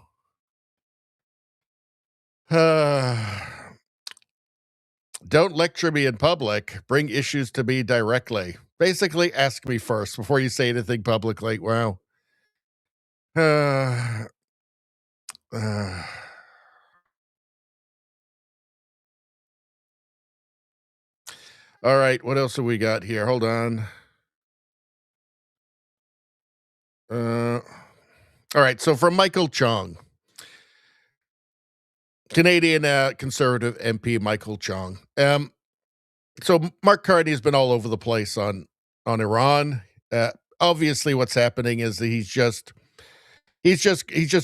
Don't lecture me in public. Bring issues to me directly. Basically, ask me first before you say anything publicly. Wow. All right, what else have we got here? Hold on. All right, so from Michael Chong, Canadian Conservative MP Michael Chong. So Mark Carney has been all over the place on Iran. Obviously, what's happening is that he's just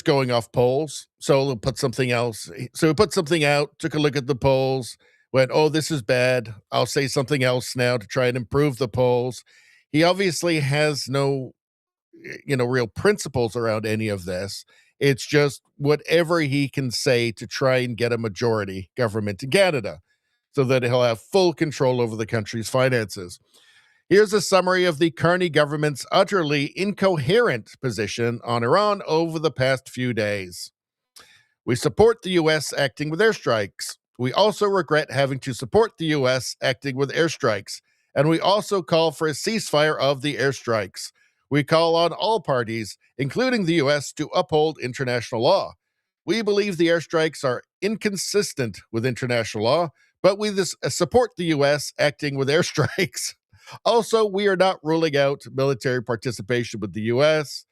going off polls. So he'll put something else. So he put something out, took a look at the polls, went, "Oh, this is bad. I'll say something else now to try and improve the polls." He obviously has no, real principles around any of this. It's just whatever he can say to try and get a majority government in Canada so that he'll have full control over the country's finances. Here's a summary of the Carney government's utterly incoherent position on Iran over the past few days. We support the U.S. acting with airstrikes. We also regret having to support the U.S. acting with airstrikes. And we also call for a ceasefire of the airstrikes. We call on all parties, including the U.S., to uphold international law. We believe the airstrikes are inconsistent with international law, but we support the U.S. acting with airstrikes. Also, we are not ruling out military participation with the U.S.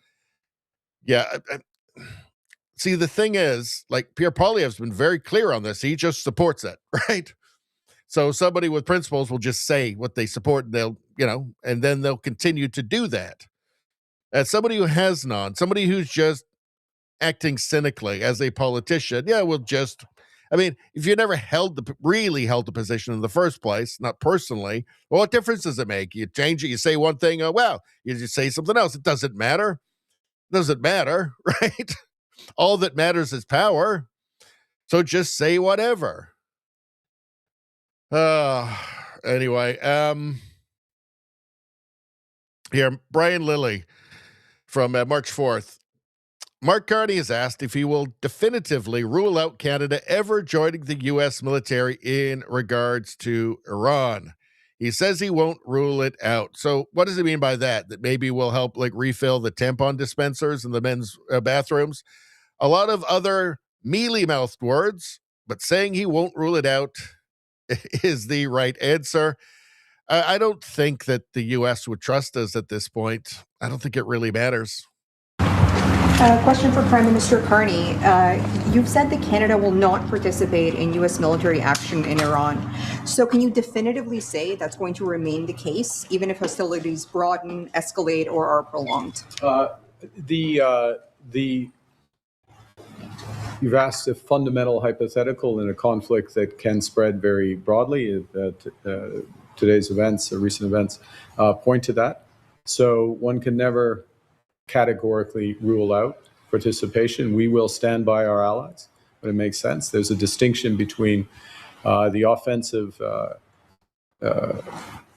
Yeah. See, the thing is, like, Pierre Poilievre's been very clear on this. He just supports it, right? So somebody with principles will just say what they support, and they'll, and then they'll continue to do that. As somebody who has none, somebody who's just acting cynically as a politician, if you never really held the position in the first place, not personally, well, what difference does it make? You change it, you say one thing, you just say something else. It doesn't matter. It doesn't matter, right? All that matters is power. So just say whatever. Anyway, here, Brian Lilly from March 4th. Mark Carney is asked if he will definitively rule out Canada ever joining the U.S. military in regards to Iran. He says he won't rule it out. So what does he mean by that? That maybe we'll help refill the tampon dispensers in the men's bathrooms? A lot of other mealy-mouthed words, but saying he won't rule it out is the right answer. I don't think that the U.S. would trust us at this point. I don't think it really matters. Question for Prime Minister Carney. You've said that Canada will not participate in U.S. military action in Iran. So can you definitively say that's going to remain the case, even if hostilities broaden, escalate, or are prolonged? You've asked a fundamental hypothetical in a conflict that can spread very broadly. Today's events, recent events, point to that. So one can never categorically rule out participation. We will stand by our allies when it makes sense. There's a distinction between the offensive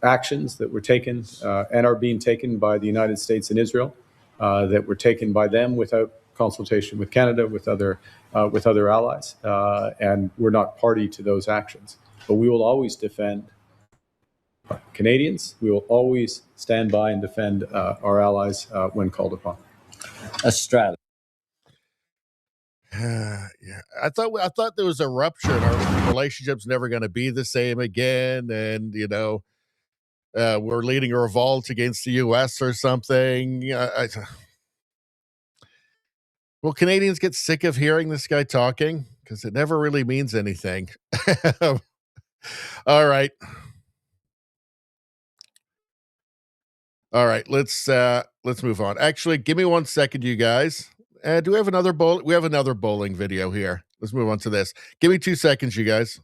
actions that were taken and are being taken by the United States and Israel, that were taken by them without consultation with Canada, with other allies, and we're not party to those actions. But we will always defend Canadians. We will always stand by and defend our allies when called upon. A strategy. Yeah, I thought there was a rupture and our relationship's never going to be the same again, and we're leading a revolt against the U.S. or something. Will Canadians get sick of hearing this guy talking? Because it never really means anything. All right. All right, let's move on. Actually, give me 1 second, you guys. Do we have another bowl? We have another bowling video here. Let's move on to this. Give me 2 seconds, you guys.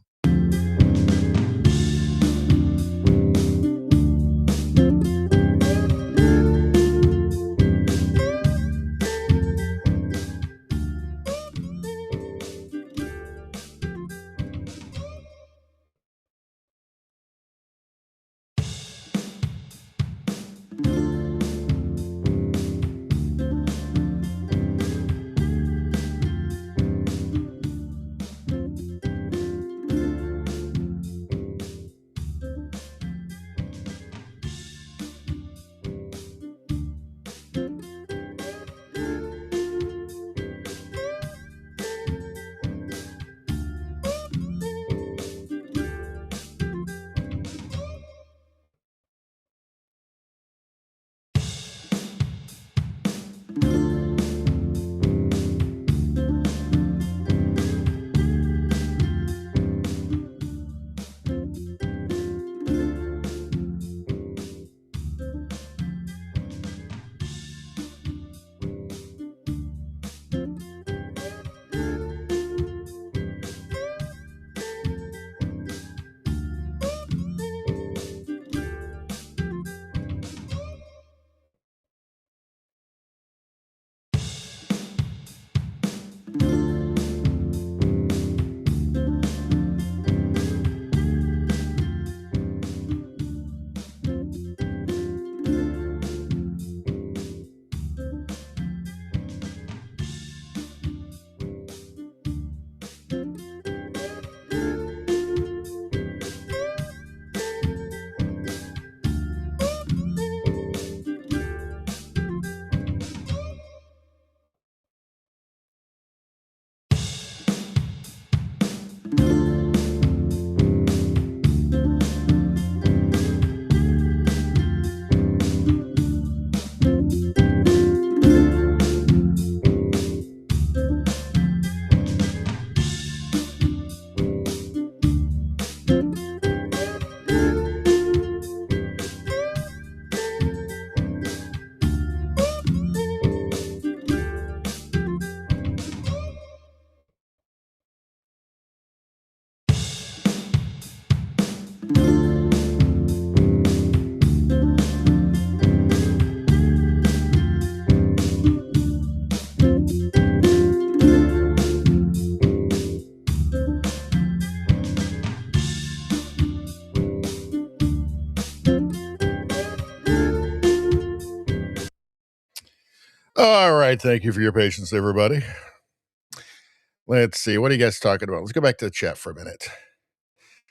All right, thank you for your patience, everybody. Let's see, what are you guys talking about? Let's go back to the chat for a minute.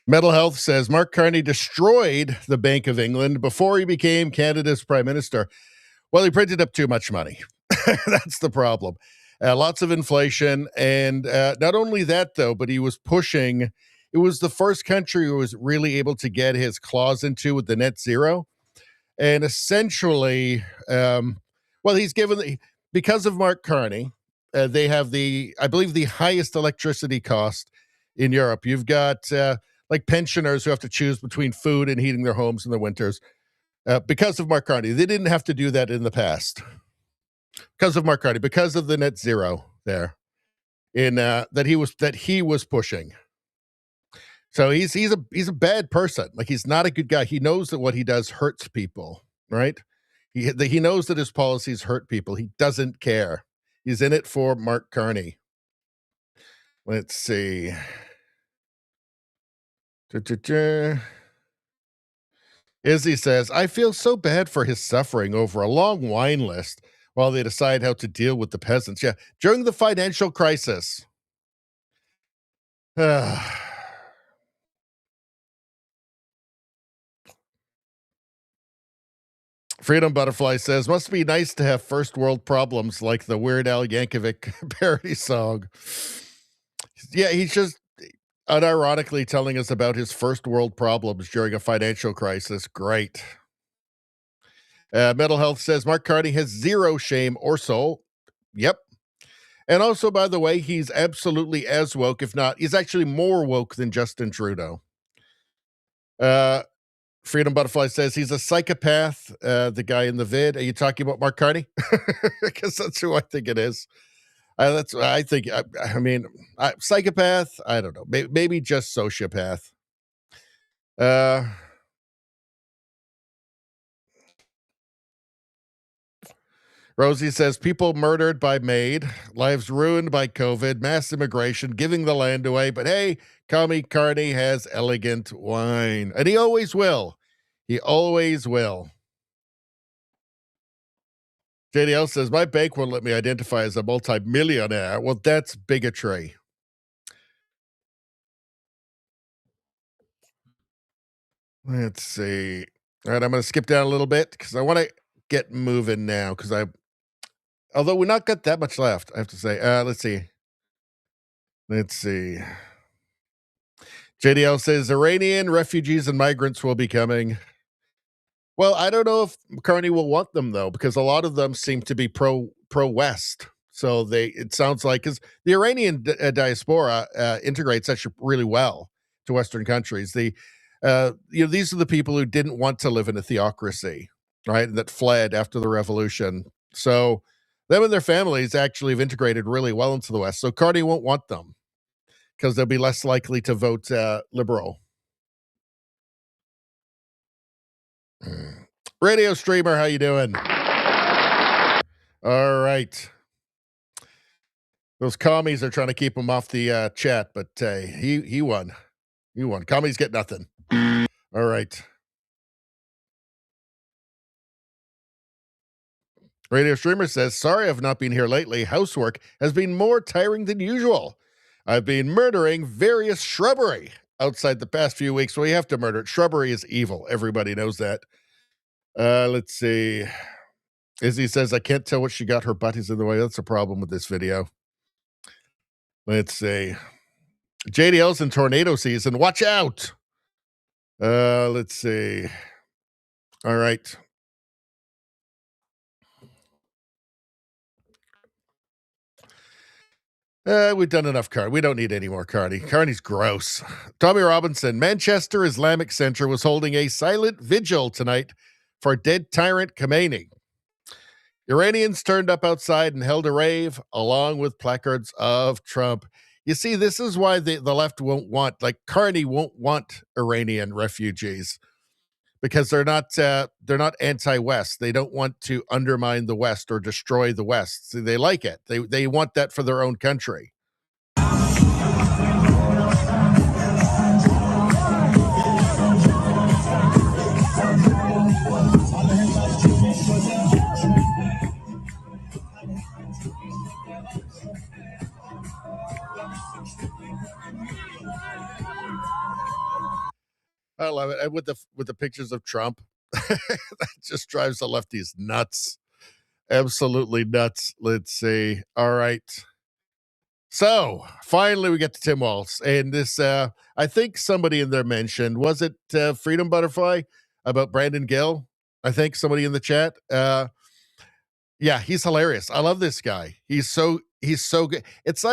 Mental Health says Mark Carney destroyed the Bank of England before he became Canada's prime minister. Well, he printed up too much money. That's the problem. Lots of inflation. And not only that, though, but he was pushing. It was the first country who was really able to get his claws into with the net zero. And essentially, he's given, because of Mark Carney, they have I believe, the highest electricity cost in Europe. You've got like pensioners who have to choose between food and heating their homes in the winters because of Mark Carney. They didn't have to do that in the past because of Mark Carney, because of the net zero there that he was pushing. So he's a bad person. Like, he's not a good guy. He knows that what he does hurts people, right? He knows that his policies hurt people. He doesn't care. He's in it for Mark Carney. Let's see. Izzy says, I feel so bad for his suffering over a long wine list while they decide how to deal with the peasants. Yeah, during the financial crisis. Freedom Butterfly says, must be nice to have first world problems like the Weird Al Yankovic parody song. Yeah, he's just unironically telling us about his first world problems during a financial crisis. Great. Mental Health says, Mark Carney has zero shame or soul. Yep. And also, by the way, he's absolutely as woke, if not, he's actually more woke than Justin Trudeau. Freedom Butterfly says he's a psychopath, the guy in the vid. Are you talking about Mark Carney? Because that's who I think it is. Psychopath, I don't know. Maybe just sociopath. Rosie says, people murdered by MAID, lives ruined by COVID, mass immigration, giving the land away. But hey, Commie Carney has elegant wine. And he always will. He always will. JDL says, my bank won't let me identify as a multimillionaire. Well, that's bigotry. Let's see. All right, I'm going to skip down a little bit because I want to get moving now although we're not got that much left, I have to say. Let's see. JDL says Iranian refugees and migrants will be coming. Well, I don't know if Carney will want them though, because a lot of them seem to be pro-West. So it sounds like, because the Iranian diaspora integrates actually really well to Western countries. These are the people who didn't want to live in a theocracy, right? That fled after the revolution. So them and their families actually have integrated really well into the West. So Carney won't want them because they'll be less likely to vote liberal. Radio streamer, how you doing? All right. Those commies are trying to keep him off the chat, but he won. He won. Commies get nothing. All right. Radio streamer says, sorry I've not been here lately. Housework has been more tiring than usual. I've been murdering various shrubbery outside the past few weeks. So we have to murder it. Shrubbery is evil. Everybody knows that. Let's see. Izzy says, I can't tell what she got. Her butt is in the way. That's a problem with this video. Let's see. JDL's in tornado season. Watch out. Let's see. All right. We've done enough Carney. We don't need any more Carney. Carney's gross. Tommy Robinson, Manchester Islamic Center was holding a silent vigil tonight for dead tyrant Khomeini. Iranians turned up outside and held a rave along with placards of Trump. You see, this is why the left won't want, like Carney won't want Iranian refugees, because they're not anti-West. They don't want to undermine the West or destroy the West. So they like it. They want that for their own country. I love it. And with the pictures of Trump, that just drives the lefties nuts. Absolutely nuts. Let's see. All right. So finally we get to Tim Walz. And this, I think somebody in there mentioned, was it Freedom Butterfly about Brandon Gill? I think somebody in the chat. Yeah, he's hilarious. I love this guy. He's so good. It's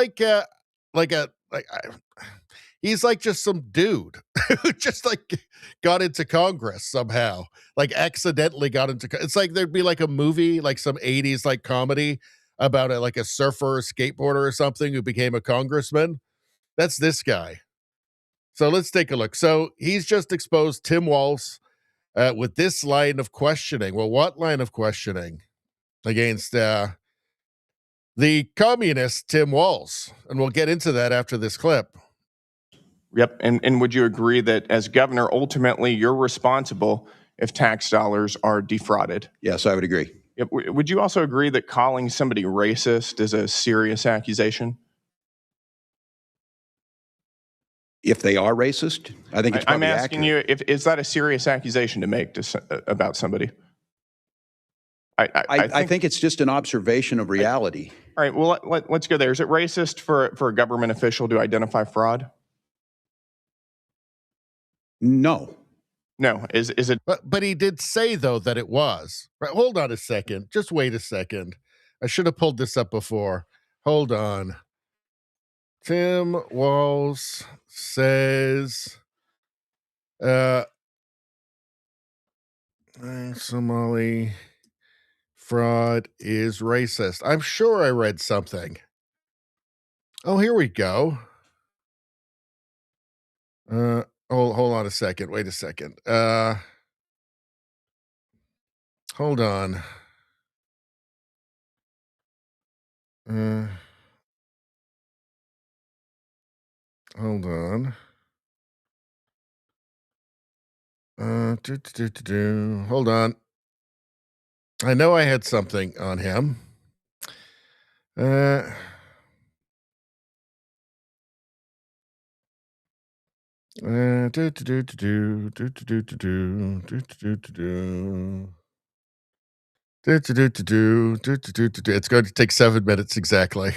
he's like just some dude who just like got into Congress somehow, like accidentally got into, it's like there'd be like a movie, like some 80s like comedy about it, like a surfer or skateboarder or something who became a congressman. That's this guy. So let's take a look. So he's just exposed Tim Walz with this line of questioning. Well, what line of questioning? Against the communist Tim Walz. And we'll get into that after this clip. Yep. And would you agree that as governor, ultimately you're responsible if tax dollars are defrauded? Yes, I would agree. Yep. Would you also agree that calling somebody racist is a serious accusation? If they are racist, I think it's probably I'm asking accurate. you, is that a serious accusation to make about somebody? I think it's just an observation of reality. All right, well, let's go there. Is it racist for a government official to identify fraud? No. No. Is it? But he did say, though, that it was. Right, hold on a second. Just wait a second. I should have pulled this up before. Hold on. Tim Walz says Somali fraud is racist. I'm sure I read something. Oh, here we go. Hold on a second. Wait a second. Hold on. Hold on. Hold on. I know I had something on him. It's going to take 7 minutes exactly.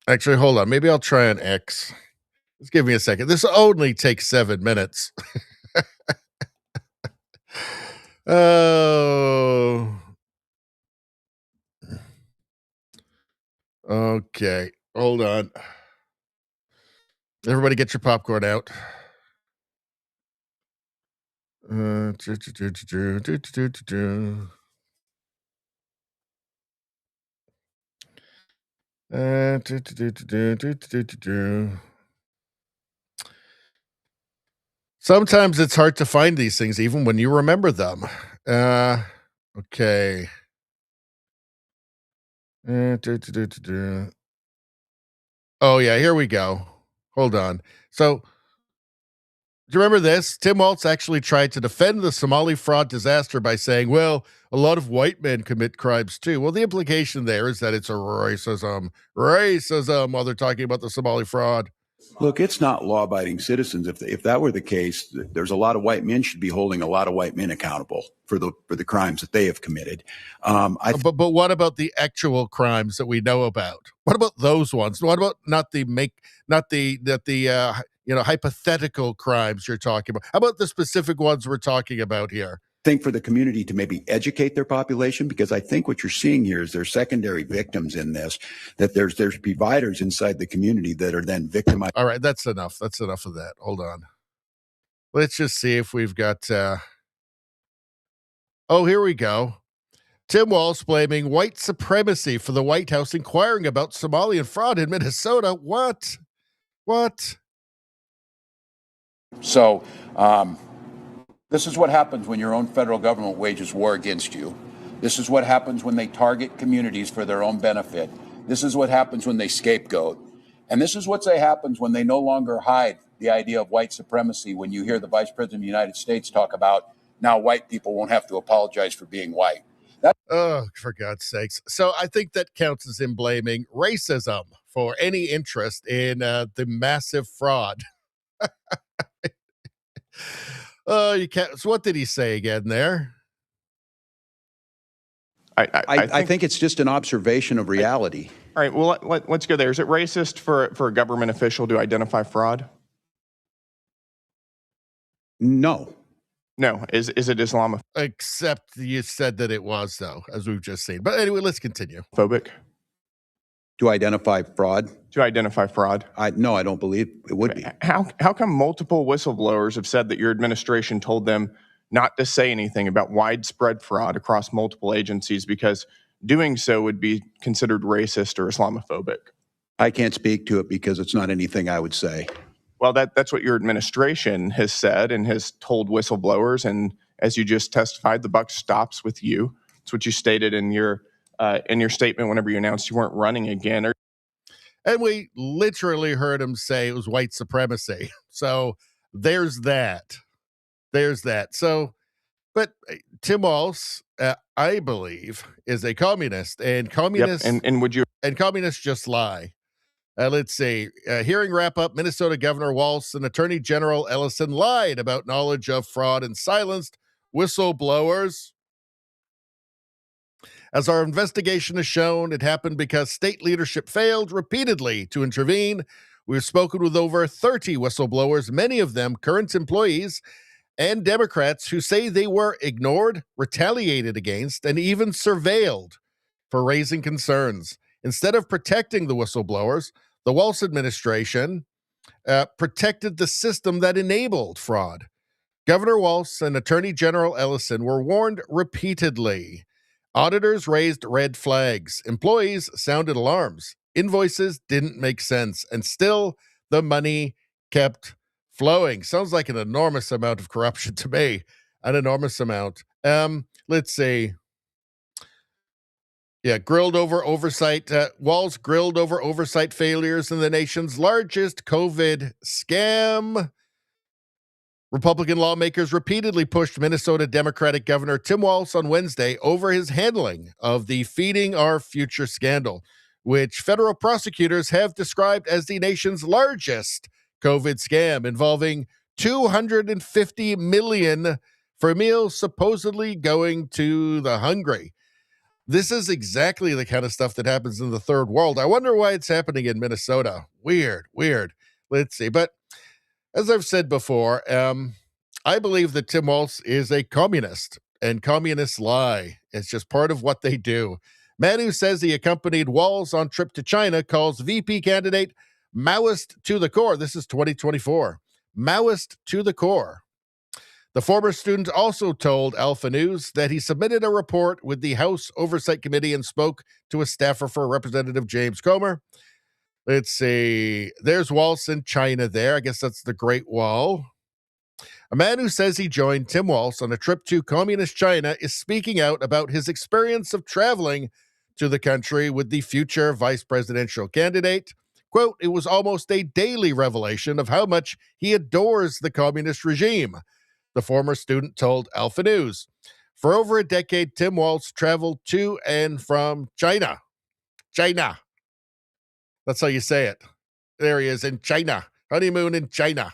Actually, hold on. Maybe I'll try an X. Just give me a second. This only takes 7 minutes. Oh. Okay. Hold on. Everybody get your popcorn out. Sometimes it's hard to find these things, even when you remember them. Okay. Oh, yeah, here we go. Hold on. So, do you remember this? Tim Walz actually tried to defend the Somali fraud disaster by saying, well, a lot of white men commit crimes too. Well, the implication there is that it's a racism while they're talking about the Somali fraud. Look, it's not law-abiding citizens. If that were the case, there's a lot of white men should be holding a lot of white men accountable for the crimes that they have committed. But what about the actual crimes that we know about? What about those ones? What about not the hypothetical crimes you're talking about? How about the specific ones we're talking about here? Think for the community to maybe educate their population, because I think what you're seeing here is there's secondary victims in this, that there's providers inside the community that are then victimized. All right, that's enough. That's enough of that. Hold on. Let's just see if we've got oh, here we go. Tim Walz blaming white supremacy for the White House inquiring about Somalian fraud in Minnesota. What? So, this is what happens when your own federal government wages war against you. This is what happens when they target communities for their own benefit. This is what happens when they scapegoat. And this is what happens when they no longer hide the idea of white supremacy, when you hear the Vice President of the United States talk about now white people won't have to apologize for being white. Oh, for God's sakes. So I think that counts as him blaming racism for any interest in the massive fraud. Oh, you can't. So what did he say again there? I think it's just an observation of reality. All right, well, let's go there. Is it racist for a government official to identify fraud? No. No. Is it Islamophobic? Except you said that it was, though, as we've just seen. But anyway, let's continue. Phobic? To identify fraud? To identify fraud? No, I don't believe it would be. How come multiple whistleblowers have said that your administration told them not to say anything about widespread fraud across multiple agencies because doing so would be considered racist or Islamophobic? I can't speak to it because it's not anything I would say. Well, that's what your administration has said and has told whistleblowers. And as you just testified, the buck stops with you. It's what you stated in your statement whenever you announced you weren't running again. And we literally heard him say it was white supremacy. So there's that. So, but Tim Walz, I believe, is a communist, and communists and would you? And communists just lie. Let's see. Hearing wrap up. Minnesota Governor Walz and Attorney General Ellison lied about knowledge of fraud and silenced whistleblowers. As our investigation has shown, it happened because state leadership failed repeatedly to intervene. We've spoken with over 30 whistleblowers, many of them current employees and Democrats who say they were ignored, retaliated against, and even surveilled for raising concerns. Instead of protecting the whistleblowers, the Walz administration protected the system that enabled fraud. Governor Walz and Attorney General Ellison were warned repeatedly. Auditors raised red flags. Employees sounded alarms. Invoices didn't make sense. And still, the money kept flowing. Sounds like an enormous amount of corruption to me. An enormous amount. Let's see. Yeah, grilled over oversight. Walz grilled over oversight failures in the nation's largest COVID scam. Republican lawmakers repeatedly pushed Minnesota Democratic Governor Tim Walz on Wednesday over his handling of the Feeding Our Future scandal, which federal prosecutors have described as the nation's largest COVID scam, involving $250 million for meals supposedly going to the hungry. This is exactly the kind of stuff that happens in the third world. I wonder why it's happening in Minnesota. Weird. Let's see. But as I've said before, I believe that Tim Walz is a communist, and communists lie. It's just part of what they do. Man who says he accompanied Walz on trip to China calls VP candidate Maoist to the core. This is 2024. Maoist to the core. The former student also told Alpha News that he submitted a report with the House Oversight Committee and spoke to a staffer for Representative James Comer. Let's see. There's Walz in China there. I guess that's the Great Wall. A man who says he joined Tim Walz on a trip to communist China is speaking out about his experience of traveling to the country with the future vice presidential candidate. Quote, it was almost a daily revelation of how much he adores the communist regime, the former student told Alpha News. For over a decade, Tim Walz traveled to and from China. China. That's how you say it. There he is in China. Honeymoon in China.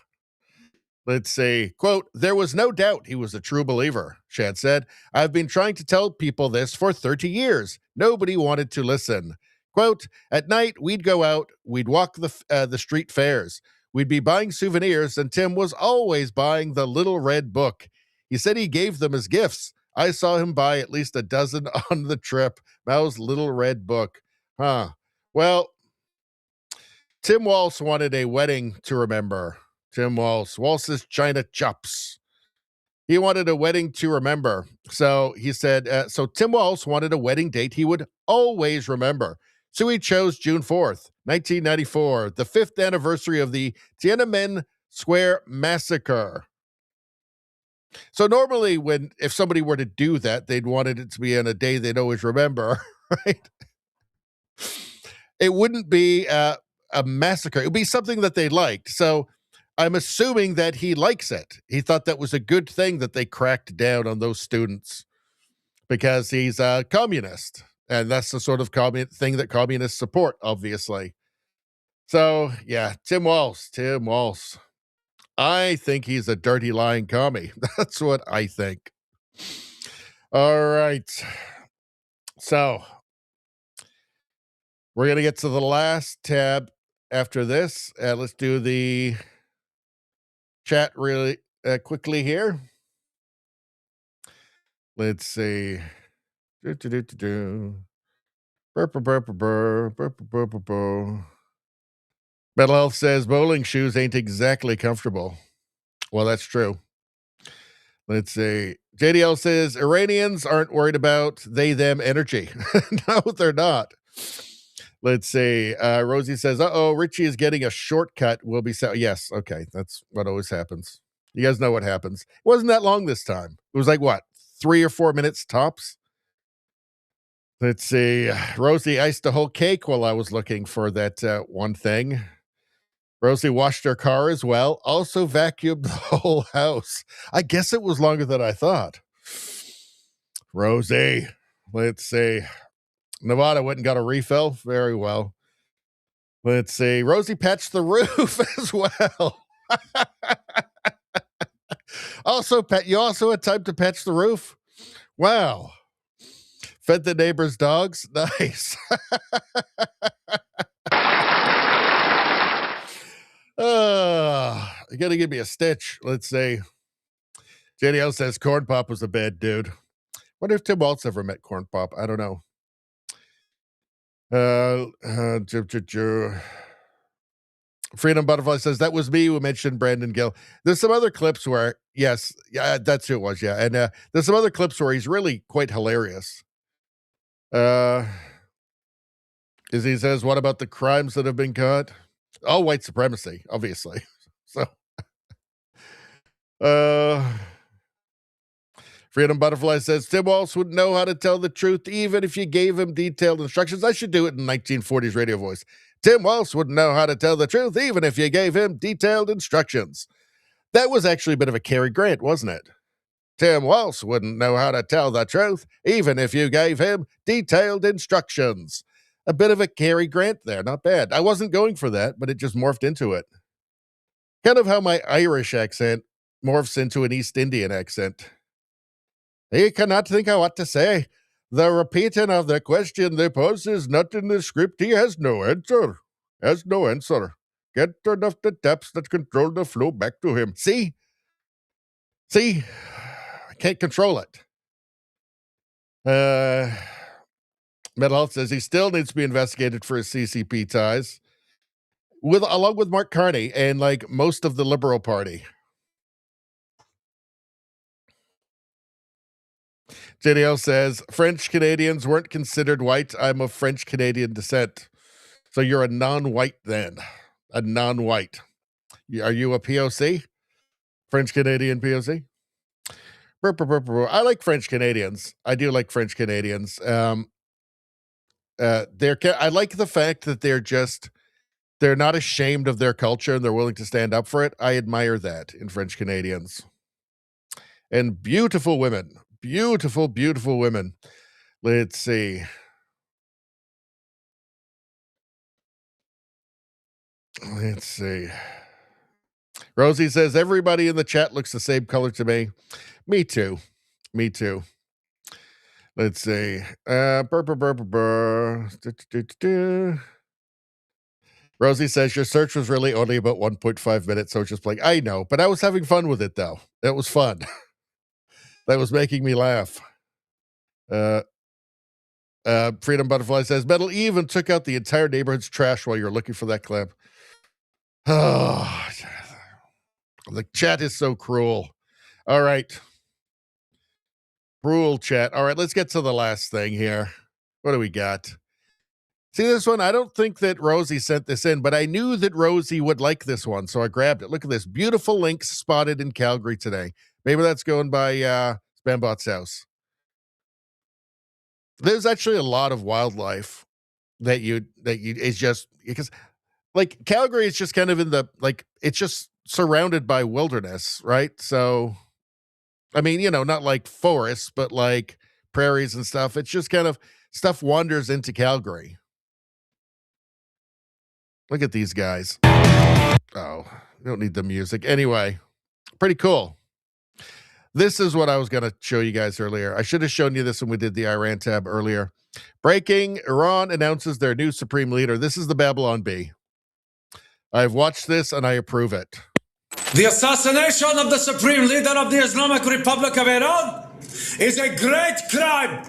Let's say, quote, there was no doubt he was a true believer, Shad said. I've been trying to tell people this for 30 years. Nobody wanted to listen. Quote, at night, we'd go out, we'd walk the street fairs. We'd be buying souvenirs, and Tim was always buying the Little Red Book. He said he gave them as gifts. I saw him buy at least a dozen on the trip. Mao's Little Red Book. Huh. Well, Tim Walz wanted a wedding to remember. Tim Walz. Walz's China chops. He wanted a wedding to remember. So he said, so Tim Walz wanted a wedding date he would always remember. So he chose June 4th, 1994, the 5th anniversary of the Tiananmen Square massacre. So normally if somebody were to do that, they'd wanted it to be on a day they'd always remember, right? It wouldn't be a massacre. It would be something that they liked. So I'm assuming that he likes it. He thought that was a good thing that they cracked down on those students because he's a communist. And that's the sort of thing that communists support, obviously. So, yeah, Tim Walz. I think he's a dirty, lying commie. That's what I think. All right. So, we're going to get to the last tab after this. Let's do the chat really quickly here. Let's see. Metal Health says bowling shoes ain't exactly comfortable. Well, that's true. Let's see. JDL says Iranians aren't worried about them energy. No, they're not. Let's see. Rosie says, Richie is getting a shortcut. We'll be yes. Okay. That's what always happens. You guys know what happens. It wasn't that long this time. It was like, 3 or 4 minutes tops? Let's see. Rosie iced a whole cake while I was looking for that one thing. Rosie washed her car as well. Also vacuumed the whole house. I guess it was longer than I thought. Rosie. Let's see. Nevada went and got a refill. Very well. Let's see. Rosie patched the roof as well. Also, you also had time to patch the roof? Wow. Fed the neighbor's dogs? Nice. You gotta give me a stitch. Let's see. JDL says Corn Pop was a bad dude. Wonder if Tim Waltz ever met Corn Pop. I don't know. Freedom Butterfly says that was me who mentioned Brandon Gill. There's some other clips where, yes, yeah, that's who it was, yeah. And there's some other clips where he's really quite hilarious. As he says, what about the crimes that have been caught? Oh, white supremacy, obviously. So, Freedom Butterfly says Tim Walsh would know how to tell the truth even if you gave him detailed instructions. I should do it in 1940s radio voice. Tim Walsh wouldn't know how to tell the truth even if you gave him detailed instructions. That was actually a bit of a Cary Grant, wasn't it? Tim Walsh wouldn't know how to tell the truth even if you gave him detailed instructions. A bit of a Cary Grant there, not bad. I wasn't going for that, but it just morphed into it. Kind of how my Irish accent morphs into an East Indian accent. He cannot think of what to say. The repeating of the question they pose is not in the script. He has no answer. Has no answer. Get enough the depths that control the flow back to him. See? I can't control it. Metal Health says he still needs to be investigated for his CCP ties, along with Mark Carney and like most of the Liberal Party. JDL says French Canadians weren't considered white. I'm of French Canadian descent. So you're a non-white then. A non-white. Are you a POC? French Canadian POC? I like French Canadians. I do like French Canadians. I like the fact that they're not ashamed of their culture and they're willing to stand up for it. I admire that in French Canadians. And beautiful women. Beautiful, beautiful women. Let's see. Rosie says, everybody in the chat looks the same color to me. Me too. Let's see. Rosie says, your search was really only about 1.5 minutes, so it's just like, I know, but I was having fun with it, though. It was fun. That was making me laugh. Freedom Butterfly says, Metal even took out the entire neighborhood's trash while you're looking for that clip. Oh, the chat is so cruel. All right. Cruel chat. All right, let's get to the last thing here. What do we got? See this one? I don't think that Rosie sent this in, but I knew that Rosie would like this one, so I grabbed it. Look at this. Beautiful lynx spotted in Calgary today. Maybe that's going by Spambot's house. There's actually a lot of wildlife that it's just because like Calgary is just kind of in the it's just surrounded by wilderness, right? So I mean, not like forests, but like prairies and stuff. It's just kind of stuff wanders into Calgary. Look at these guys. Oh, we don't need the music. Anyway, pretty cool. This is what I was going to show you guys earlier. I should have shown you this when we did the Iran tab earlier. Breaking, Iran announces their new supreme leader. This is the Babylon Bee. I've watched this and I approve it. The assassination of the supreme leader of the Islamic Republic of Iran is a great crime.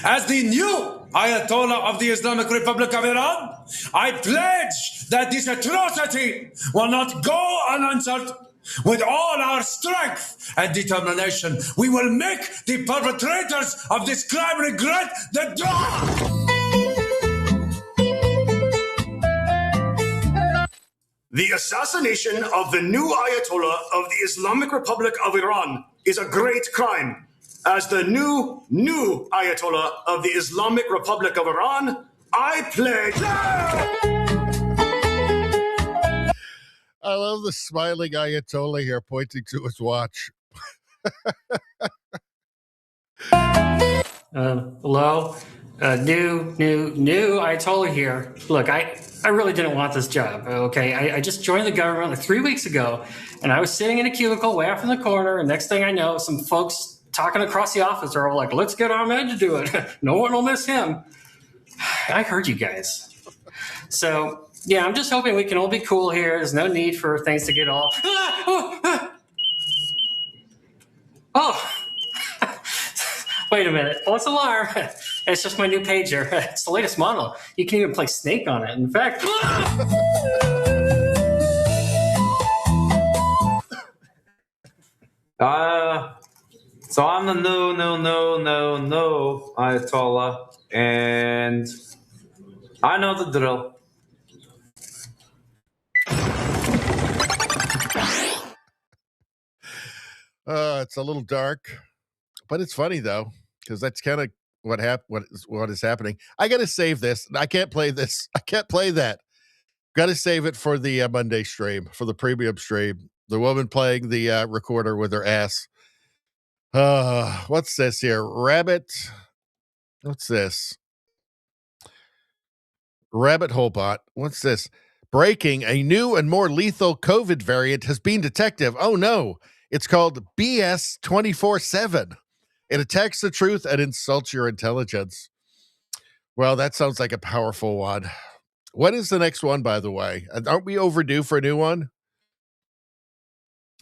As the new Ayatollah of the Islamic Republic of Iran, I pledge that this atrocity will not go unanswered. With all our strength and determination, we will make the perpetrators of this crime regret the dawn. The assassination of the new Ayatollah of the Islamic Republic of Iran is a great crime. As the new Ayatollah of the Islamic Republic of Iran, I pledge... I love the smiling Ayatollah here pointing to his watch. Hello. New Ayatollah here. Look, I really didn't want this job, okay? I just joined the government like 3 weeks ago, and I was sitting in a cubicle way off in the corner, and next thing I know, some folks talking across the office are all like, let's get Ahmed to do it. No one will miss him. I heard you guys. So, yeah, I'm just hoping we can all be cool here. There's no need for things to get all... Oh! Wait a minute. False alarm. It's just my new pager. It's the latest model. You can even play Snake on it. In fact... So I'm the no Ayatollah, and I know the drill. It's a little dark, but it's funny though, because that's kind of what is happening. I got to save this. I can't play this. I can't play that. Got to save it for the Monday stream, for the premium stream. The woman playing the recorder with her ass. What's this here? Rabbit. What's this? Rabbit hole bot. What's this? Breaking, a new and more lethal COVID variant has been detected. Oh no. It's called BS 24/7. It attacks the truth and insults your intelligence. Well, that sounds like a powerful one. What is the next one, by the way? Aren't we overdue for a new one?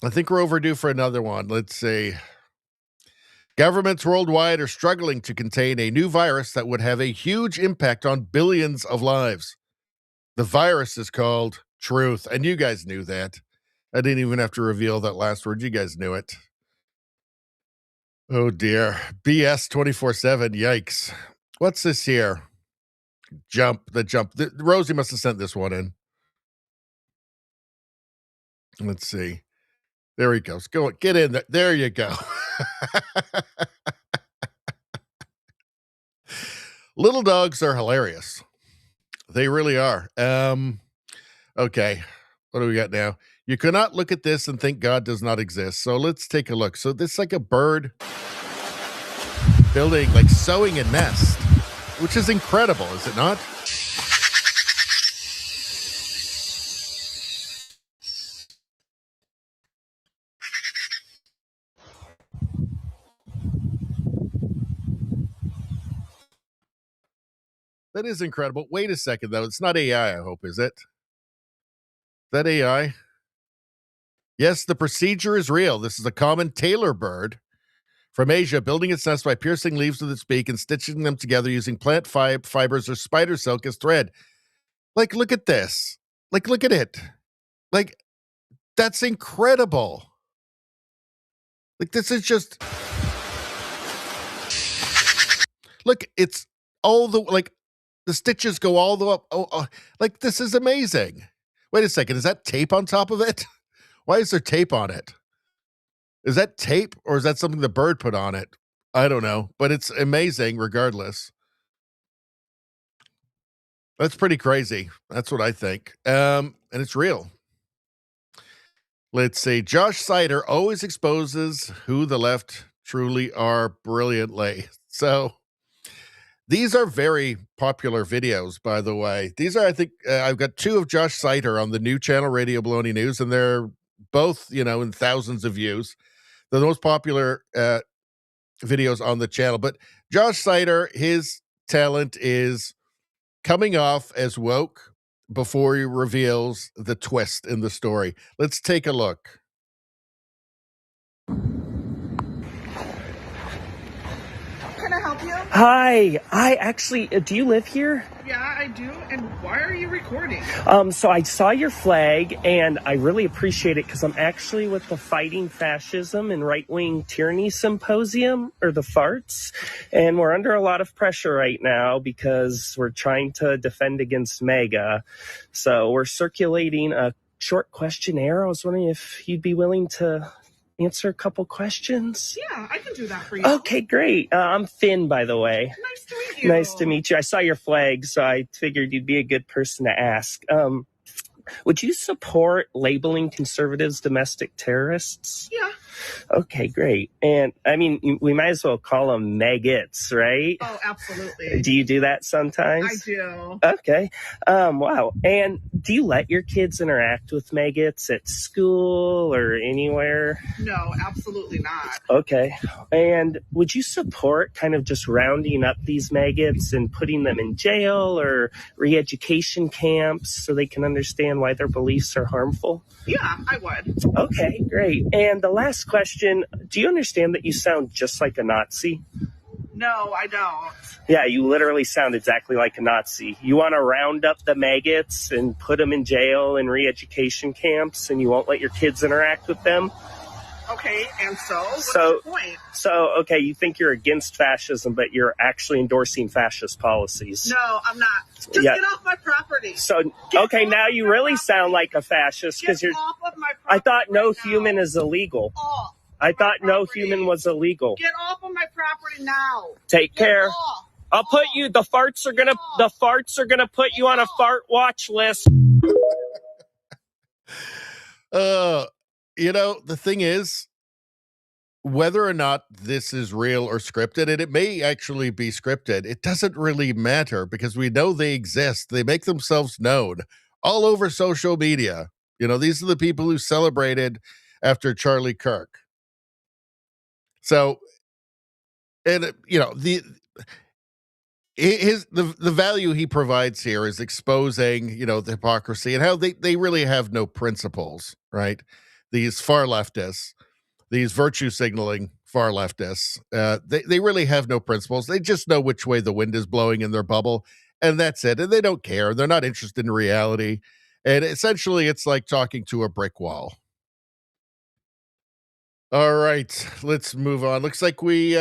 I think we're overdue for another one. Let's see. Governments worldwide are struggling to contain a new virus that would have a huge impact on billions of lives. The virus is called truth, and you guys knew that. I didn't even have to reveal that last word. You guys knew it. Oh, dear. BS 24/7. Yikes. What's this here? Jump. Rosie must have sent this one in. Let's see. There he goes. Go. Get in there. There you go. Little dogs are hilarious. They really are. Okay. What do we got now? You cannot look at this and think God does not exist. So let's take a look. So this is like a bird building, like sewing a nest, which is incredible, is it not? That is incredible. Wait a second, though. It's not AI, I hope, is it? Is that AI? Yes, the procedure is real. This is a common tailor bird from Asia, building its nest by piercing leaves with its beak and stitching them together using plant fibers or spider silk as thread. Like, look at this. Like, look at it. Like, that's incredible. Like, this is just... Look, it's all the... Like, the stitches go all the way up. Like, this is amazing. Wait a second. Is that tape on top of it? Why is there tape on it? Is that tape or is that something the bird put on it? I don't know, but it's amazing regardless. That's pretty crazy. That's what I think. And it's real. Let's see. Josh Sider always exposes who the left truly are brilliantly. So these are very popular videos, by the way. These are, I think, I've got two of Josh Sider on the new channel, Radio Baloney News, and they're both, in thousands of views. They're the most popular videos on the channel. But Josh Sider, his talent is coming off as woke before he reveals the twist in the story. Let's take a look. Can I help you? Hi, do you live here? Yeah, I do. And why are you recording? So I saw your flag and I really appreciate it because I'm actually with the Fighting Fascism and Right-Wing Tyranny Symposium, or the FARTS. And we're under a lot of pressure right now because we're trying to defend against MAGA. So we're circulating a short questionnaire. I was wondering if you'd be willing to answer a couple questions. Yeah, I can do that for you. Okay, great. I'm Finn, by the way. Nice to meet you. Nice to meet you. I saw your flag, so I figured you'd be a good person to ask. Would you support labeling conservatives domestic terrorists? Yeah. Okay, great. And I mean, we might as well call them maggots, right? Oh, absolutely. Do you do that sometimes? I do. Okay. Wow. And do you let your kids interact with maggots at school or anywhere? No, absolutely not. Okay. And would you support kind of just rounding up these maggots and putting them in jail or re-education camps so they can understand why their beliefs are harmful? Yeah, I would. Okay, great. And the last question, do you understand that you sound just like a Nazi? No, I don't. Yeah, you literally sound exactly like a Nazi. You want to round up the maggots and put them in jail and re-education camps, and you won't let your kids interact with them? Okay, and so what's the point? So, okay, you think you're against fascism, but you're actually endorsing fascist policies. No, I'm not. Just Yeah. get off my property. So, okay, now you really sound like a fascist because you're. Off of my property. I thought no human is illegal. Off. I thought no human was illegal. Get off of my property now. Take care. Off. I'll put you. The farts are gonna put you on a fart watch list. You know, the thing is, whether or not this is real or scripted, and it may actually be scripted, it doesn't really matter because we know they exist. They make themselves known all over social media. You know, these are the people who celebrated after Charlie Kirk. So, and you know, the value he provides here is exposing, you know, the hypocrisy and how they really have no principles, right? These far leftists, these virtue signaling far leftists, they really have no principles. They just know which way the wind is blowing in their bubble, and that's it. And they don't care. They're not interested in reality. And essentially, it's like talking to a brick wall. All right, let's move on. Looks like we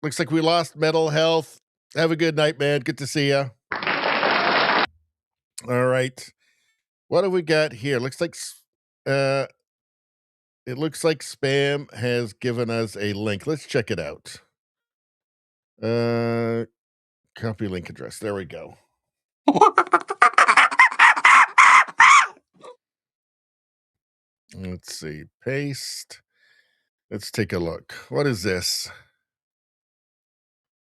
lost mental health. Have a good night, man. Good to see you. All right, what have we got here? Looks like it looks like spam has given us a link. Let's check it out. Copy link address. There we go. Let's see. Paste. Let's take a look. What is this?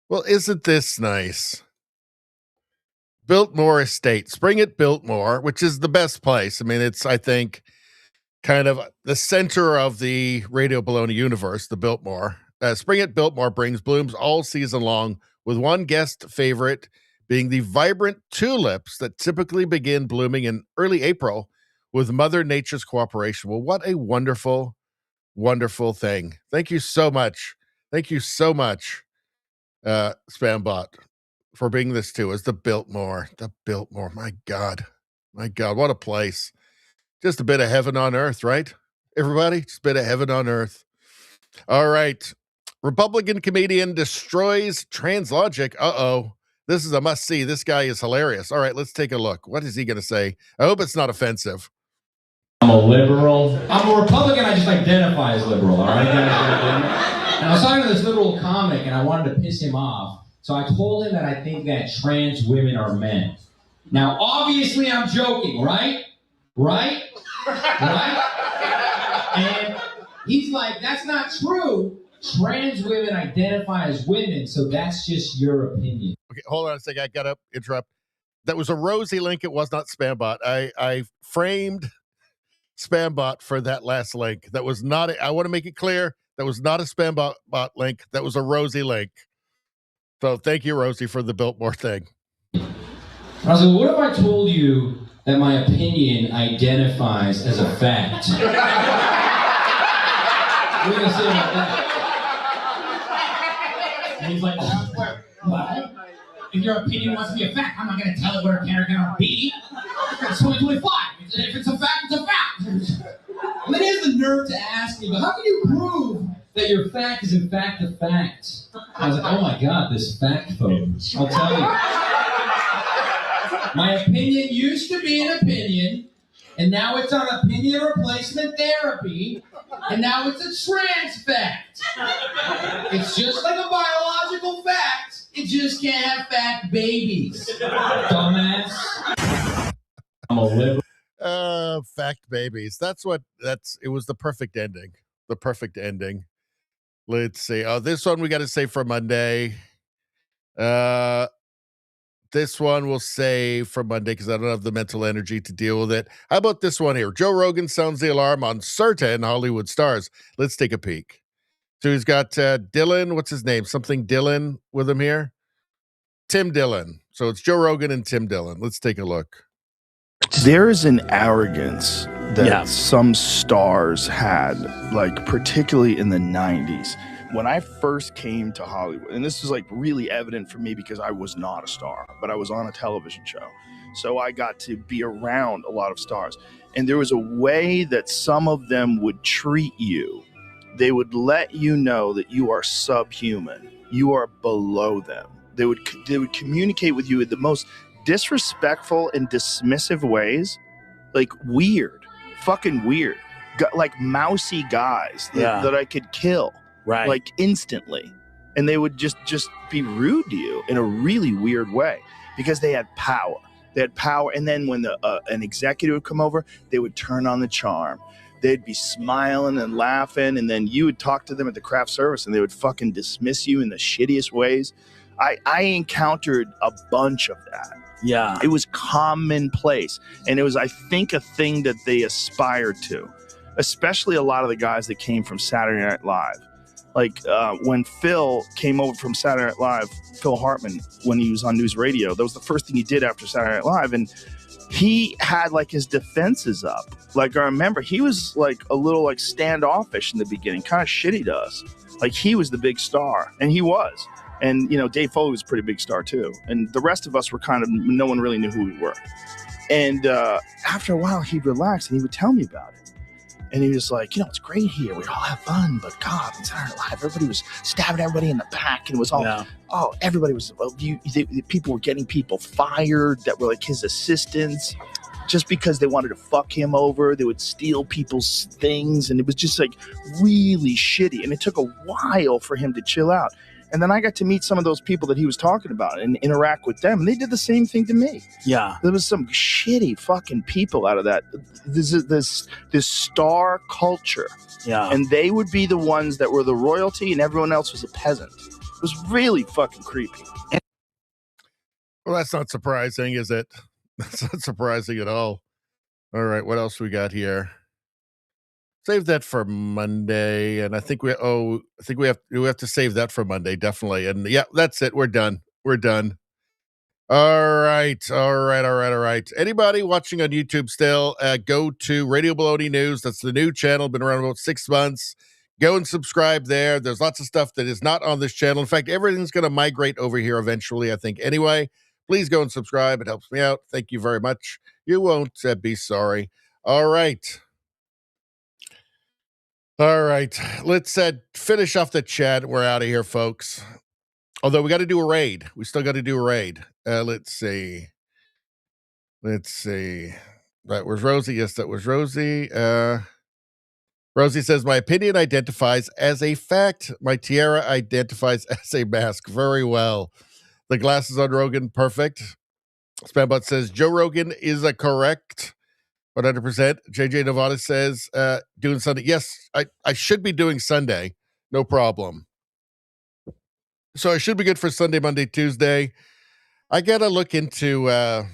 Well, isn't this nice? Biltmore Estates. Spring at Biltmore, which is the best place. I mean, it's, I think, kind of the center of the Radio Baloney universe, the Biltmore. Spring at Biltmore brings blooms all season long, with one guest favorite being the vibrant tulips that typically begin blooming in early April with Mother Nature's cooperation. Well, what a wonderful, wonderful thing. Thank you so much. Thank you so much, Spambot, for bringing this to us. The Biltmore. My God, what a place. Just a bit of heaven on earth, right? Everybody, just a bit of heaven on earth. All right. Republican comedian destroys trans logic. Uh-oh. This is a must-see. This guy is hilarious. All right, let's take a look. What is he going to say? I hope it's not offensive. I'm a liberal. I'm a Republican. I just identify as liberal, all right? And I was talking to this liberal comic, and I wanted to piss him off. So I told him that I think that trans women are men. Now, obviously, I'm joking, right? Right? And he's like, that's not true. Trans women identify as women, so that's just your opinion. Okay, hold on a second. I got to interrupt. That was a Rosie link. It was not Spambot. I framed Spambot for that last link. That was not, I want to make it clear, that was not a Spambot link. That was a Rosie link. So thank you, Rosie, for the Biltmore thing. I was like, what if I told you that my opinion identifies as a fact? What are you going to say about that? And he's like, well, if your opinion wants to be a fact, I'm not going to tell it what it can or cannot be. It's 2025. If it's a fact, it's a fact. And then he has the nerve to ask me, but how can you prove that your fact is in fact a fact? I was like, oh my God, this fact phone. I'll tell you. My opinion used to be an opinion, and now it's on opinion replacement therapy, and now it's a trans fact. It's just like a biological fact, it just can't have fact babies. Dumbass. I'm a liberal. Fact babies. It was the perfect ending. the perfect ending. Let's see. Oh, this one we got to save for Monday. This one we'll save for Monday because I don't have the mental energy to deal with it. How about this one here? Joe Rogan sounds the alarm on certain Hollywood stars. Let's take a peek. So he's got Dylan. What's his name? Something Dylan with him here. Tim Dillon. So it's Joe Rogan and Tim Dillon. Let's take a look. There is an arrogance that some stars had, like particularly in the 90s. When I first came to Hollywood, and this is like really evident for me because I was not a star, but I was on a television show. So I got to be around a lot of stars. And there was a way that some of them would treat you. They would let you know that you are subhuman. You are below them. They would communicate with you in the most disrespectful and dismissive ways, like weird, fucking weird, like mousy guys that I could kill, like instantly, and they would just be rude to you in a really weird way because they had power. They had power, and then when an executive would come over, they would turn on the charm. They'd be smiling and laughing, and then you would talk to them at the craft service, and they would fucking dismiss you in the shittiest ways. I encountered a bunch of that. Yeah. It was commonplace. And it was, I think, a thing that they aspired to, especially a lot of the guys that came from Saturday Night Live. Like when Phil came over from Saturday Night Live, Phil Hartman, when he was on News Radio, that was the first thing he did after Saturday Night Live. And he had like his defenses up. Like I remember he was like a little like standoffish in the beginning, kind of shitty to us. Like he was the big star, and he was. And, you know, Dave Foley was a pretty big star, too. And the rest of us were kind of, no one really knew who we were. And after a while, he'd relax and he would tell me about it. And he was like, you know, it's great here. We all have fun. But God, it's Saturday Night Live. Everybody was stabbing everybody in the back. And it was all, everybody was, people were getting people fired that were like his assistants just because they wanted to fuck him over. They would steal people's things. And it was just like really shitty. And it took a while for him to chill out. And then I got to meet some of those people that he was talking about and interact with them. And they did the same thing to me. Yeah. There was some shitty fucking people out of that. This star culture. Yeah. And they would be the ones that were the royalty and everyone else was a peasant. It was really fucking creepy. Well, that's not surprising, is it? That's not surprising at all. All right, what else we got here? Save that for Monday, and I think we have to save that for Monday, definitely. And yeah, that's it. We're done. All right. Anybody watching on YouTube still? Go to Radio Baloney News. That's the new channel. Been around about 6 months. Go and subscribe there. There's lots of stuff that is not on this channel. In fact, everything's going to migrate over here eventually, I think. Anyway, please go and subscribe. It helps me out. Thank you very much. You won't be sorry. All right. Let's finish off the chat. We're out of here, folks. Although we got to do a raid. We still got to do a raid. Let's see. That was Rosie. Yes, that was Rosie. Rosie says, my opinion identifies as a fact. My tiara identifies as a mask. Very well. The glasses on Rogan, perfect. Spambot says, Joe Rogan is a correct. 100%. JJ Nevada says, doing Sunday. Yes, I should be doing Sunday. No problem. So I should be good for Sunday, Monday, Tuesday. I got to look into how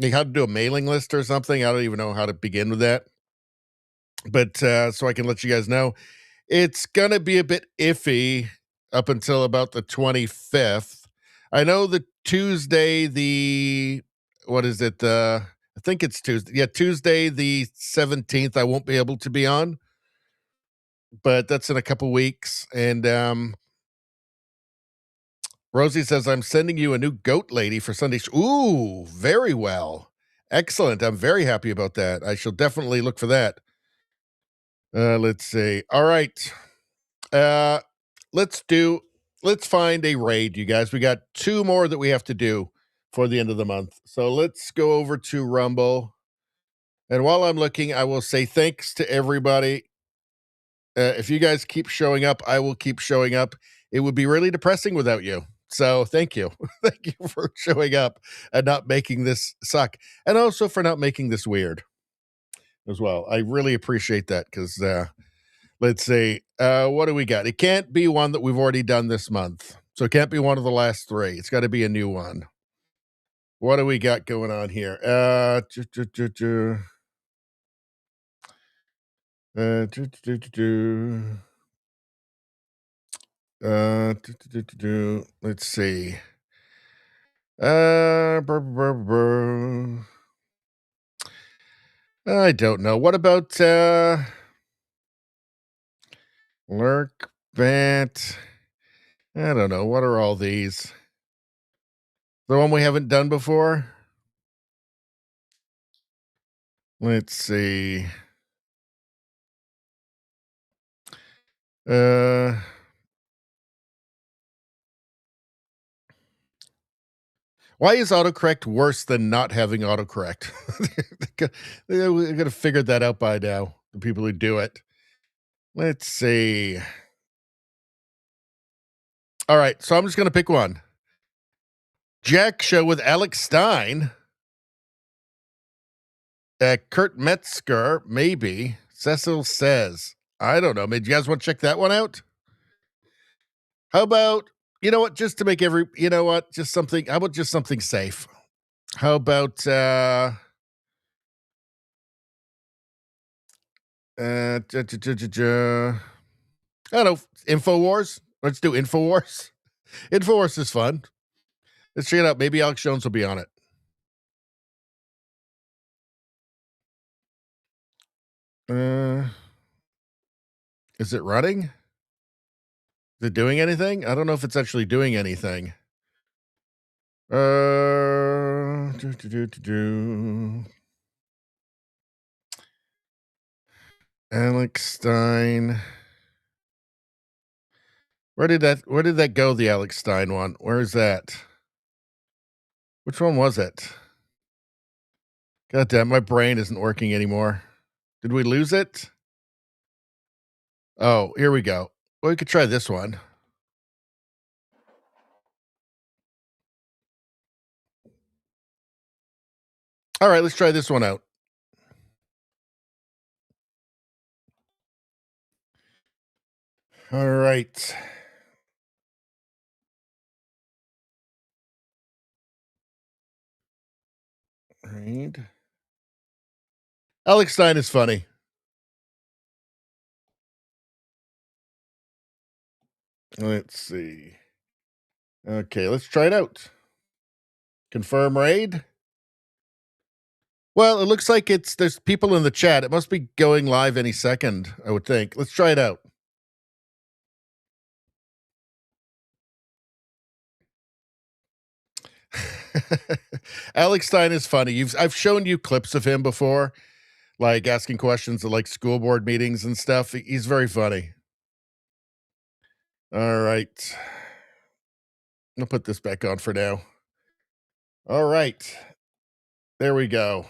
to do a mailing list or something. I don't even know how to begin with that. But so I can let you guys know. It's going to be a bit iffy up until about the 25th. I know the Tuesday, what is it? I think it's Tuesday. Yeah, Tuesday the 17th, I won't be able to be on. But that's in a couple weeks. And Rosie says, I'm sending you a new goat lady for Sunday. Ooh, very well. Excellent. I'm very happy about that. I shall definitely look for that. Let's see. All right. Let's find a raid, you guys. We got 2 more that we have to do for the end of the month. So let's go over to Rumble. And while I'm looking, I will say thanks to everybody. If you guys keep showing up, I will keep showing up. It would be really depressing without you. So thank you. Thank you for showing up and not making this suck. And also for not making this weird as well. I really appreciate that because Let's see. What do we got? It can't be one that we've already done this month. So it can't be one of the last three. It's got to be a new one. What do we got going on here? Let's see. I don't know. What about lurk, bat? I don't know. What are all these? The one we haven't done before? Let's see. Why is autocorrect worse than not having autocorrect? We could have figured that out by now, the people who do it. Let's see. All right, so I'm just going to pick one. Jack Show with Alex Stein. Kurt Metzger, maybe. Cecil Says. I don't know. Maybe you guys want to check that one out? How about, you know what, just to make just something, how about just something safe? How about, I don't know, InfoWars? Let's do InfoWars. InfoWars is fun. Let's check it out. Maybe Alex Jones will be on it. Is it running? Is it doing anything? I don't know if it's actually doing anything. Alex Stein. Where did that go, the Alex Stein one? Where is that? Which one was it? God damn, my brain isn't working anymore. Did we lose it? Oh, here we go. Well, we could try this one. All right, let's try this one out. All right. Right. Alex Stein is funny. Let's see. Okay, let's try it out. Confirm raid. Well, it looks like there's people in the chat. It must be going live any second, I would think. Let's try it out. Alex Stein is funny. I've shown you clips of him before, like asking questions at like school board meetings and stuff. He's very funny. All right. I'll put this back on for now. All right. There we go.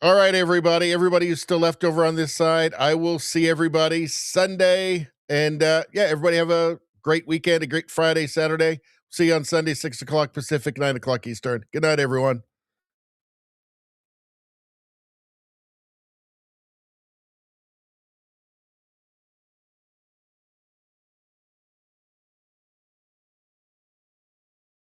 All right, everybody. Everybody who's still left over on this side, I will see everybody Sunday. And yeah, everybody have a great weekend, a great Friday, Saturday. See you on Sunday, 6 o'clock Pacific, 9 o'clock Eastern. Good night, everyone.